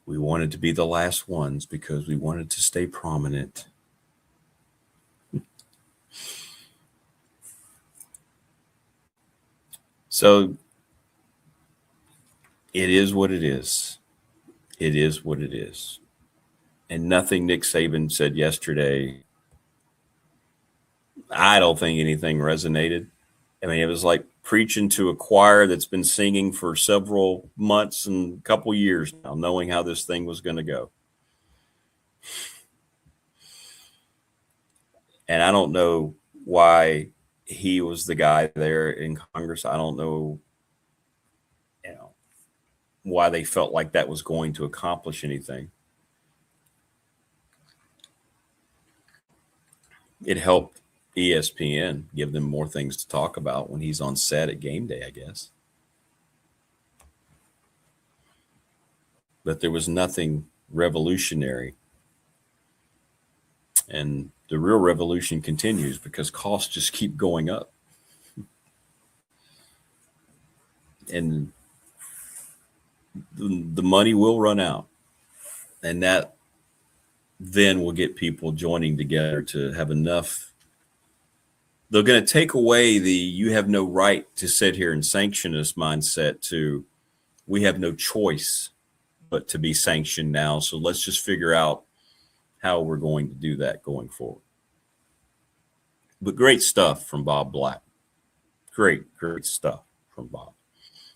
We wanted to be the last ones because we wanted to stay prominent. So it is what it is. It is what it is. And nothing Nick Saban said yesterday, I don't think anything resonated. I mean, it was like preaching to a choir that's been singing for several months and a couple years now, knowing how this thing was going to go. And I don't know why he was the guy there in Congress. I don't know, why they felt like that was going to accomplish anything. It helped ESPN give them more things to talk about when he's on set at game day, I guess. But there was nothing revolutionary. And the real revolution continues because costs just keep going up. And the money will run out. And that then will get people joining together to have enough. They're going to take away the you have no right to sit here and sanction us mindset to we have no choice but to be sanctioned now. So let's just figure out how we're going to do that going forward. But great stuff from Bob Black. Great stuff from Bob.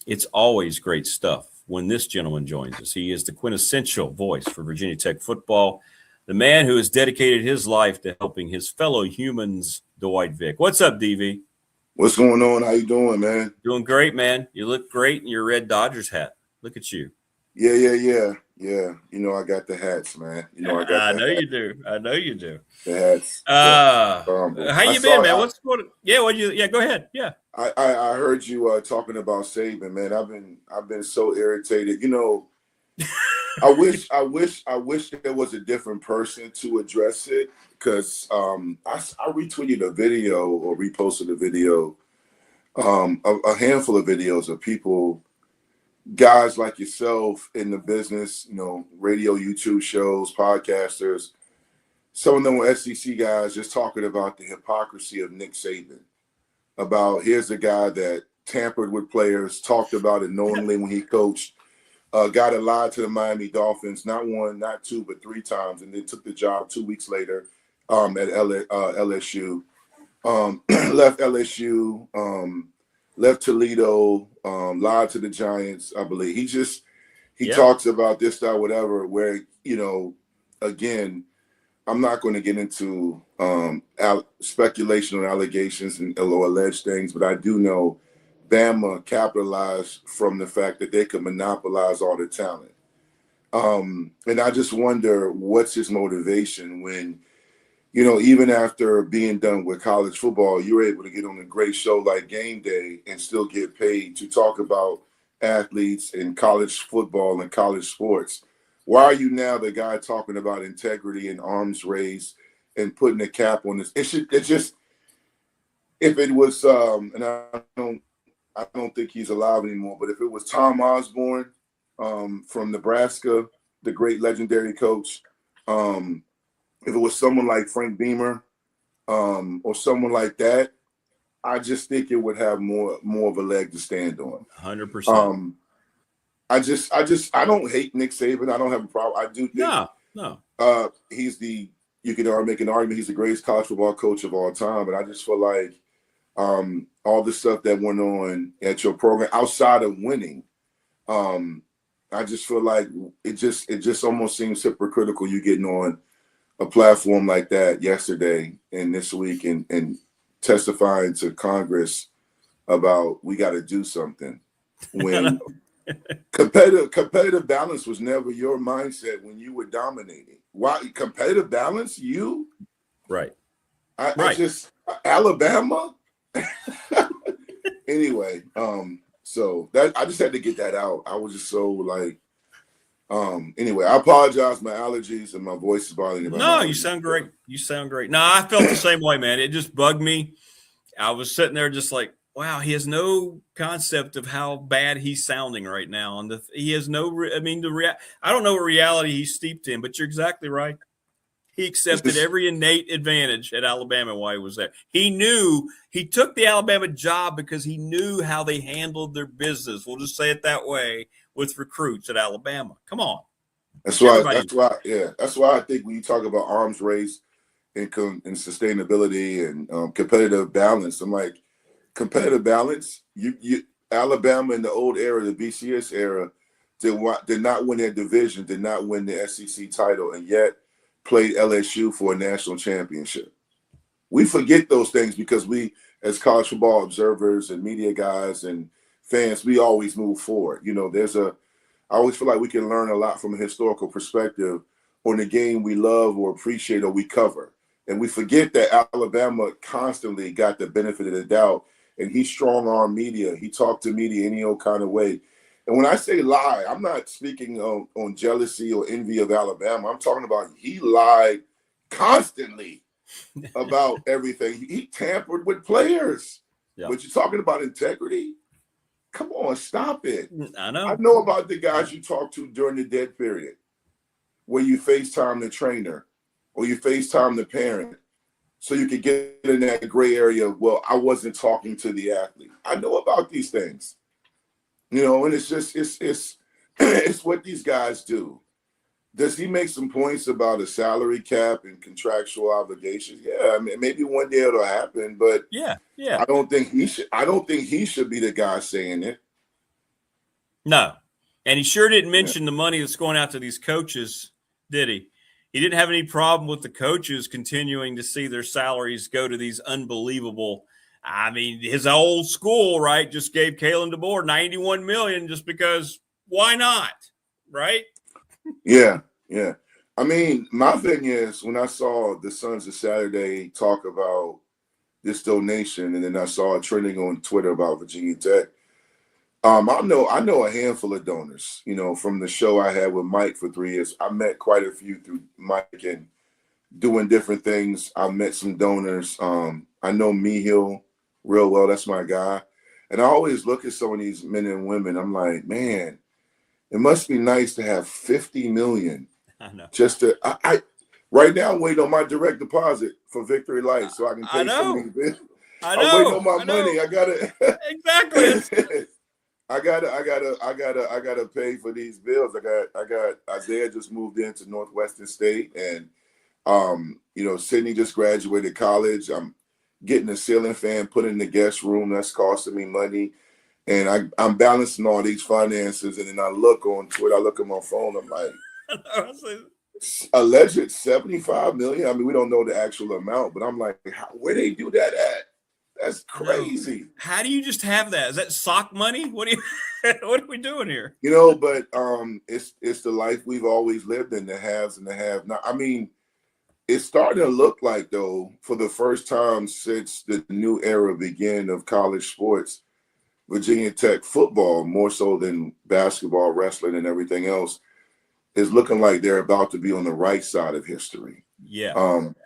It's always great stuff when this gentleman joins us. He is the quintessential voice for Virginia Tech football, the man who has dedicated his life to helping his fellow humans, Dwight Vick. What's up, DV? What's going on? How you doing, man? Doing great, man. You look great in your red Dodgers hat. Look at you. Yeah. You know, I got the hats, man. You know, I know you do. The hats. How you been, man? What's going on? Yeah, go ahead. Yeah. I heard you talking about Saban, man. I've been so irritated. You know, I wish there was a different person to address it. because I retweeted a video or reposted a video, a handful of videos of people, guys like yourself in the business, radio, YouTube shows, podcasters. Some of them were SEC guys just talking about the hypocrisy of Nick Saban. About here's a guy that tampered with players, talked about it knowingly when he coached, guy that lied to the Miami Dolphins, not one, not two, but 3 times, and then took the job 2 weeks later at LSU. Left LSU, left Toledo, lied to the Giants, I believe. He talks about this, that, whatever, where, again, I'm not going to get into speculation or allegations or alleged things, but I do know Bama capitalized from the fact that they could monopolize all the talent. And I just wonder what's his motivation when, even after being done with college football, you're able to get on a great show like Game Day and still get paid to talk about athletes in college football and college sports. Why are you now the guy talking about integrity and arms race and putting a cap on this? If it was, and I don't think he's alive anymore, but if it was Tom Osborne from Nebraska, the great legendary coach, if it was someone like Frank Beamer or someone like that, I just think it would have more of a leg to stand on. 100%. I don't hate Nick Saban. I don't have a problem. I do think no. You can make an argument he's the greatest college football coach of all time, but I just feel like all the stuff that went on at your program outside of winning, I just feel like it just almost seems hypocritical you getting on a platform like that yesterday and this week and testifying to Congress about we got to do something when competitive balance was never your mindset when you were dominating. Why competitive balance? You right? I just Alabama. Anyway, so that I just had to get that out. I was just so like, anyway, I apologize. My allergies and my voice is bothering me. No, you sound great. You sound great. No, I felt the same way, man. It just bugged me. I was sitting there just like, wow, he has no concept of how bad he's sounding right now. And he has no, I don't know what reality he's steeped in, but you're exactly right. He accepted every innate advantage at Alabama while he was there. He knew he took the Alabama job because he knew how they handled their business. We'll just say it that way with recruits at Alabama. Come on. That's why I think when you talk about arms race and sustainability and competitive balance, I'm like, competitive balance, you Alabama in the old era, the BCS era, did not win their division, did not win the SEC title, and yet played LSU for a national championship. We forget those things because we, as college football observers and media guys and fans, we always move forward. I always feel like we can learn a lot from a historical perspective on the game we love or appreciate or we cover. And we forget that Alabama constantly got the benefit of the doubt. And he strong-armed media. He talked to media any old kind of way. And when I say lie, I'm not speaking on jealousy or envy of Alabama. I'm talking about he lied constantly about everything. He tampered with players. Yeah. But you're talking about integrity? Come on, stop it. I know. I know about the guys you talked to during the dead period where you FaceTime the trainer or you FaceTime the parent so you could get in that gray area of, well, I wasn't talking to the athlete. I know about these things. And it's just it's what these guys do. Does he make some points about a salary cap and contractual obligations? Yeah, I mean, maybe one day it'll happen, but yeah. I don't think he should be the guy saying it. No, and he sure didn't mention the money that's going out to these coaches, did he? He didn't have any problem with the coaches continuing to see their salaries go to these unbelievable. I mean, his old school, right, just gave Kalen DeBoer $91 million just because why not, right? Yeah. I mean, my thing is when I saw the Sons of Saturday talk about this donation, and then I saw it trending on Twitter about Virginia Tech. I know a handful of donors, from the show I had with Mike for 3 years. I met quite a few through Mike, and doing different things. I've met some donors. I know Mihil real well. That's my guy. And I always look at some of these men and women. I'm like, man, it must be nice to have 50 million. I know. Just to, I right now I'm waiting on my direct deposit for Victory Life so I can pay some of these bills. I'm waiting on my money. I gotta exactly. I gotta pay for these bills. I got Isaiah just moved into Northwestern State, and Sydney just graduated college. I'm getting a ceiling fan put in the guest room. That's costing me money. And I'm balancing all these finances, and then I look on Twitter, I look at my phone, I'm like, alleged 75 million. I mean, we don't know the actual amount, but I'm like, where they do that at? That's crazy. How do you just have that? Is that sock money? What are we doing here? But it's the life we've always lived in, the haves and the have not. I mean, it's starting to look like, though, for the first time since the new era began of college sports, Virginia Tech football, more so than basketball, wrestling, and everything else, is looking like they're about to be on the right side of history. Yeah.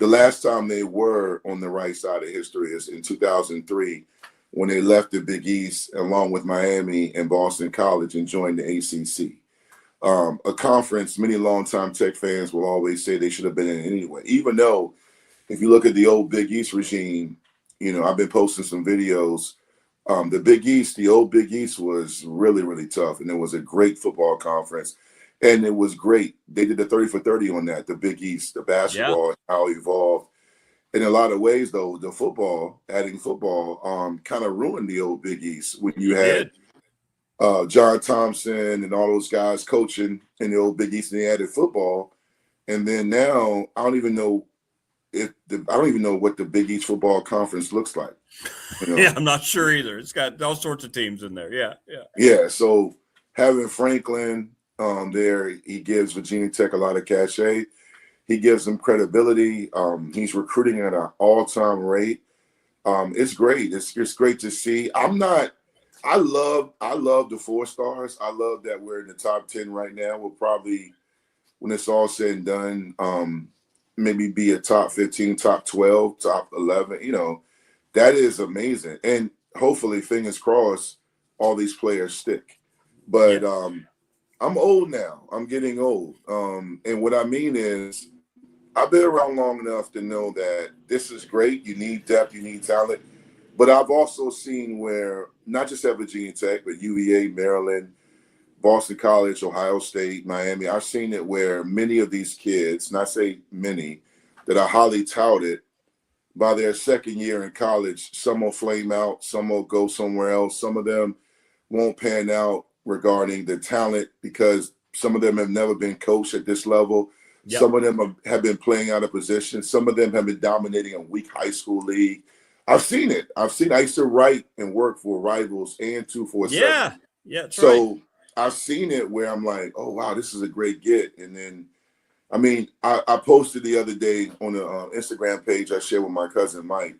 The last time they were on the right side of history is in 2003, when they left the Big East along with Miami and Boston College and joined the ACC. A conference many longtime Tech fans will always say they should have been in anyway, even though if you look at the old Big East regime, I've been posting some videos. The Big East, the old Big East was really, really tough, and it was a great football conference. And it was great. They did the 30 for 30 on that, the Big East, the basketball, how it evolved. In a lot of ways, though, the football, adding football, kind of ruined the old Big East when you had John Thompson and all those guys coaching in the old Big East, and they added football. And then now, I don't even know what the Big East football conference looks like. Yeah, I'm not sure either. It's got all sorts of teams in there. Yeah. So having Franklin there, he gives Virginia Tech a lot of cachet. He gives them credibility. He's recruiting at an all-time rate. It's great. It's great to see. I love the 4 stars. I love that we're in the top 10 right now. We'll probably, when it's all said and done, maybe be a top 15, top 12, top 11. That is amazing. And hopefully, fingers crossed, all these players stick. But I'm old now. I'm getting old. And what I mean is, I've been around long enough to know that this is great. You need depth, you need talent. But I've also seen where, not just at Virginia Tech, but UVA, Maryland, Boston College, Ohio State, Miami, I've seen it where many of these kids, and I say many, that are highly touted, by their second year in college, some will flame out, some will go somewhere else. Some of them won't pan out regarding the talent because some of them have never been coached at this level. Yep. Some of them have been playing out of position. Some of them have been dominating a weak high school league. I've seen it. I used to write and work for Rivals and 247. Yeah, that's so right. I've seen it where I'm like, oh, wow, this is a great get. And then, I posted the other day on the Instagram page I shared with my cousin Mike,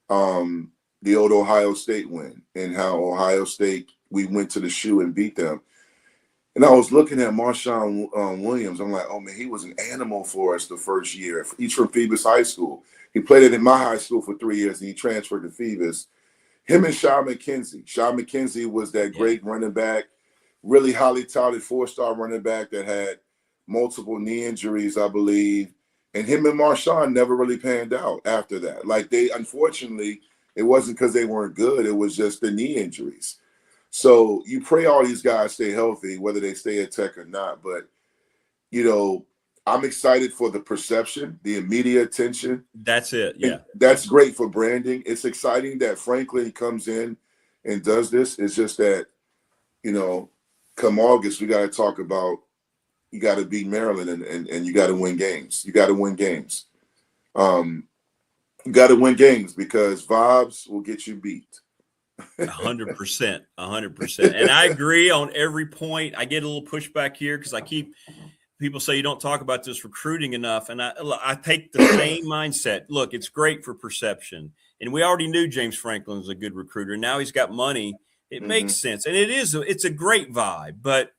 the old Ohio State win and how Ohio State, we went to the shoe and beat them. And I was looking at Marshawn Williams. I'm like, oh, man, he was an animal for us the first year. He's from Phoebus High School. He played it in my high school for 3 years, and he transferred to Phoebus. Him and Shaw McKenzie. Shaw McKenzie was that great running back, really highly touted 4-star running back that had multiple knee injuries, I believe. And him and Marshawn never really panned out after that. Like, unfortunately, it wasn't because they weren't good. It was just the knee injuries. So you pray all these guys stay healthy, whether they stay at Tech or not. But, I'm excited for the perception, the media attention. That's it. Yeah. And that's great for branding. It's exciting that Franklin comes in and does this. It's just that, come August, we got to talk about, you got to beat Maryland and you got to win games. You got to win games. You got to win games because vibes will get you beat. 100%. And I agree on every point. I get a little pushback here because people say you don't talk about this recruiting enough. And I take the same mindset. Look, it's great for perception. And we already knew James Franklin was a good recruiter. Now he's got money. It makes sense. And it's a great vibe. But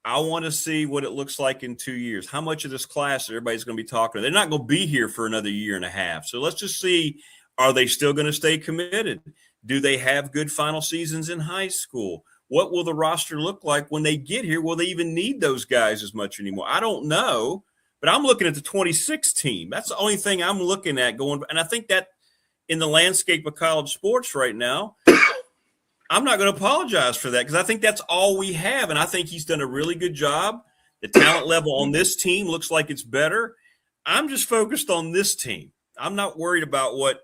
I want to see what it looks like in 2 years. How much of this class everybody's going to be talking? They're not going to be here for another year and a half. So let's just see, are they still going to stay committed? Do they have good final seasons in high school? What will the roster look like when they get here? Will they even need those guys as much anymore? I don't know, but I'm looking at the 26 team. That's the only thing I'm looking at going. And I think that in the landscape of college sports right now, I'm not going to apologize for that because I think that's all we have. And I think he's done a really good job. The talent level on this team looks like it's better. I'm just focused on this team. I'm not worried about what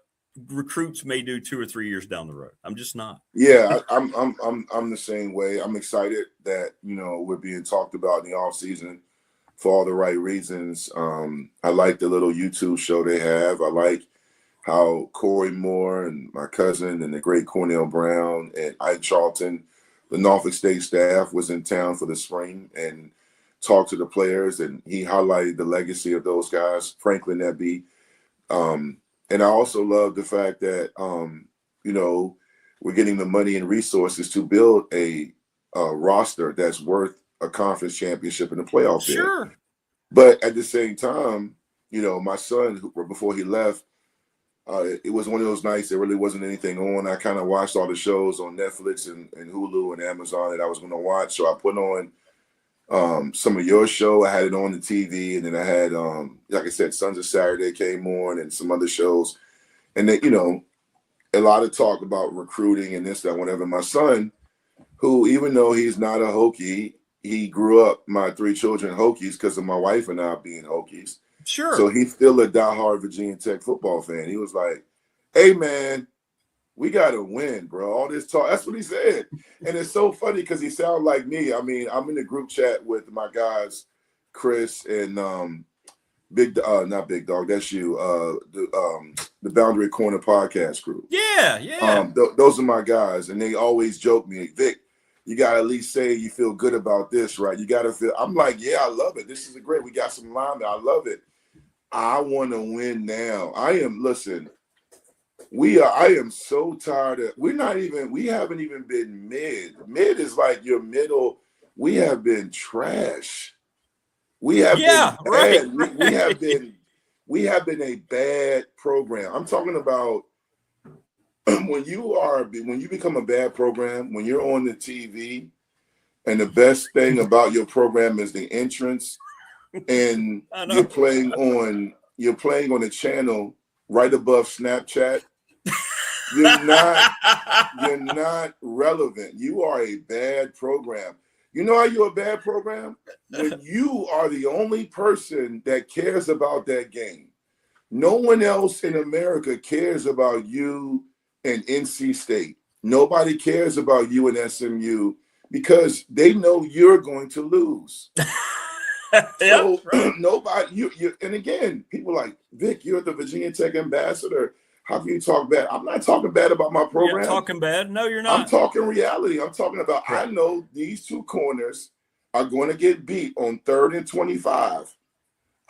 recruits may do 2 or 3 years down the road. I'm just not. Yeah, I'm the same way. I'm excited that, we're being talked about in the off season for all the right reasons. I like the little YouTube show they have. I like how Corey Moore and my cousin and the great Cornell Brown and Ike Charlton, the Norfolk State staff, was in town for the spring and talked to the players, and he highlighted the legacy of those guys, Franklin Nebby. And I also love the fact that, we're getting the money and resources to build a roster that's worth a conference championship in the playoffs. Sure. But at the same time, my son, before he left, it was one of those nights there really wasn't anything on. I kind of watched all the shows on Netflix and Hulu and Amazon that I was going to watch. So I put on some of your show. I had it on the TV, and then I had, like I said, Sons of Saturday came on and some other shows. And then, a lot of talk about recruiting and this, that, whatever. My son, who, even though he's not a Hokie, he grew up, my 3 children, Hokies because of my wife and I being Hokies. Sure. So he's still a diehard Virginia Tech football fan. He was like, hey, man, we got to win, bro. All this talk. That's what he said. And it's so funny because he sounds like me. I mean, I'm in the group chat with my guys, Chris and not Big Dog. That's you. The Boundary Corner podcast group. Yeah. Those are my guys. And they always joke me, Vic, you got to at least say you feel good about this, right? You got to feel. I'm like, yeah, I love it. This is great. We got some linemen. I love it. I want to win now. I am so tired of, we haven't even been mid. Mid is like your middle. We have been trash. We have been bad. Right. We have been a bad program. I'm talking about when you become a bad program, when you're on the TV and the best thing about your program is the entrance, and you're playing on a channel right above Snapchat. You're not relevant. You are a bad program. You know how you're a bad program? When you are the only person that cares about that game. No one else in America cares about you and NC State. Nobody cares about you and SMU because they know you're going to lose. So nobody, you and again, people like, Vic, you're the Virginia Tech ambassador. How can you talk bad? I'm not talking bad about my program. You're talking bad? No, you're not. I'm talking reality. I'm talking about, I know these 2 corners are going to get beat on 3rd and 25.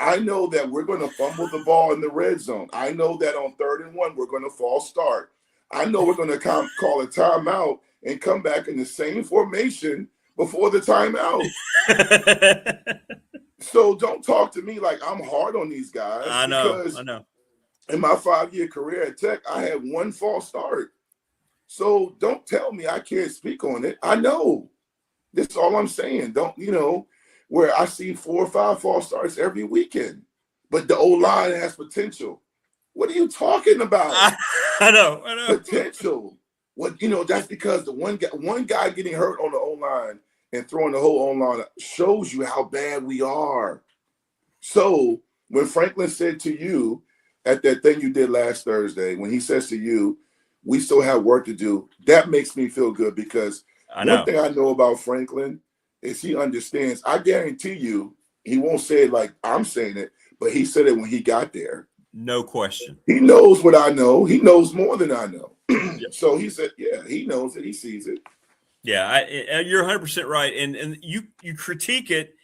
I know that we're going to fumble the ball in the red zone. I know that on 3rd and 1, we're going to false start. I know we're going to call a timeout and come back in the same formation before the timeout. So don't talk to me like I'm hard on these guys. I know. In my 5-year career at Tech, I had 1 false start. So don't tell me I can't speak on it. I know. That's all I'm saying. Where I see 4 or 5 false starts every weekend, but the O-line has potential. What are you talking about? I know. Potential. That's because the one guy getting hurt on the O-line and throwing the whole O-line shows you how bad we are. So when Franklin said to you at that thing you did last Thursday, when he says to you, we still have work to do, that makes me feel good because one thing I know about Franklin is he understands. I guarantee you he won't say it like I'm saying it, but he said it when he got there. No question. He knows what I know. He knows more than I know. So he said, yeah, he knows it. He sees it. Yeah, you're 100% right. And you critique it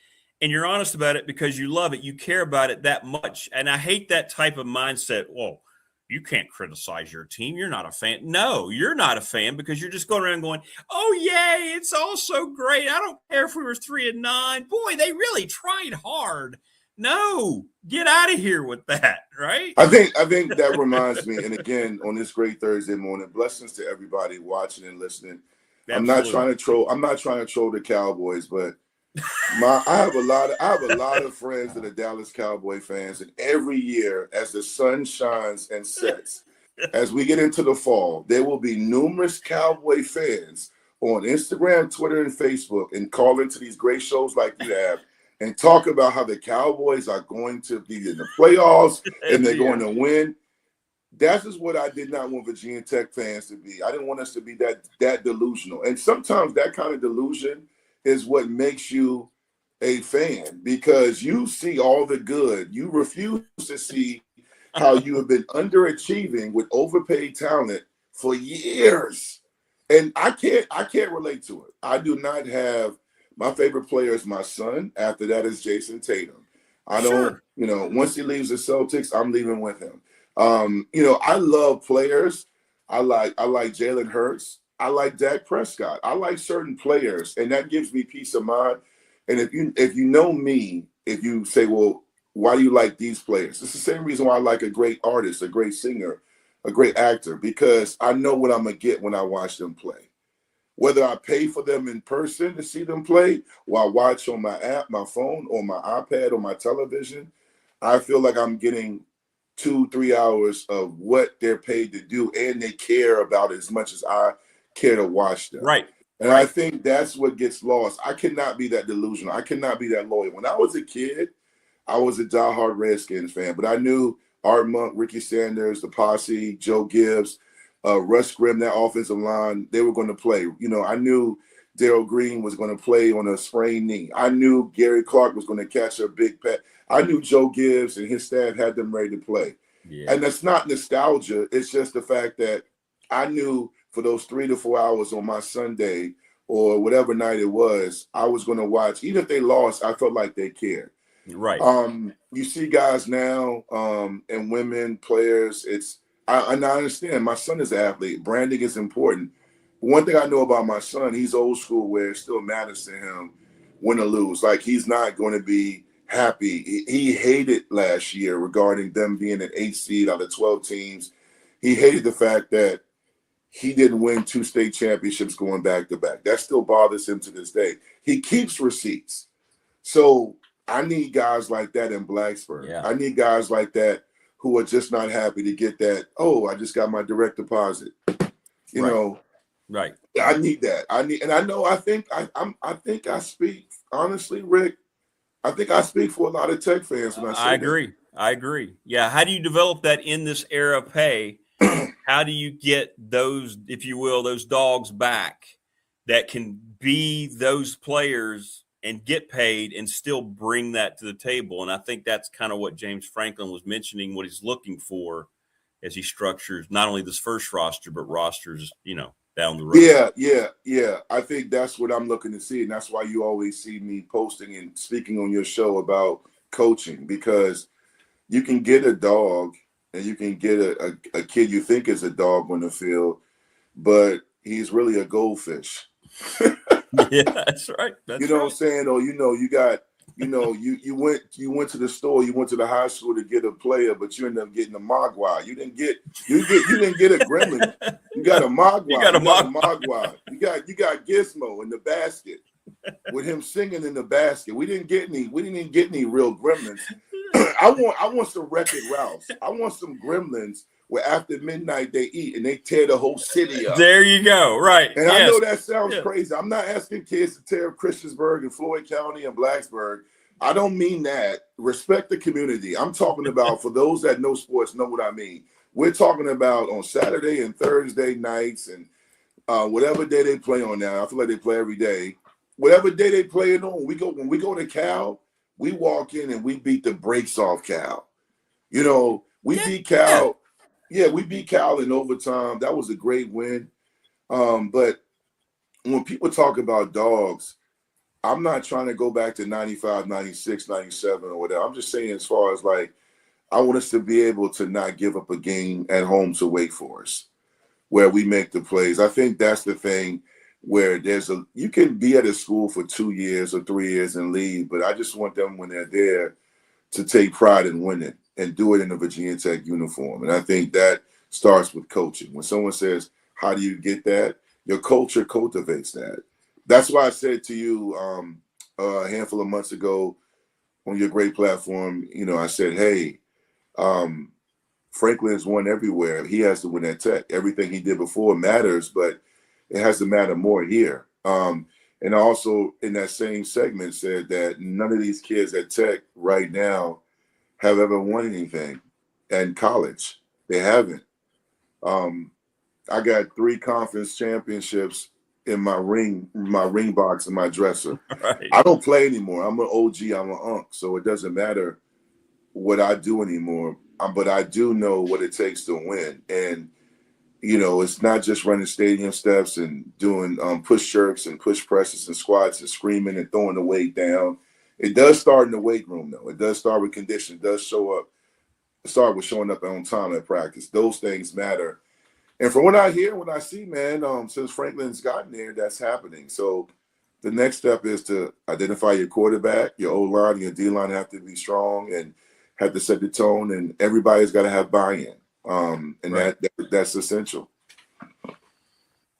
and you're honest about it because you love it. You care about it that much. And I hate that type of mindset. Whoa, you can't criticize your team. You're not a fan. No, you're not a fan because you're just going around going, oh, yay, it's all so great. I don't care if we were 3-9. Boy, they really tried hard. No, get out of here with that, right? I think that reminds me, and again, on this great Thursday morning, blessings to everybody watching and listening. Absolutely. I'm not trying to troll the Cowboys, but I have a lot of friends that are Dallas Cowboy fans, and every year as the sun shines and sets, as we get into the fall, there will be numerous Cowboy fans on Instagram, Twitter, and Facebook, and call into these great shows like you have and talk about how the Cowboys are going to be in the playoffs and they're going to win. That is what I did not want Virginia Tech fans to be. I didn't want us to be that delusional. And sometimes that kind of delusion is what makes you a fan, because you see all the good. You refuse to see how you have been underachieving with overpaid talent for years. And I can't relate to it. I do not have my favorite player is my son. After that is Jason Tatum. I don't, once he leaves the Celtics, I'm leaving with him. I love players. I like Jalen Hurts. I like Dak Prescott. I like certain players, and that gives me peace of mind. And if you know me, if you say, well, why do you like these players? It's the same reason why I like a great artist, a great singer, a great actor, because I know what I'm going to get when I watch them play. Whether I pay for them in person to see them play or I watch on my app, my phone, or my iPad, or my television, I feel like I'm getting 2-3 hours of what they're paid to do, and they care about it as much as I care to watch them. Right. And I think that's what gets lost. I cannot be that delusional. I cannot be that loyal. When I was a kid, I was a diehard Redskins fan, but I knew Art Monk, Ricky Sanders, the Posse, Joe Gibbs, Russ Grimm, that offensive line, they were going to play. I knew Darryl Green was going to play on a sprained knee. I knew Gary Clark was going to catch a big pass. I knew Joe Gibbs and his staff had them ready to play. Yeah. And that's not nostalgia. It's just the fact that I knew for those 3 to 4 hours on my Sunday or whatever night it was, I was going to watch. Even if they lost, I felt like they cared. Right. You see guys now and women players, I understand. My son is an athlete. Branding is important. But one thing I know about my son, he's old school where it still matters to him win or lose. Like, he's not going to be happy. He hated last year regarding them being an 8 seed out of 12 teams. He hated the fact that he didn't win 2 state championships going back to back. That still bothers him to this day. He keeps receipts. So I need guys like that in Blacksburg. Yeah. I need guys like that who are just not happy to get that, oh, I just got my direct deposit. You know. Right. I need that. I think I speak, honestly, Rick, I think I speak for a lot of Tech fans when I say I agree. Yeah. How do you develop that in this era of pay? How do you get those, if you will, those dogs back that can be those players and get paid and still bring that to the table? And I think that's kind of what James Franklin was mentioning, what he's looking for as he structures not only this first roster, but rosters, down the road. Yeah. I think that's what I'm looking to see. And that's why you always see me posting and speaking on your show about coaching, because you can get a dog and you can get a kid you think is a dog on the field, but he's really a goldfish. Yeah, that's right. What I'm saying? Or you got, you went to the store, you went to the high school to get a player, but you ended up getting a Mogwai. You didn't get a gremlin. You got a Mogwai. You got got Gizmo in the basket with him singing in the basket. We didn't get any real gremlins. I want some Wreck-It Ralphs. I want some gremlins where after midnight they eat and they tear the whole city up. There you go. Right. And I know that sounds crazy. I'm not asking kids to tear up Christiansburg and Floyd County and Blacksburg. I don't mean that. Respect the community. I'm talking about, for those that know sports know what I mean. We're talking about on Saturday and Thursday nights and whatever day they play on now. I feel like they play every day. Whatever day they play it on, when we go to Cal, we walk in and we beat the brakes off Cal. We beat Cal. Yeah, we beat Cal in overtime. That was a great win. But when people talk about dogs, I'm not trying to go back to 95, 96, 97 or whatever. I'm just saying, as far as like I want us to be able to not give up a game at home to Wake Forest, where we make the plays. I think that's the thing where you can be at a school for 2 years or 3 years and leave, but I just want them when they're there to take pride in winning and do it in a Virginia Tech uniform. And I think that starts with coaching. When someone says, how do you get that? Your culture cultivates that. That's why I said to you a handful of months ago on your great platform, I said, hey, Franklin's won everywhere. He has to win at Tech. Everything he did before matters, but it has to matter more here. And also in that same segment said that none of these kids at Tech right now have ever won anything in college. They haven't. I got 3 conference championships in my ring box in my dresser. Right. I don't play anymore. I'm an OG. I'm an unk. So it doesn't matter what I do anymore. But I do know what it takes to win. And, it's not just running stadium steps and doing push jerks and push presses and squats and screaming and throwing the weight down. It does start in the weight room, though. It does start with condition. It does start with showing up on time at practice. Those things matter. And from what I hear, what I see, man, since Franklin's gotten there, that's happening. So the next step is to identify your quarterback, your O-line, and your D-line have to be strong and have to set the tone, and everybody's got to have buy-in. And right. That's essential.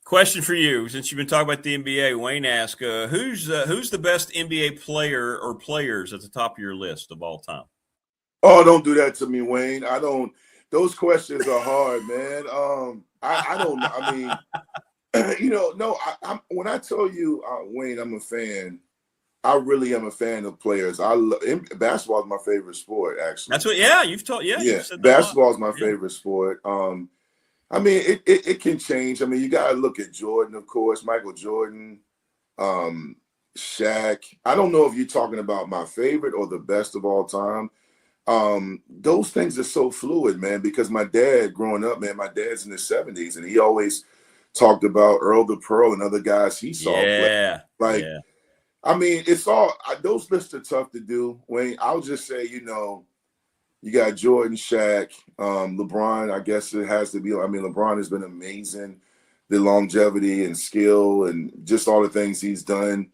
Question for you, since you've been talking about the NBA, Wayne asked, who's the best NBA player or players at the top of your list of all time? Oh, don't do that to me, Wayne. Those questions are hard, man. I don't know. I mean, when I tell you, Wayne, I'm a fan, I really am a fan of players. Basketball is my favorite sport, actually. That's what, you've told, you've said that basketball is my favorite sport. I mean, it can change. I mean, you got to look at Jordan, of course, Michael Jordan, Shaq. I don't know if you're talking about my favorite or the best of all time. Those things are so fluid, man, because my dad growing up, man, my dad's in the 70s and he always talked about Earl the Pearl and other guys he saw play. I mean, those lists are tough to do, Wayne. I'll just say, you got Jordan, Shaq, LeBron, I guess it has to be. I mean, LeBron has been amazing, the longevity and skill and just all the things he's done.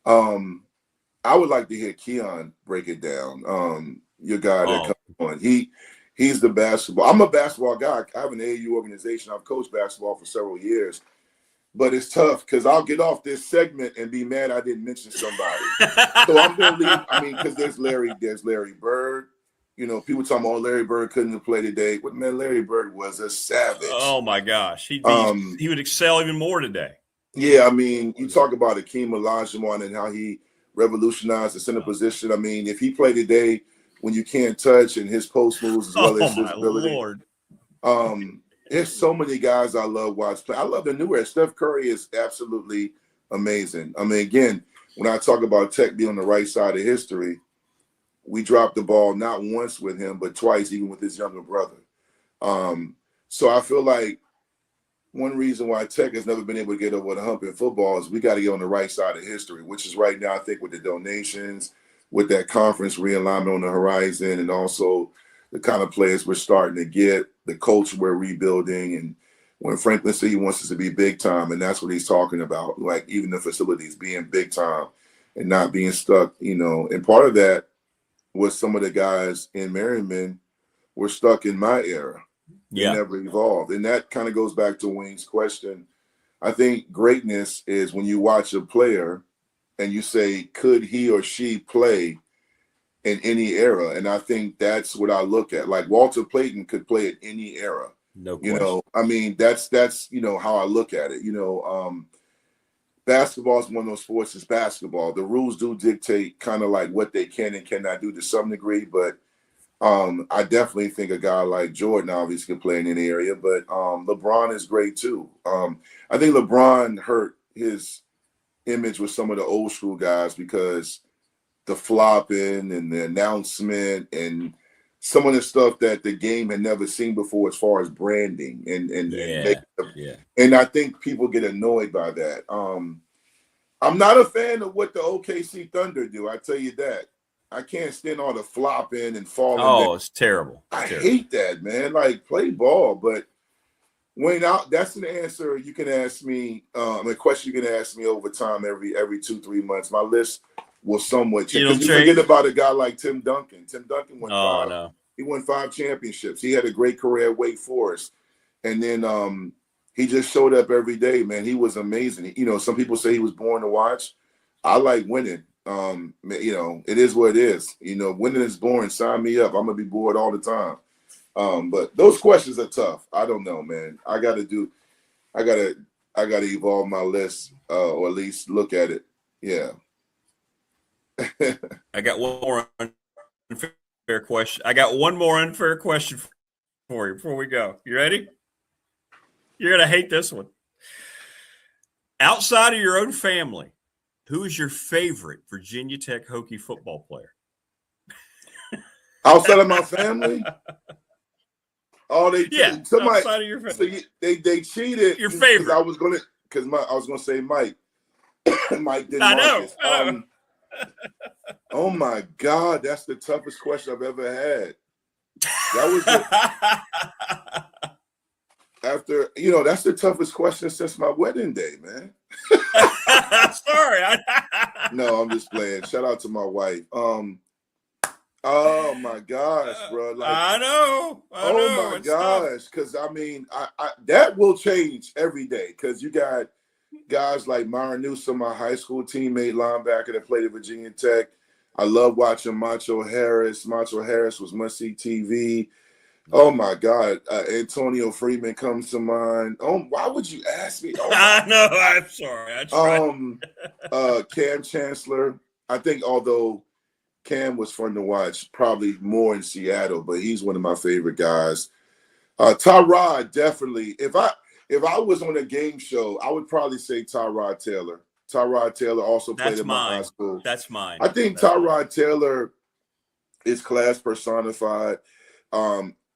I would like to hear Keon break it down. Your guy that comes on. He's the basketball. I'm a basketball guy. I have an AAU organization. I've coached basketball for several years. But it's tough because I'll get off this segment and be mad I didn't mention somebody. So I'm going to leave. I mean, because there's Larry Bird. People talking about Larry Bird couldn't have played today. But, man, Larry Bird was a savage. Oh, my gosh. He would excel even more today. Yeah, I mean, you talk about Akeem Olajuwon and how he revolutionized the center position. I mean, if he played today when you can't touch and his post moves as well as his ability. Lord. There's so many guys I love watch play. I love the new era. Steph Curry is absolutely amazing. I mean, again, when I talk about Tech being on the right side of history, we dropped the ball not once with him, but twice, even with his younger brother. So I feel like one reason why Tech has never been able to get over the hump in football is we got to get on the right side of history, which is right now, I think, with the donations, with that conference realignment on the horizon, and also the kind of players we're starting to get, the culture we're rebuilding. And when Franklin said he wants us to be big time, and that's what he's talking about, like even the facilities being big time and not being stuck, And part of that was some of the guys in Merriman were stuck in my era. They never evolved. And that kind of goes back to Wayne's question. I think greatness is when you watch a player and you say, could he or she play in any era? And I think that's what I look at. Like Walter Payton could play at any era. No question. I mean, that's how I look at it. Basketball is one of those sports. It's basketball. The rules do dictate kind of like what they can and cannot do to some degree, but I definitely think a guy like Jordan obviously can play in any area, but LeBron is great too. I think LeBron hurt his image with some of the old school guys because the flopping and the announcement and some of the stuff that the game had never seen before as far as branding and I think people get annoyed by that. I'm not a fan of what the OKC Thunder do. I tell you that. I can't stand all the flopping and falling. Oh, it's terrible. I hate that, man. Like, play ball. But Wayne, that's an answer you can ask me. A question you can ask me over time every 2-3 months. My list will somewhat change. Because you forget about a guy like Tim Duncan. Tim Duncan won five. No. He won 5 championships. He had a great career at Wake Forest. And then he just showed up every day, man. He was amazing. You know, some people say he was born to watch. I like winning. You know, it is what it is. You know, winning is boring. Sign me up. I'm gonna be bored all the time. But those questions are tough. I don't know, man. I gotta evolve my list, or at least look at it. Yeah. I got one more unfair question. I got one more unfair question for you before we go. You ready? You're gonna hate this one. Outside of your own family, who is your favorite Virginia Tech Hokie football player? Outside of my family? Oh, somebody outside of your family. So they cheated. Your favorite? I was gonna say Mike. Mike didn't. I know. Oh my God, that's the toughest question I've ever had. That was after, you know, that's the toughest question since my wedding day, man. Sorry. No, I'm just playing. Shout out to my wife. Oh my gosh, bro. Like, I know. Oh my gosh. Because I mean, I that will change every day. Because you got guys like Myron Newsom, my high school teammate, linebacker that played at Virginia Tech. I love watching Macho Harris. Macho Harris was must-see TV. Oh my God, Antonio Freeman comes to mind. Oh, why would you ask me? Oh, I know. I'm sorry. Cam Chancellor. I think although Cam was fun to watch, probably more in Seattle, but he's one of my favorite guys. Tyrod, definitely. If I was on a game show, I would probably say Tyrod Taylor. Tyrod Taylor also played in my high school. That's mine. I think Tyrod Taylor is class personified.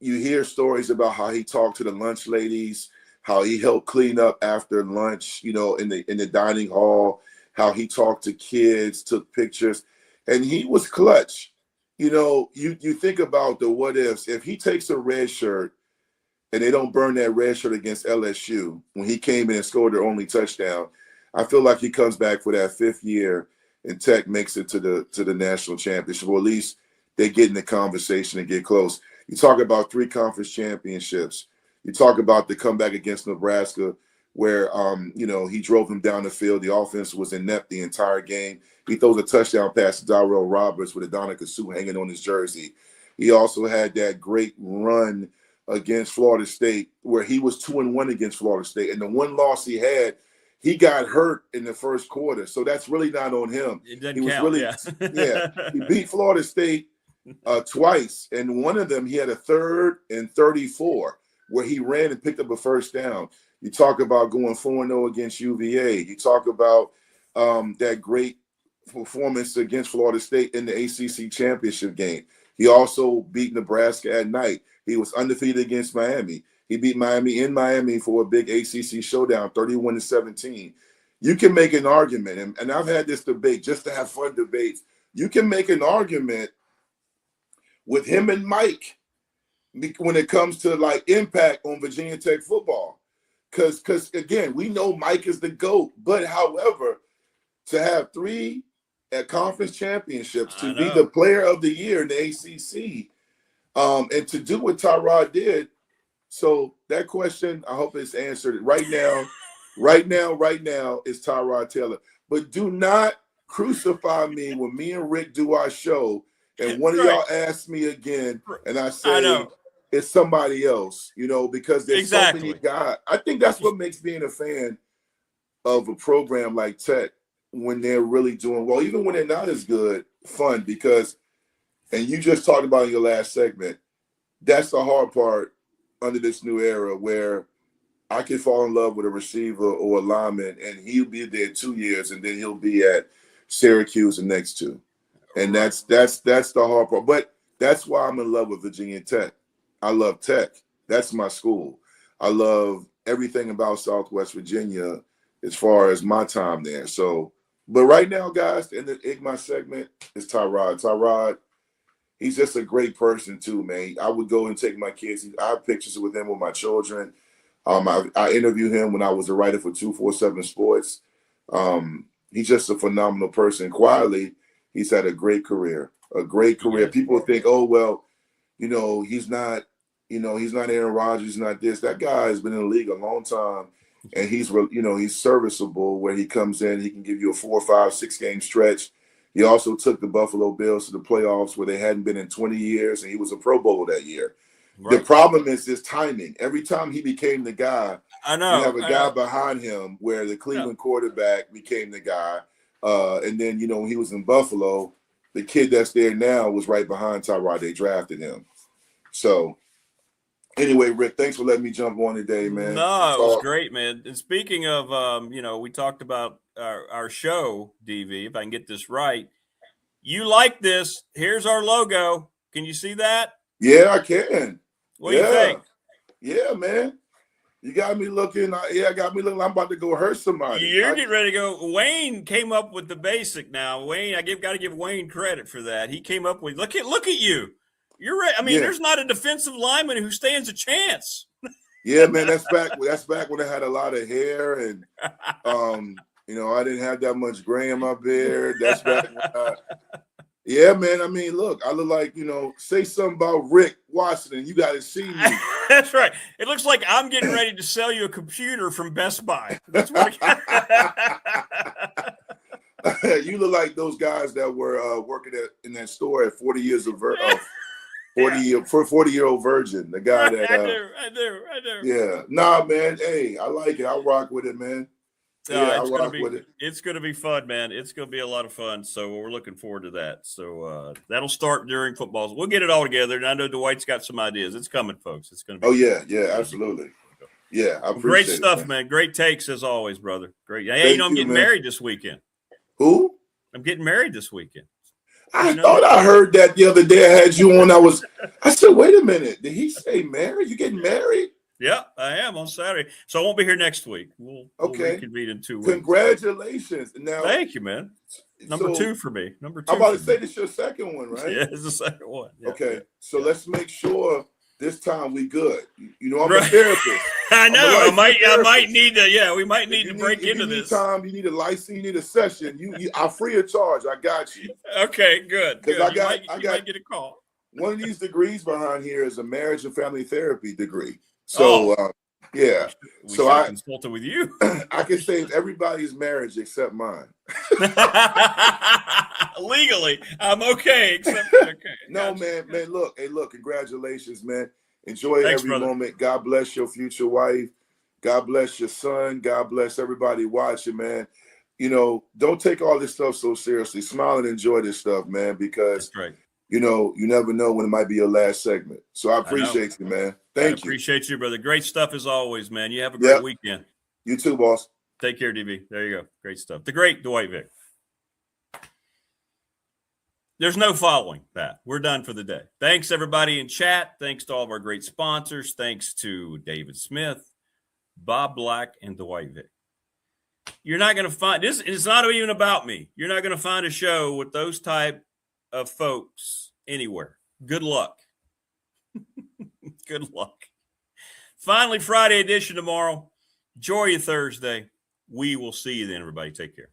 You hear stories about how he talked to the lunch ladies, how he helped clean up after lunch, you know, in the dining hall, how he talked to kids, took pictures, and he was clutch. You know, you think about the what ifs. If he takes a red shirt and they don't burn that red shirt against LSU when he came in and scored their only touchdown, I feel like he comes back for that 5th year and Tech makes it to the national championship, or at least they get in the conversation and get close. You talk about 3 conference championships. You talk about the comeback against Nebraska where, you know, he drove them down the field. The offense was inept the entire game. He throws a touchdown pass to Darrell Roberts with a Donica Sue hanging on his jersey. He also had that great run against Florida State where he was 2-1 against Florida State. And the one loss he had, he got hurt in the first quarter. So that's really not on him. It doesn't count, yeah. He beat Florida State twice, and one of them he had a 3rd and 34 where he ran and picked up a first down. You talk about going 4-0 against UVA. You talk about that great performance against Florida State in the ACC championship game. He also beat Nebraska at night. He was undefeated against Miami. He beat Miami in Miami for a big ACC showdown, 31-17. You can make an argument, and I've had this debate just to have fun debates. You can make an argument with him and Mike when it comes to like impact on Virginia Tech football. Because again, we know Mike is the GOAT, but however, to have 3 at conference championships, to be the player of the year in the ACC, and to do what Tyrod did. So that question, I hope it's answered. Right now, is Tyrod Taylor. But do not crucify me when me and Rick do our show and one of y'all asks me again and I say it's somebody else, you know, because there's so many guys. I think that's what makes being a fan of a program like Tech when they're really doing well, even when they're not as good, fun, because, and you just talked about in your last segment, that's the hard part under this new era where I could fall in love with a receiver or a lineman and he'll be there 2 years and then he'll be at Syracuse the next 2. And that's the hard part. But that's why I'm in love with Virginia Tech. I love Tech. That's my school. I love everything about Southwest Virginia as far as my time there. So But right now, guys, in the IGMA segment is Tyrod. Tyrod, he's just a great person too, man. I would go and take my kids. I have pictures with him with my children. I interviewed him when I was a writer for 247 Sports. He's just a phenomenal person. Quietly, he's had a great career. A great career. People think, oh well, he's not Aaron Rodgers, he's not this. That guy has been in the league a long time, and he's serviceable where he comes in. He can give you a 4, 5, 6 game stretch. He also took the Buffalo Bills to the playoffs where they hadn't been in 20 years, and he was a Pro Bowler that year. Right. The problem is his timing. Every time he became the guy, you have a guy behind him where the Cleveland quarterback became the guy. And then, when he was in Buffalo, the kid that's there now was right behind Tyrod. They drafted him. So, anyway, Rick, thanks for letting me jump on today, man. No, it was great, man. And speaking of, we talked about our show, DV, if I can get this right. You like this. Here's our logo. Can you see that? Yeah, I can. What do you think? Yeah, man. You got me looking. I got me looking. I'm about to go hurt somebody. You're getting ready to go. Wayne came up with the basic now. Wayne, got to give Wayne credit for that. He came up with, look at you. You're right. I mean, there's not a defensive lineman who stands a chance. Yeah, man. That's back when I had a lot of hair and, I didn't have that much gray in my beard. That's back when yeah, man. I mean, look, I look like, say something about Rick Washington. You got to see me. That's right. It looks like I'm getting ready to sell you a computer from Best Buy. That's what you look like those guys that were working in that store at 40 years of 40-year-old virgin. The guy that I do. Yeah. Nah, man. Hey, I like it. I'll rock with it, man. It's going to be fun, man. It's going to be a lot of fun. So we're looking forward to that. So that'll start during football. We'll get it all together. And I know Dwight's got some ideas. It's coming, folks. It's going to be. Oh, yeah, absolutely. Yeah, I appreciate great stuff, it, man. Great takes as always, brother. Great. Hey, I'm getting married this weekend. Who? I'm getting married this weekend. I thought I heard that the other day. I had you on. I said, wait a minute. Did he say married? You getting married? Yeah, I am on Saturday. So I won't be here next week. We'll reconvene in 2 weeks. Congratulations. Now, thank you, man. Number 2 for me. Number 2. I'm about to say this is your second one, right? Yeah, it's the second one. Yeah. Okay. So let's make sure this time we good. I'm a therapist. I know. I might need to. Yeah, we might need to break into this. You need a license. You need a session. I'm free of charge. I got you. Okay, good. Because you might get a call. One of these degrees behind here is a marriage and family therapy degree. So yeah. So I consulted with you. I can save everybody's marriage except mine. Legally, I'm okay. Except okay. No, man. Look, congratulations, man. Enjoy every moment. God bless your future wife. God bless your son. God bless everybody watching, man. Don't take all this stuff so seriously. Smile and enjoy this stuff, man, because that's right. You never know when it might be your last segment. So I appreciate you, man. Thank you. Appreciate you, brother. Great stuff as always, man. You have a great weekend. You too, boss. Take care, DB. There you go. Great stuff. The great Dwight Vick. There's no following that. We're done for the day. Thanks, everybody in chat. Thanks to all of our great sponsors. Thanks to David Smith, Bob Black, and Dwight Vick. You're not going to find this. It's not even about me. You're not going to find a show with those type of folks anywhere. Good luck. Good luck. Finally, Friday edition tomorrow. Enjoy your Thursday. We will see you then, everybody. Take care.